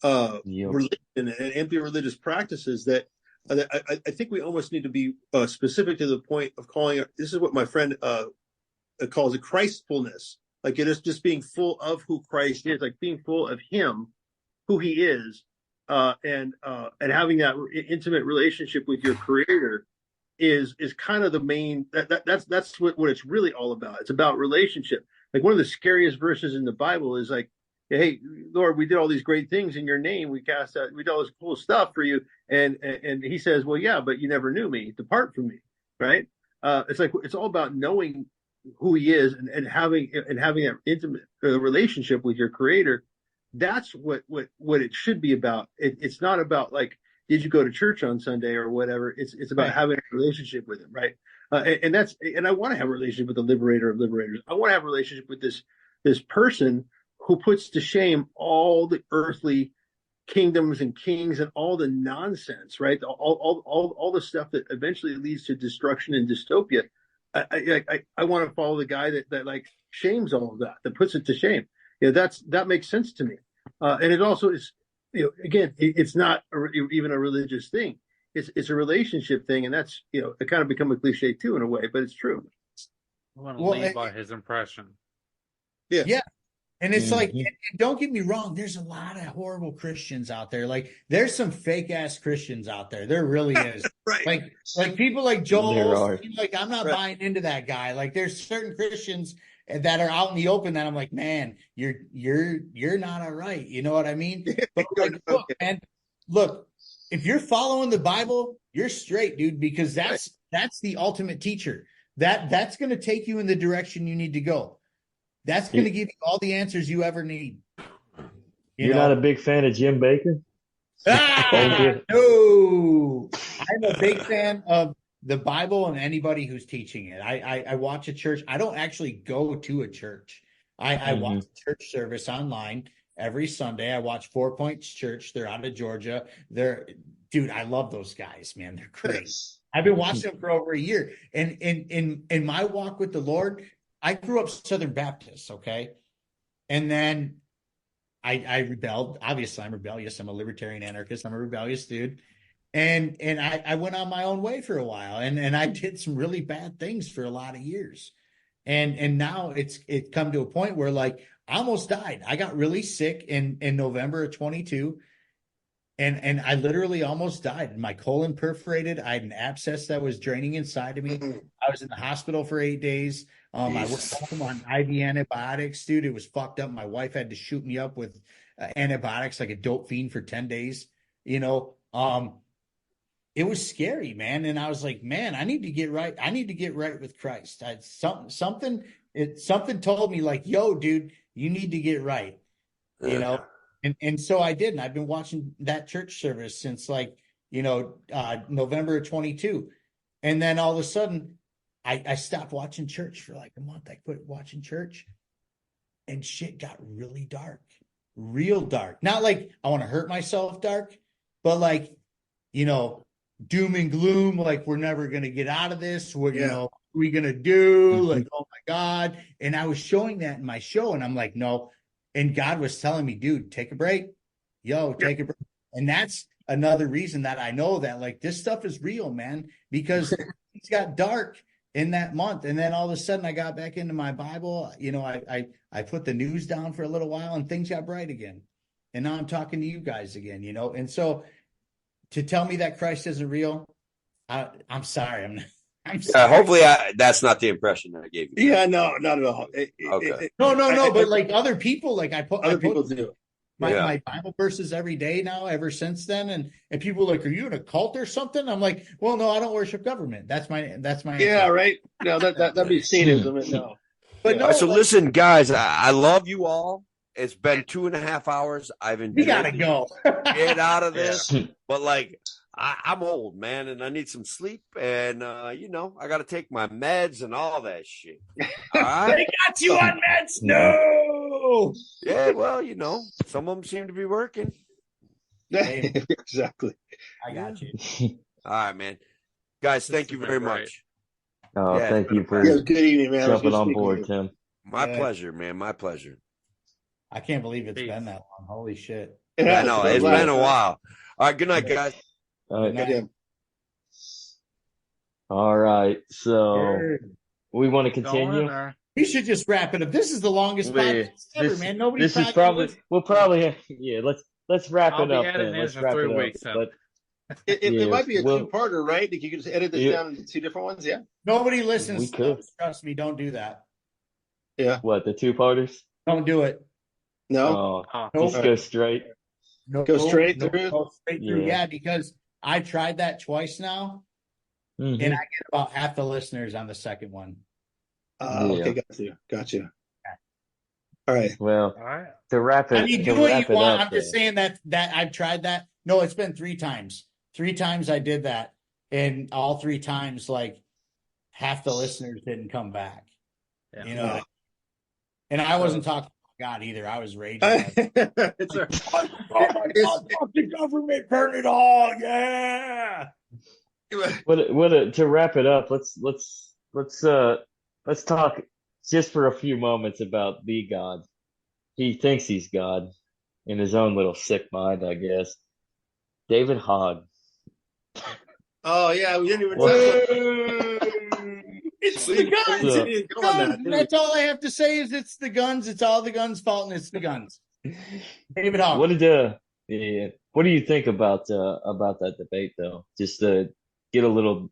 religion and empty religious practices that I think we almost need to be specific to the point of calling it, this is what my friend calls it, Christfulness. Like it is just being full of who Christ is, like being full of him, who he is, and having that intimate relationship with your creator is kind of the main, that's what it's really all about. It's about relationship. Like one of the scariest verses in the Bible is like, hey, Lord, we did all these great things in your name. We cast out, we did all this cool stuff for you. And he says, well, yeah, but you never knew me. Depart from me. Right. It's like, it's all about knowing who he is and having that intimate relationship with your creator. That's what it should be about. It's not about like, did you go to church on Sunday or whatever? It's about having a relationship with him. Right. And I want to have a relationship with the liberator of liberators. I want to have a relationship with this person who puts to shame all the earthly kingdoms and kings and all the nonsense, right? All the stuff that eventually leads to destruction and dystopia. I want to follow the guy that like shames all of that puts it to shame. That makes sense to me. And it also is, again, it's not even a religious thing. It's a relationship thing, and that's it kind of become a cliche too in a way, but it's true. I want to lead by his impression. Yeah. And it's like, Mhm. and don't get me wrong, there's a lot of horrible Christians out there. Like, there's some fake ass Christians out there. There really is. Right. Like people like Joel There are. Osteen, like, I'm not Right. buying into that guy. Like, there's certain Christians that are out in the open that I'm like, man, you're not all right. You know what I mean? But like, look, man, look, if you're following the Bible, you're straight, dude, because that's the ultimate teacher. That's going to take you in the direction you need to go. That's going to give you all the answers you ever need. You're not a big fan of Jim Baker? No. I'm a big fan of the Bible and anybody who's teaching it. I watch a church. I don't actually go to a church. I watch a church service online every Sunday. I watch 4 Points Church. They're out of Georgia. Dude, I love those guys, man. They're great. I've been watching them for over a year. And in my walk with the Lord, I grew up Southern Baptist, okay? And then I rebelled. Obviously, I'm rebellious. I'm a libertarian anarchist. I'm a rebellious dude. And I went on my own way for a while. And I did some really bad things for a lot of years. And now it's come to a point where, like, I almost died. I got really sick in November of 22. And I literally almost died. My colon perforated. I had an abscess that was draining inside of me. I was in the hospital for 8 days. I went home on IV antibiotics, dude. It was fucked up. My wife had to shoot me up with antibiotics like a dope fiend for 10 days. It was scary, man. And I was like, man, I need to get right. I need to get right with Christ. Something told me, like, yo, dude, you need to get right. And so I did. And I've been watching that church service since, like, November of 22. And then all of a sudden I stopped watching church for like a month. I quit watching church and shit got really dark, real dark. Not like I want to hurt myself dark, but like, doom and gloom. Like, we're never going to get out of this. What are we going to do? Like, oh my God. And I was showing that in my show and I'm like, no. And God was telling me, dude, take a break. Take a break. And that's another reason that I know that, like, this stuff is real, man, because it's got dark in that month. And then all of a sudden I got back into my Bible. I put the news down for a little while and things got bright again. And now I'm talking to you guys again, And so to tell me that Christ isn't real, I'm sorry. I'm sorry. Hopefully that's not the impression that I gave you. Yeah, no, not at all. Okay. No. But like other people, like people do. My Bible verses every day now, ever since then, and people are like, are you in a cult or something? I'm like, well, no, I don't worship government. That's my yeah, answer. right. No, that'd be cynicism. No, but no. So listen, guys, I love you all. It's been 2.5 hours. I've enjoyed. We gotta go. Get out of this. But like, I'm old, man, and I need some sleep, and I got to take my meds and all that shit. All right? They got you on meds? No. Yeah, well, some of them seem to be working. Exactly. I got you. All right, man. Guys, thank you very much. Oh, thank you for good evening, man. jumping on board, Tim. My pleasure, man. My pleasure. I can't believe it's been that long. Holy shit. I know. It's been a while. All right, good night, guys. All right. All right. So we want to continue. We should just wrap it up. This is the longest podcast ever, man. Nobody. This is probably. We'll probably. Let's wrap it up. Let's wrap it up. It might be a two-parter, right? You can just edit this down into two different ones. Yeah. Nobody listens. We could. Trust me. Don't do that. Yeah. What, the two-parters? Don't do it. No. Just go straight. Go straight through. Go straight through. Yeah, because I tried that twice now, and I get about half the listeners on the second one. Okay, got you. All right. Well, to wrap it. I mean, do what you want. I'm just saying that I've tried that. No, it's been 3 times. 3 times I did that, and all 3 times, like, half the listeners didn't come back. Yeah. And I wasn't talking. God, either. I was raging. It's like, fuck the government, burn it all, yeah. To wrap it up, let's let's talk just for a few moments about the God. He thinks he's God in his own little sick mind, I guess. David Hogg. Oh yeah, we didn't even What? touch on. It's We the didn't guns. So- even go on that, did we? That's all I have to say is it's the guns. It's all the guns' fault, and it's the guns. David Hogg. What do you think about that debate though? Get a little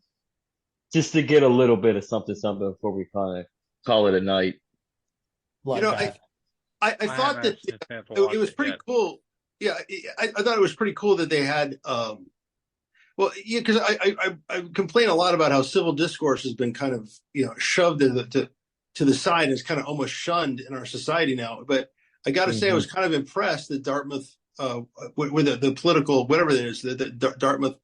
just to get a little bit of something before we kind of call it a night. You know, Bloodbath. I thought haven't that actually had to it watch was it pretty yet. cool. Yeah, I thought it was pretty cool that they had. Well, yeah, because I complain a lot about how civil discourse has been kind of shoved to the side and is kind of almost shunned in our society now. But I got to say, I was kind of impressed that Dartmouth, with the political whatever it is, the Dartmouth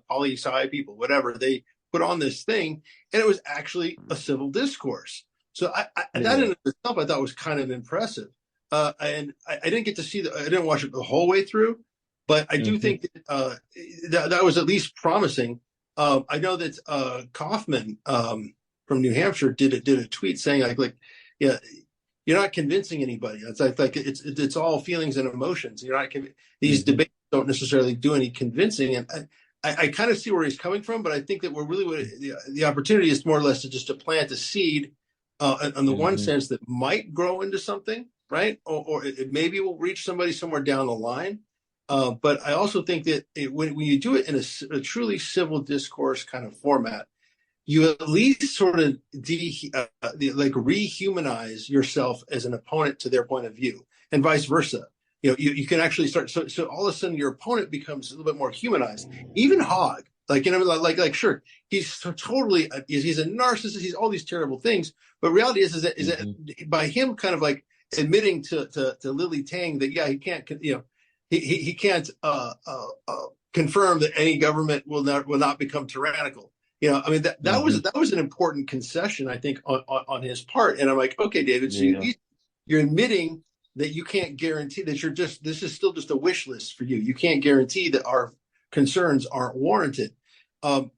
poli sci people, whatever they put on this thing, and it was actually a civil discourse. So that in itself I thought was kind of impressive. And I didn't get to see I didn't watch it the whole way through, but I do think that was at least promising. I know that Kaufman from New Hampshire did a tweet saying like yeah, you're not convincing anybody. It's like it's all feelings and emotions. You're not these debates don't necessarily do any convincing, and I kind of see where he's coming from, but I think that we're really the opportunity is more or less to plant a seed on the one sense that might grow into something, right? Or it maybe will reach somebody somewhere down the line. But I also think that when you do it in a truly civil discourse kind of format, you at least sort of rehumanize yourself as an opponent to their point of view, and vice versa. You can actually start. So all of a sudden, your opponent becomes a little bit more humanized. Even Hogg, like sure, he's totally he's a narcissist. He's all these terrible things. But reality is that by him kind of like admitting to Lily Tang that he can't he can't confirm that any government will not become tyrannical. I mean that was an important concession, I think, on his part. And I'm like, okay, David, so you're admitting that you can't guarantee that this is still just a wish list for you. You can't guarantee that our concerns aren't warranted. I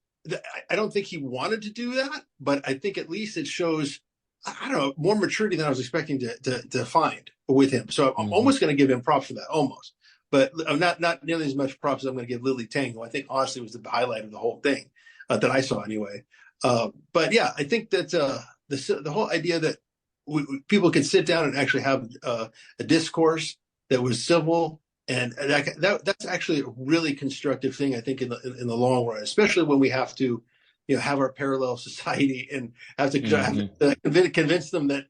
don't think he wanted to do that, but I think at least it shows, I don't know, more maturity than I was expecting to find with him. So I'm almost going to give him props for that, almost. But I'm not nearly as much props as I'm going to give Lily Tang, who I think honestly was the highlight of the whole thing that I saw anyway. But yeah, I think that the whole idea that people could sit down and actually have a discourse that was civil, and that's actually a really constructive thing, I think, in the long run, especially when we have to have our parallel society and have to convince them that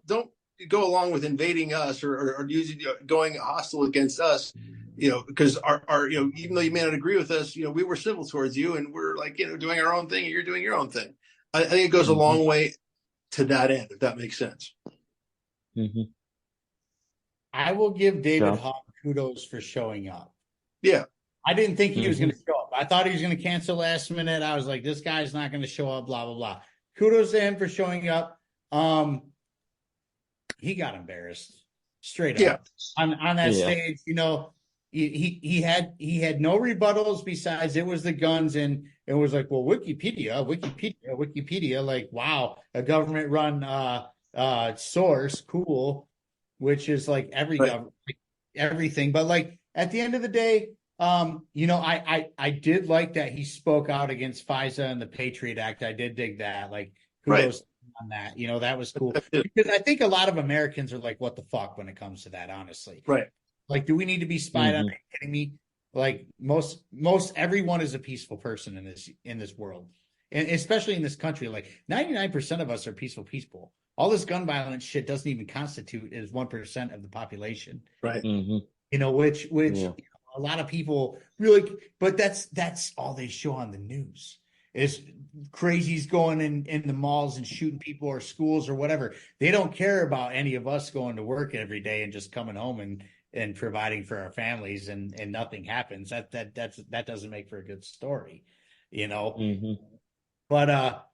don't go along with invading us or using going hostile against us, because our even though you may not agree with us, we were civil towards you, and we're like doing our own thing, and you're doing your own thing. I think it goes a long way to that end, if that makes sense. I will give David Hogg kudos for showing up. Yeah. I didn't think he was going to show up. I thought he was going to cancel last minute. I was like, this guy's not going to show up, blah, blah, blah. Kudos to him for showing up. He got embarrassed straight up on that stage. He had no rebuttals besides it was the guns, and it was like, well, Wikipedia, like, wow, a government run source, cool, which is like every government, everything. But like at the end of the day, I did like that he spoke out against FISA and the Patriot Act. I did dig that. Like, kudos on that. That was cool, because I think a lot of Americans are like, what the fuck when it comes to that, honestly. Right. Like, do we need to be spied on? Are you kidding me? Like most everyone is a peaceful person in this world, and especially in this country. Like 99% of us are peaceful people. All this gun violence shit doesn't even constitute as 1% of the population. Right. Which a lot of people really, but that's all they show on the news is crazies going in the malls and shooting people or schools or whatever. They don't care about any of us going to work every day and just coming home and providing for our families and nothing happens. That doesn't make for a good story, But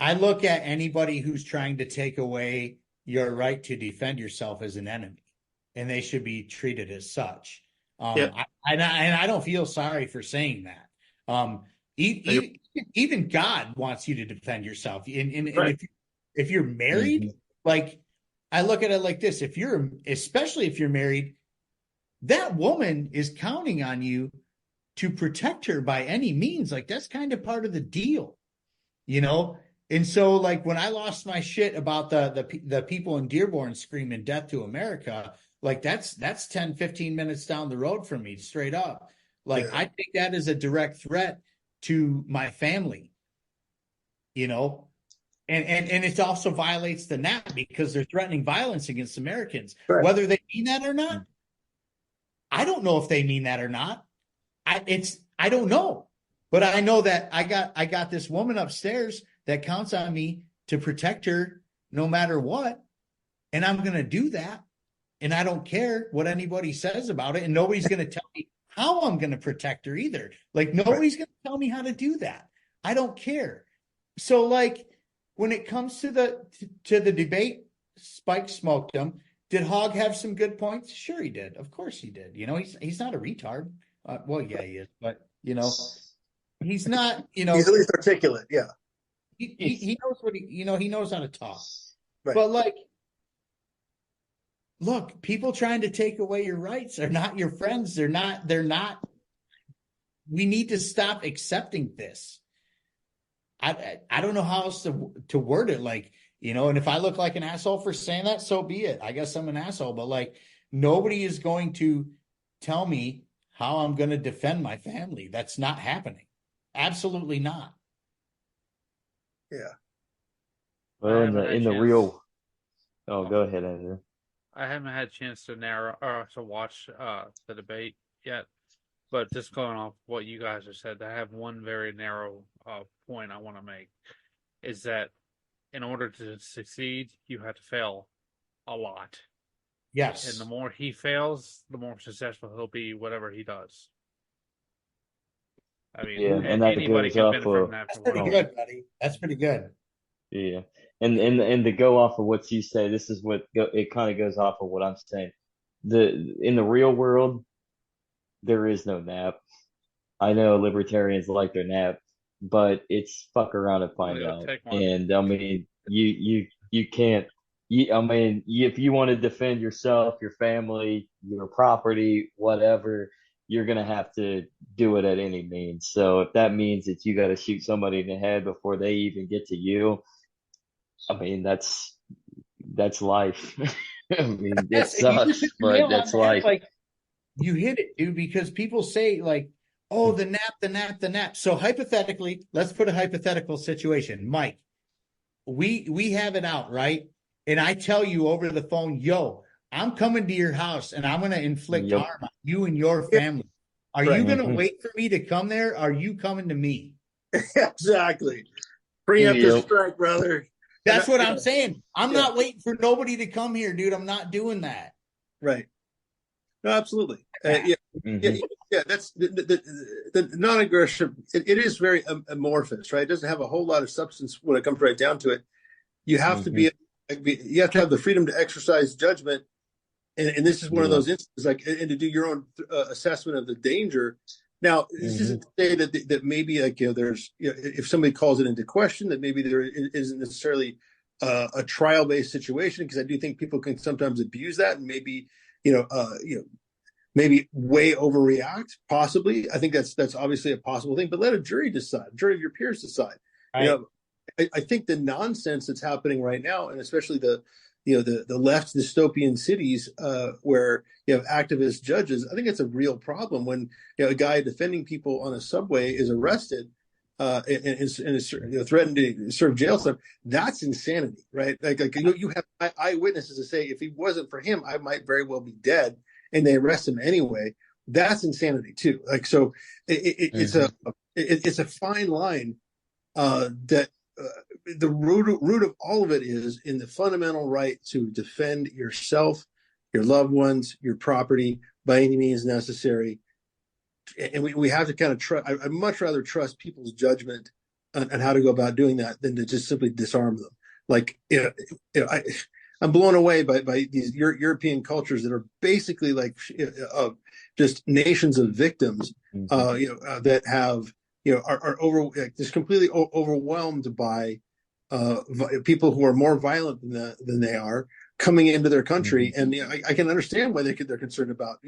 I look at anybody who's trying to take away your right to defend yourself as an enemy, and they should be treated as such. I don't feel sorry for saying that. even God wants you to defend yourself. And Right. if you're married, Mhm. like I look at it like this: especially if you're married, that woman is counting on you to protect her by any means. Like that's kind of part of the deal, you know? And so like when I lost my shit about the people in Dearborn screaming death to America, like that's 10, 15 minutes down the road from me, straight up. Like Yeah. I take that as a direct threat to my family, you know? And it also violates the NAP because they're threatening violence against Americans. Right. Whether they mean that or not, I don't know if they mean that or not. I don't know. But I know that I got this woman upstairs that counts on me to protect her no matter what. And I'm going to do that. And I don't care what anybody says about it. And nobody's going to tell me how I'm going to protect her either. Like nobody's going to tell me how to do that. I don't care. So like when it comes to the debate, Spike smoked him. Did Hogg have some good points? Sure he did. Of course he did. You know, he's not a retard. Well, yeah, he is, but you know, he's not. You know, He's at least articulate. Yeah. he knows what he knows how to talk. Right. But like, look, people trying to take away your rights are not your friends. They're not. We need to stop accepting this. I don't know how else to word it. Like, you know, and if I look like an asshole for saying that, so be it. I guess I'm an asshole, but like nobody is going to tell me how I'm going to defend my family. That's not happening. Absolutely not. Yeah. Well, in the real. Oh, go ahead, Andrew. I haven't had a chance to to watch the debate yet, but just going off what you guys have said, I have one very narrow point I want to make, is that in order to succeed, you have to fail a lot. Yes. And the more he fails, the more successful he'll be, whatever he does. I mean, Yeah, and that anybody goes can off benefit from that. That's pretty good, buddy. That's pretty good. Yeah, and to go off of what you say, this is it kind of goes off of what I'm saying. In the real world, there is no nap. I know libertarians like their nap, but it's fuck around and find out. And I mean, you can't. I mean, if you want to defend yourself, your family, your property, whatever, you're gonna have to do it at any means. So if that means that you got to shoot somebody in the head before they even get to you, I mean, that's life. I mean, it sucks, but that's life. Like you hit it, dude, because people say like, oh, the nap. So hypothetically, let's put a hypothetical situation. Mike, we have it out, right? And I tell you over the phone, yo, I'm coming to your house and I'm going to inflict harm on you and your family. Are you going to wait for me to come there? Are you coming to me? Exactly. Preemptive strike, brother. That's what I'm saying. I'm not waiting for nobody to come here, dude. I'm not doing that. Right. No, absolutely. Yeah. That's the non-aggression. It is very amorphous, right? It doesn't have a whole lot of substance when it comes right down to it. You have to you have to have the freedom to exercise judgment, and this is one of those instances, like, and to do your own assessment of the danger. Now, this isn't to say that maybe like there's if somebody calls it into question, that maybe there isn't necessarily a trial-based situation, because I do think people can sometimes abuse that and maybe maybe way overreact. Possibly, I think that's obviously a possible thing. But let a jury decide. A jury of your peers decide. Right. I think the nonsense that's happening right now, and especially the left dystopian cities where you have activist judges, I think it's a real problem when a guy defending people on a subway is arrested and is threatened to serve jail time. That's insanity, right? Like you have eyewitnesses to say if he wasn't for him, I might very well be dead, and they arrest him anyway. That's insanity too. Like so, it's a fine line that. The root of all of it is in the fundamental right to defend yourself, your loved ones, your property by any means necessary. And we have to kind of trust. I'd much rather trust people's judgment on how to go about doing that than to just simply disarm them. Like, I'm blown away by these European cultures that are basically like just nations of victims, that have are just completely overwhelmed by people who are more violent than they are coming into their country. Mhm. And I can understand why they're concerned about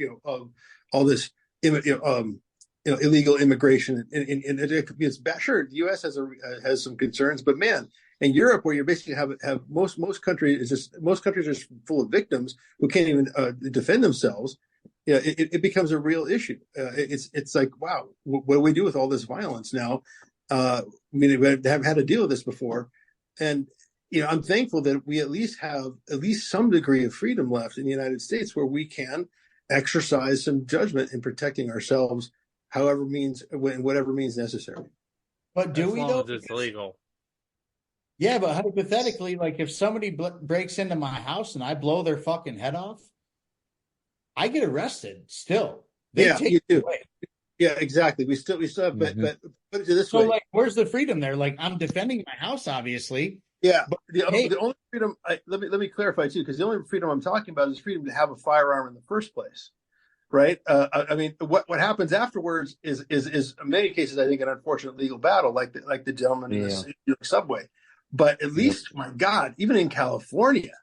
all this illegal immigration, and it's bad. Sure, the U.S. has some concerns, but man, in Europe, where you basically have most countries are just full of victims who can't even defend themselves. Yeah, it becomes a real issue. It's like, wow, what do we do with all this violence now? I mean, we haven't had to deal with this before, and I'm thankful that we at least have some degree of freedom left in the United States, where we can exercise some judgment in protecting ourselves, whatever means necessary. But do As we long though? as it's legal. Yeah, but hypothetically, like if somebody breaks into my house and I blow their fucking head off, I get arrested still. They Yeah, take you it do. away. Yeah, exactly. We still have, but put it this So, way. like, where's the freedom there? Like, I'm defending my house, obviously. Yeah, But the hey, only freedom. Let me clarify too, because the only freedom I'm talking about is freedom to have a firearm in the first place, right? I mean, what happens afterwards is in many cases, I think, an unfortunate legal battle, like the gentleman in the subway. But at least, my God, even in California,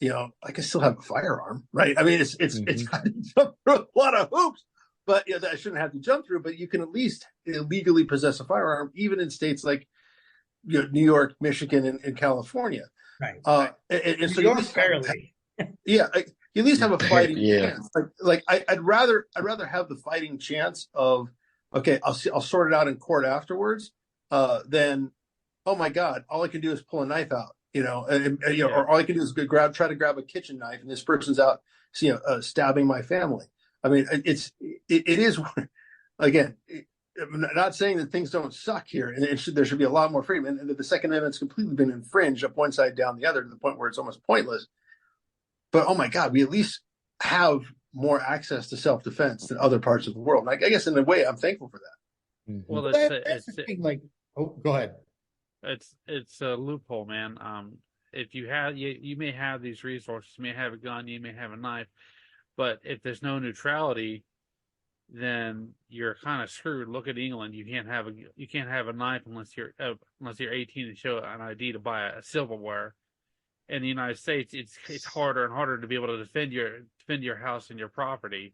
I can still have a firearm, right? I mean, it's got to jump through a lot of hoops, but that I shouldn't have to jump through. But you can at least illegally possess a firearm, even in states like New York, Michigan, and California. right. And so New York, barely. you at least have a fighting Yeah. chance. Like I'd rather have the fighting chance of, okay, I'll sort it out in court afterwards, than, oh my God, all I can do is pull a knife out, or all I can do is try to grab a kitchen knife, and this person's out, stabbing my family. I mean, it is again. I'm not saying that things don't suck here, and there should be a lot more freedom, and that the Second Amendment's completely been infringed up one side down the other to the point where it's almost pointless. But oh my God, we at least have more access to self-defense than other parts of the world. And I guess in a way, I'm thankful for that. Well, That's the thing. Like, go ahead. It's a loophole, man. If you may have these resources, you may have a gun, you may have a knife, but if there's no neutrality, then you're kind of screwed. Look at England. You can't have a knife unless you're 18 and show an ID to buy a silverware. In the United States, it's harder and harder to be able to defend your house and your property,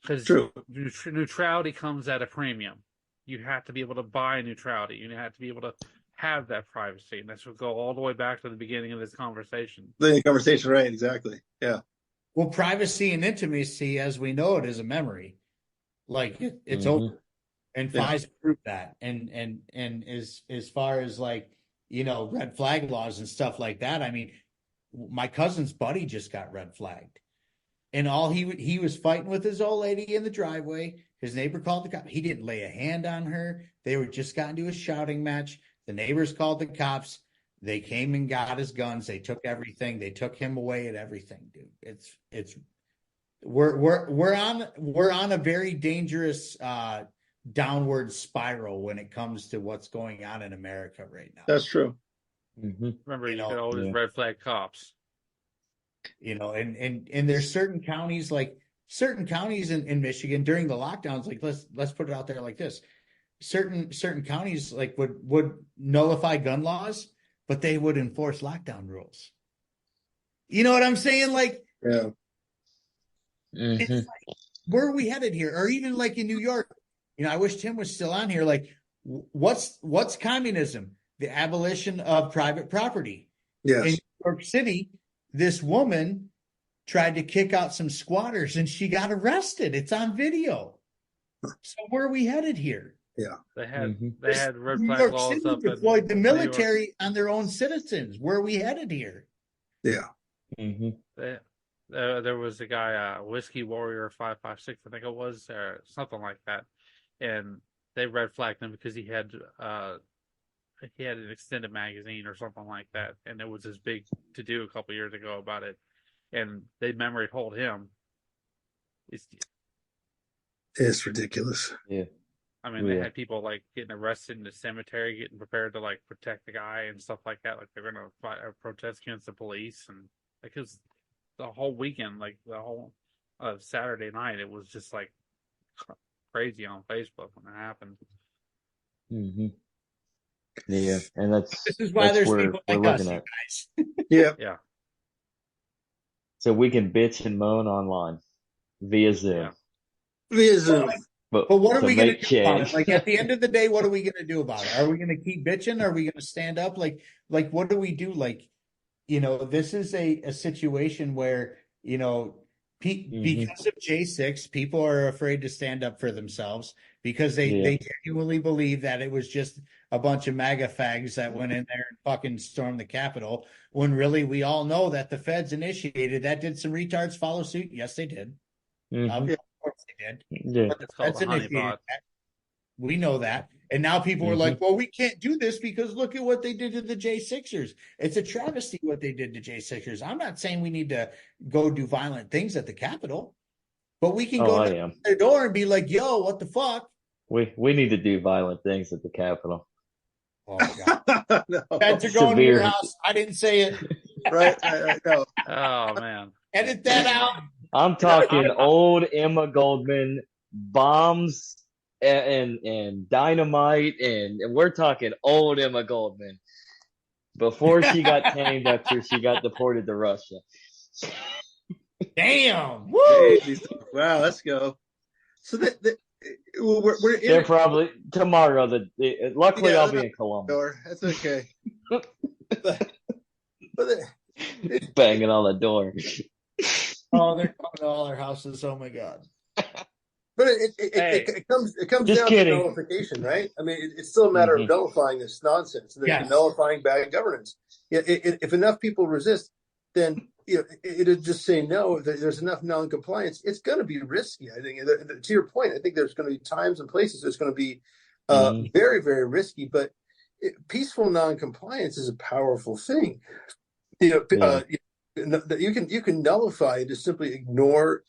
because neutrality comes at a premium. You have to be able to buy neutrality. You have to be able to have that privacy, and that's what go all the way back to the beginning of this conversation. The conversation, right? Exactly. Yeah. Well, privacy and intimacy, as we know it, is a memory. Like it's over, and FISA proved that. And as far as like red flag laws and stuff like that, I mean, my cousin's buddy just got red flagged, and all he was fighting with his old lady in the driveway. His neighbor called the cops. He didn't lay a hand on her. They were just got into a shouting match. The neighbors called the cops. They came and got his guns. They took everything. They took him away at everything, dude. We're on a very dangerous downward spiral when it comes to what's going on in America right now. That's true. Remember, you could always red flag cops. And there's certain counties in Michigan during the lockdowns, like let's put it out there like this. Certain counties like would nullify gun laws, but they would enforce lockdown rules. You know what I'm saying? Like, yeah. It's like, where are we headed here? Or even like in New York, I wish Tim was still on here. Like, what's communism? The abolition of private property. Yes. In New York City, this woman tried to kick out some squatters and she got arrested. It's on video. So where are we headed here? Yeah. They had red New flag York laws City up deployed the military on their own citizens. Where are we headed here? Yeah. There was a guy, Whiskey Warrior 556, I think it was, or something like that, and they red flagged him because he had an extended magazine or something like that, and it was this big to do a couple years ago about it, and they memory hold him. It's ridiculous. Yeah. I mean, they had people like getting arrested in the cemetery, getting prepared to like protect the guy and stuff like that. Like they're gonna protest against the police, and because the whole weekend, like the whole Saturday night, it was just like crazy on Facebook when it happened. Mm-hmm. Yeah, and This is why there's people we're like us, looking you at. guys. Yeah. Yeah. So we can bitch and moan online via Zoom, Via Zoom. but But what are to we going to make do about it? change. Like at the end of the day, what are we going to do about it? Are we going to keep bitching? Are we going to stand up? Like what do we do? Like, this is a situation where, Mhm. because of J6, people are afraid to stand up for themselves because Yeah. they genuinely believe that it was just a bunch of MAGA fags that went in there and fucking stormed the Capitol. When really we all know that the feds initiated that. Did some retards follow suit? Yes, they did. Mhm. Of course they did. Yeah. But the It's called feds a initiated honeypot. that. We know that. And now people are like, well, we can't do this because look at what they did to the J6ers. It's a travesty what they did to J6ers. I'm not saying we need to go do violent things at the Capitol, but we can go I to am. their door and be like, yo, what the fuck? We need to do violent things at the Capitol. Oh, God. No. Feds are going to your Severe. house. I didn't say it. Right. No. Oh man. Edit that out. I'm talking old Emma Goldman bombs and dynamite, and we're talking old Emma Goldman before she got tamed after she got deported to Russia. Damn. Woo. Crazy stuff. Wow. Let's go. So we're in They're probably tomorrow. Luckily, Yeah, I'll be in Columbus, door. That's okay. but banging on the door. Oh, they're coming to all our houses. Oh, my God. But Hey. it comes Just down kidding. to nullification, right? I mean, it's still a matter of nullifying this nonsense and Yes. nullifying bad governance. Yeah, if enough people resist, then it'll just say no. If there's enough non-compliance, it's going to be risky. I think to your point, I think there's going to be times and places it's going to be very, very risky. But peaceful non-compliance is a powerful thing. You can nullify and just simply ignore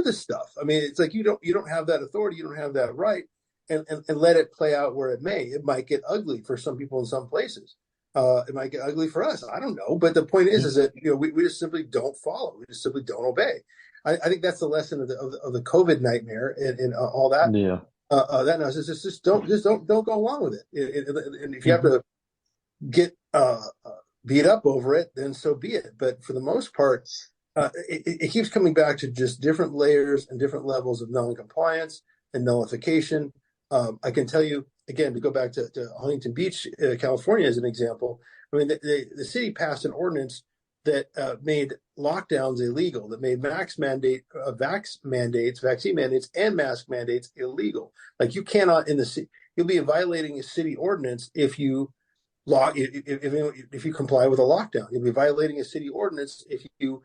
this stuff. I mean, it's like you don't have that authority, you don't have that right, and let it play out where it may. It might get ugly for some people in some places. It might get ugly for us. I don't know. But the point is that we just simply don't follow. We just simply don't obey. I think that's the lesson of the COVID nightmare and all that. Yeah. That nonsense. Just don't go along with it. And if you have to get beat up over it, then so be it. But for the most part, it keeps coming back to just different layers and different levels of non-compliance and nullification. I can tell you, again, to go back to Huntington Beach, California as an example, I mean, the city passed an ordinance that made lockdowns illegal, that made vaccine mandates and mask mandates illegal. Like you cannot you'll be violating a city ordinance if you if you comply with a lockdown. You'll be violating a city ordinance if you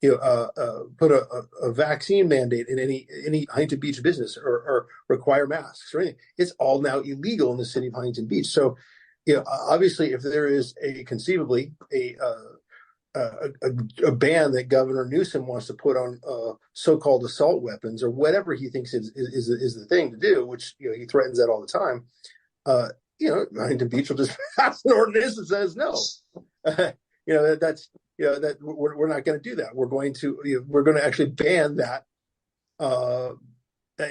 put a vaccine mandate in any Huntington Beach business or require masks or anything. It's all now illegal in the city of Huntington Beach. So, obviously, if there is conceivably a ban that Governor Newsom wants to put on so-called assault weapons or whatever he thinks is the thing to do, which he threatens that all the time. Huntington Beach will just pass an ordinance that says no. That we're not going to do that. We're going to actually ban that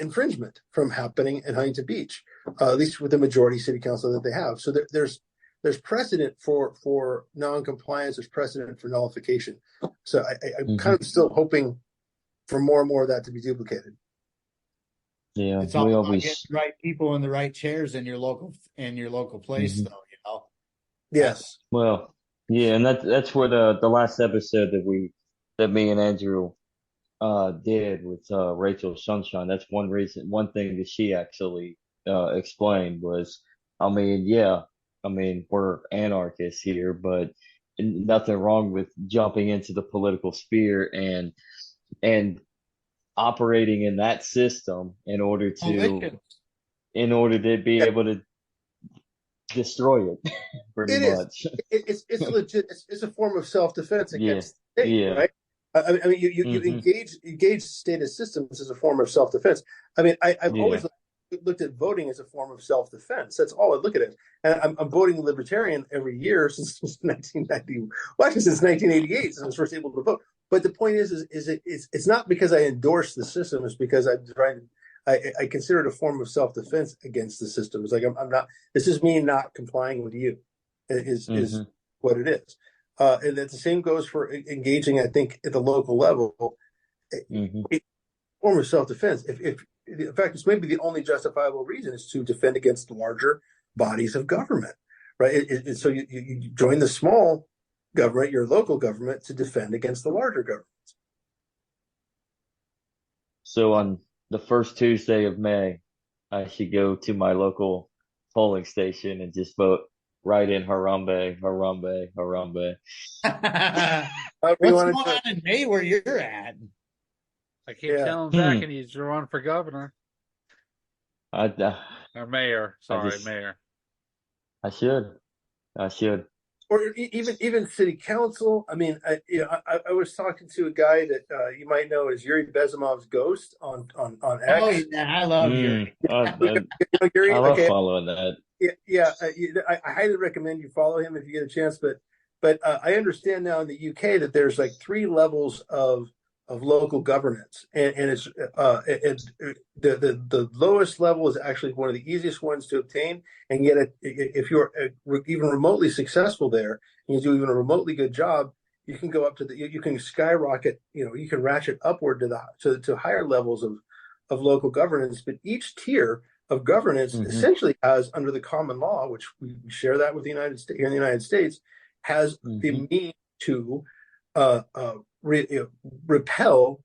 infringement from happening in Huntington Beach, at least with the majority city council that they have. So there's precedent for non-compliance. There's precedent for nullification. So I'm kind of still hoping for more and more of that to be duplicated. Yeah, it's all about getting the right people in the right chairs in your local place, though. Yes. Well, yeah, and that's where the last episode that me and Andrew did with Rachel Sunshine. That's one thing that she actually explained was, we're anarchists here, but nothing wrong with jumping into the political sphere and operating in that system in order to be able to destroy it. Pretty much. It's legit. It's a form of self-defense against the state, right? I mean, you engage statist systems as a form of self-defense. I mean, I've always looked at voting as a form of self-defense. That's all I look at it. And I'm voting libertarian every year since 1990. Well, actually, since 1988, since I was first able to vote. But the point is it's not because I endorse the system. It's because I consider it a form of self-defense against the system. It's like I'm not. This is me not complying with you. Is what it is. And the same goes for engaging. I think at the local level, a form of self-defense. If in fact, it's maybe the only justifiable reason is to defend against larger bodies of government, right? So you join the small government, your local government, to defend against the larger government. So on the first Tuesday of May, I should go to my local polling station and just vote right in Harambe, Harambe, Harambe. What's going on in May where you're at? I keep telling Zach he needs to run for governor. Or mayor. Sorry, mayor. I should. Or even city council. I mean, I was talking to a guy that you might know as Yuri Bezimov's ghost on X. Oh yeah, I love Yuri. Yuri. I love following that. Yeah, I highly recommend you follow him if you get a chance. But I understand now in the UK that there's like 3 levels of local governance, and it's the lowest level is actually one of the easiest ones to obtain. And yet, if you're even remotely successful there, and you do even a remotely good job, you can go up to you can skyrocket. You can ratchet upward to higher levels of local governance. But each tier of governance essentially has, under the common law, which we share that with the United States here in the United States, has the means to repel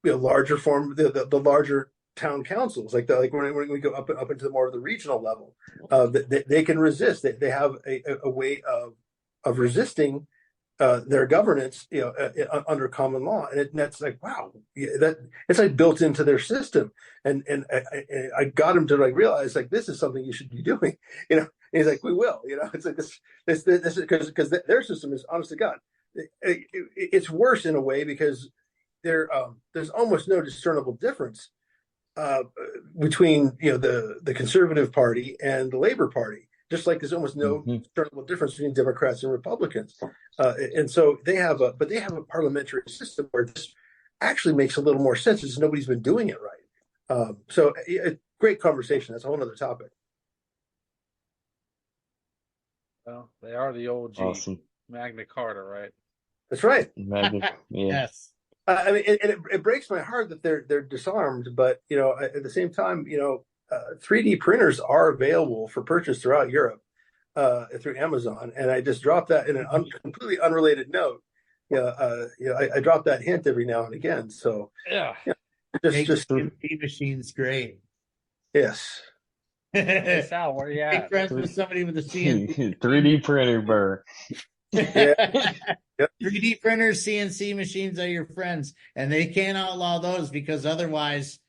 larger form the larger town councils, like when we go up into more of the regional level, they can resist. They have a way of resisting their governance, under common law, and that's like, wow, that it's like built into their system. And I got him to like realize, like, this is something you should be doing. And he's like, we will. It's like this because their system is, honest to God, it's worse in a way, because there's almost no discernible difference between the Conservative Party and the Labor Party, just like there's almost no discernible difference between Democrats and Republicans. And so they have a parliamentary system where this actually makes a little more sense, because nobody's been doing it right. So great conversation. That's a whole other topic. Well, they are the old Awesome. Magna Carta, right? That's right. Yes. I mean, it breaks my heart that they're disarmed, but at the same time, 3D printers are available for purchase throughout Europe through Amazon, and I just dropped that in a completely unrelated note. I drop that hint every now and again. So just CNC machine's great. Yes. Hey, Sal, where you at? Make friends with somebody with a CNC 3D printer burr. Yeah. 3D printers, CNC machines are your friends, and they can't outlaw those, because otherwise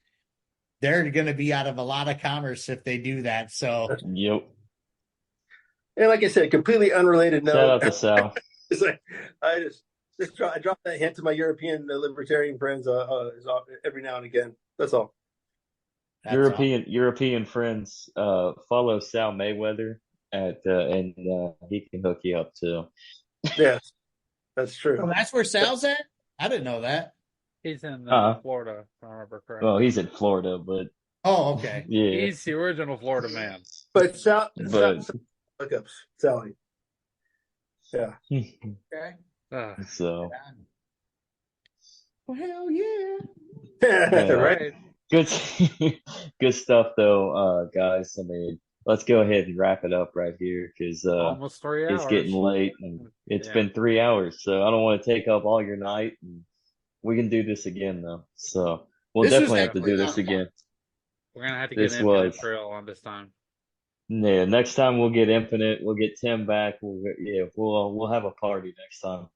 they're going to be out of a lot of commerce if they do that. So, yep. And like I said, completely unrelated note. Shout out to Sal. It's like I drop that hint to my European libertarian friends every now and again. That's all. European friends, follow Sal Mayweather and he can hook you up too. Yes, that's true. Oh, that's where Sal's at? I didn't know that. He's in Florida, if I remember correctly. Well, he's in Florida, but okay. Yeah, he's the original Florida man. But hookups, Sally. Yeah. Okay. So. Well, hell yeah. Right. Good stuff though, guys. I mean, let's go ahead and wrap it up right here, because almost 3 hours. It's getting late, and it's been 3 hours, so I don't want to take up all your night. And we can do this again though, so we'll definitely have to do this again. We're gonna have to get Infinite Trail on this time. Yeah, next time we'll get Infinite. We'll get Tim back. We'll have a party next time.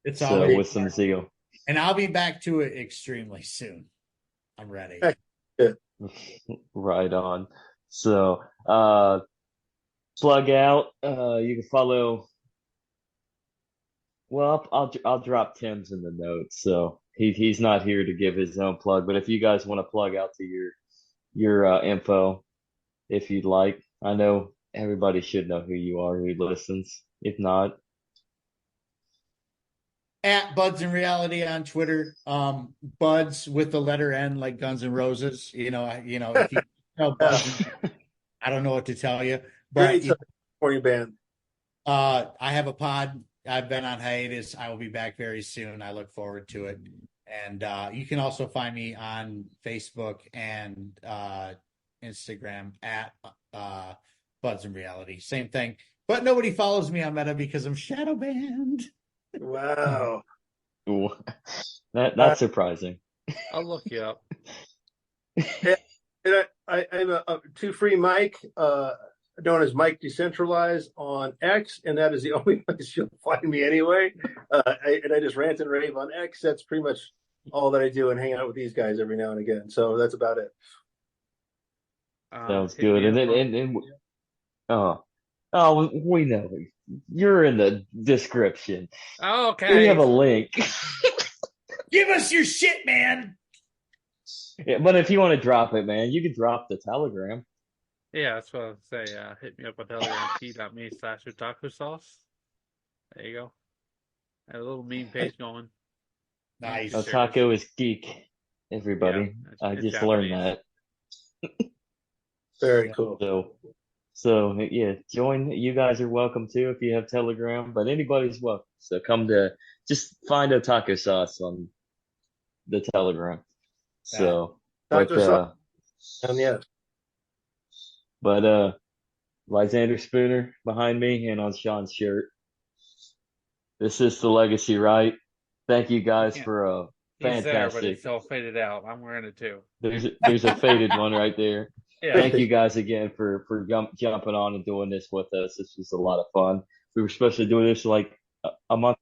It's always with some zeal, and I'll be back to it extremely soon. I'm ready. Right on. So, plug out. You can follow. Well, I'll drop Tim's in the notes. So he's not here to give his own plug, but if you guys want to plug out to your info, if you'd like, I know everybody should know who you are who listens. If not, at BudsnReality on Twitter. Buds with the letter N, like Guns N' Roses. If you know Buds, I don't know what to tell you. But Great California band. I have a pod. I've been on hiatus. I will be back very soon. I look forward to it. And you can also find me on Facebook and Instagram at BudsnReality. Same thing. But nobody follows me on Meta because I'm shadow banned. Wow. Ooh, that's surprising. I'll look you up. And I'm a Two Free Mike, known as Mike Decentralized on X, and that is the only place you'll find me anyway. I just rant and rave on X. That's pretty much all that I do, and hang out with these guys every now and again. So that's about it. Sounds good. Oh, we know you're in the description. Oh, okay. We have a link. Give us your shit, man. Yeah, but if you want to drop it, man, you can drop the Telegram. Yeah, that's what I would say. Hit me up on Telegram, t.me/otaku sauce. There you go. Have a little meme page going. Nice. Otaku is geek, everybody. Yeah, I it's just Japanese. learned that. Very cool. So yeah, join. You guys are welcome too if you have Telegram, but anybody's welcome. So just find Otaku Sauce on the Telegram. So, Dr. And yes. but Lysander Spooner behind me and on Sean's shirt. This is the Legacy, right? Thank you guys for a He's there, but fantastic. it's all faded out. I'm wearing it too. There's a faded one right there. Yeah. Thank you guys again for jumping on and doing this with us. This was a lot of fun. We were supposed to do this like a month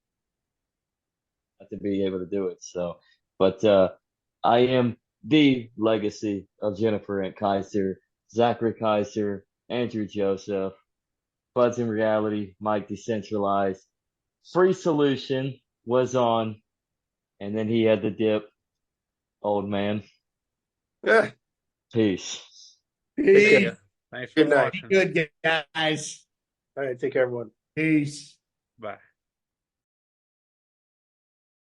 to be able to do it. So, but I am the legacy of Jennifer and Kaiser, Zachary Kaiser, Andrew Joseph, BudsnReality, Mike Decentralized. Free Solution was on, and then he had the dip. Old man. Yeah. Peace. Peace. Thanks for Good night. watching. Good guys. All right. Take care, everyone. Peace. Bye.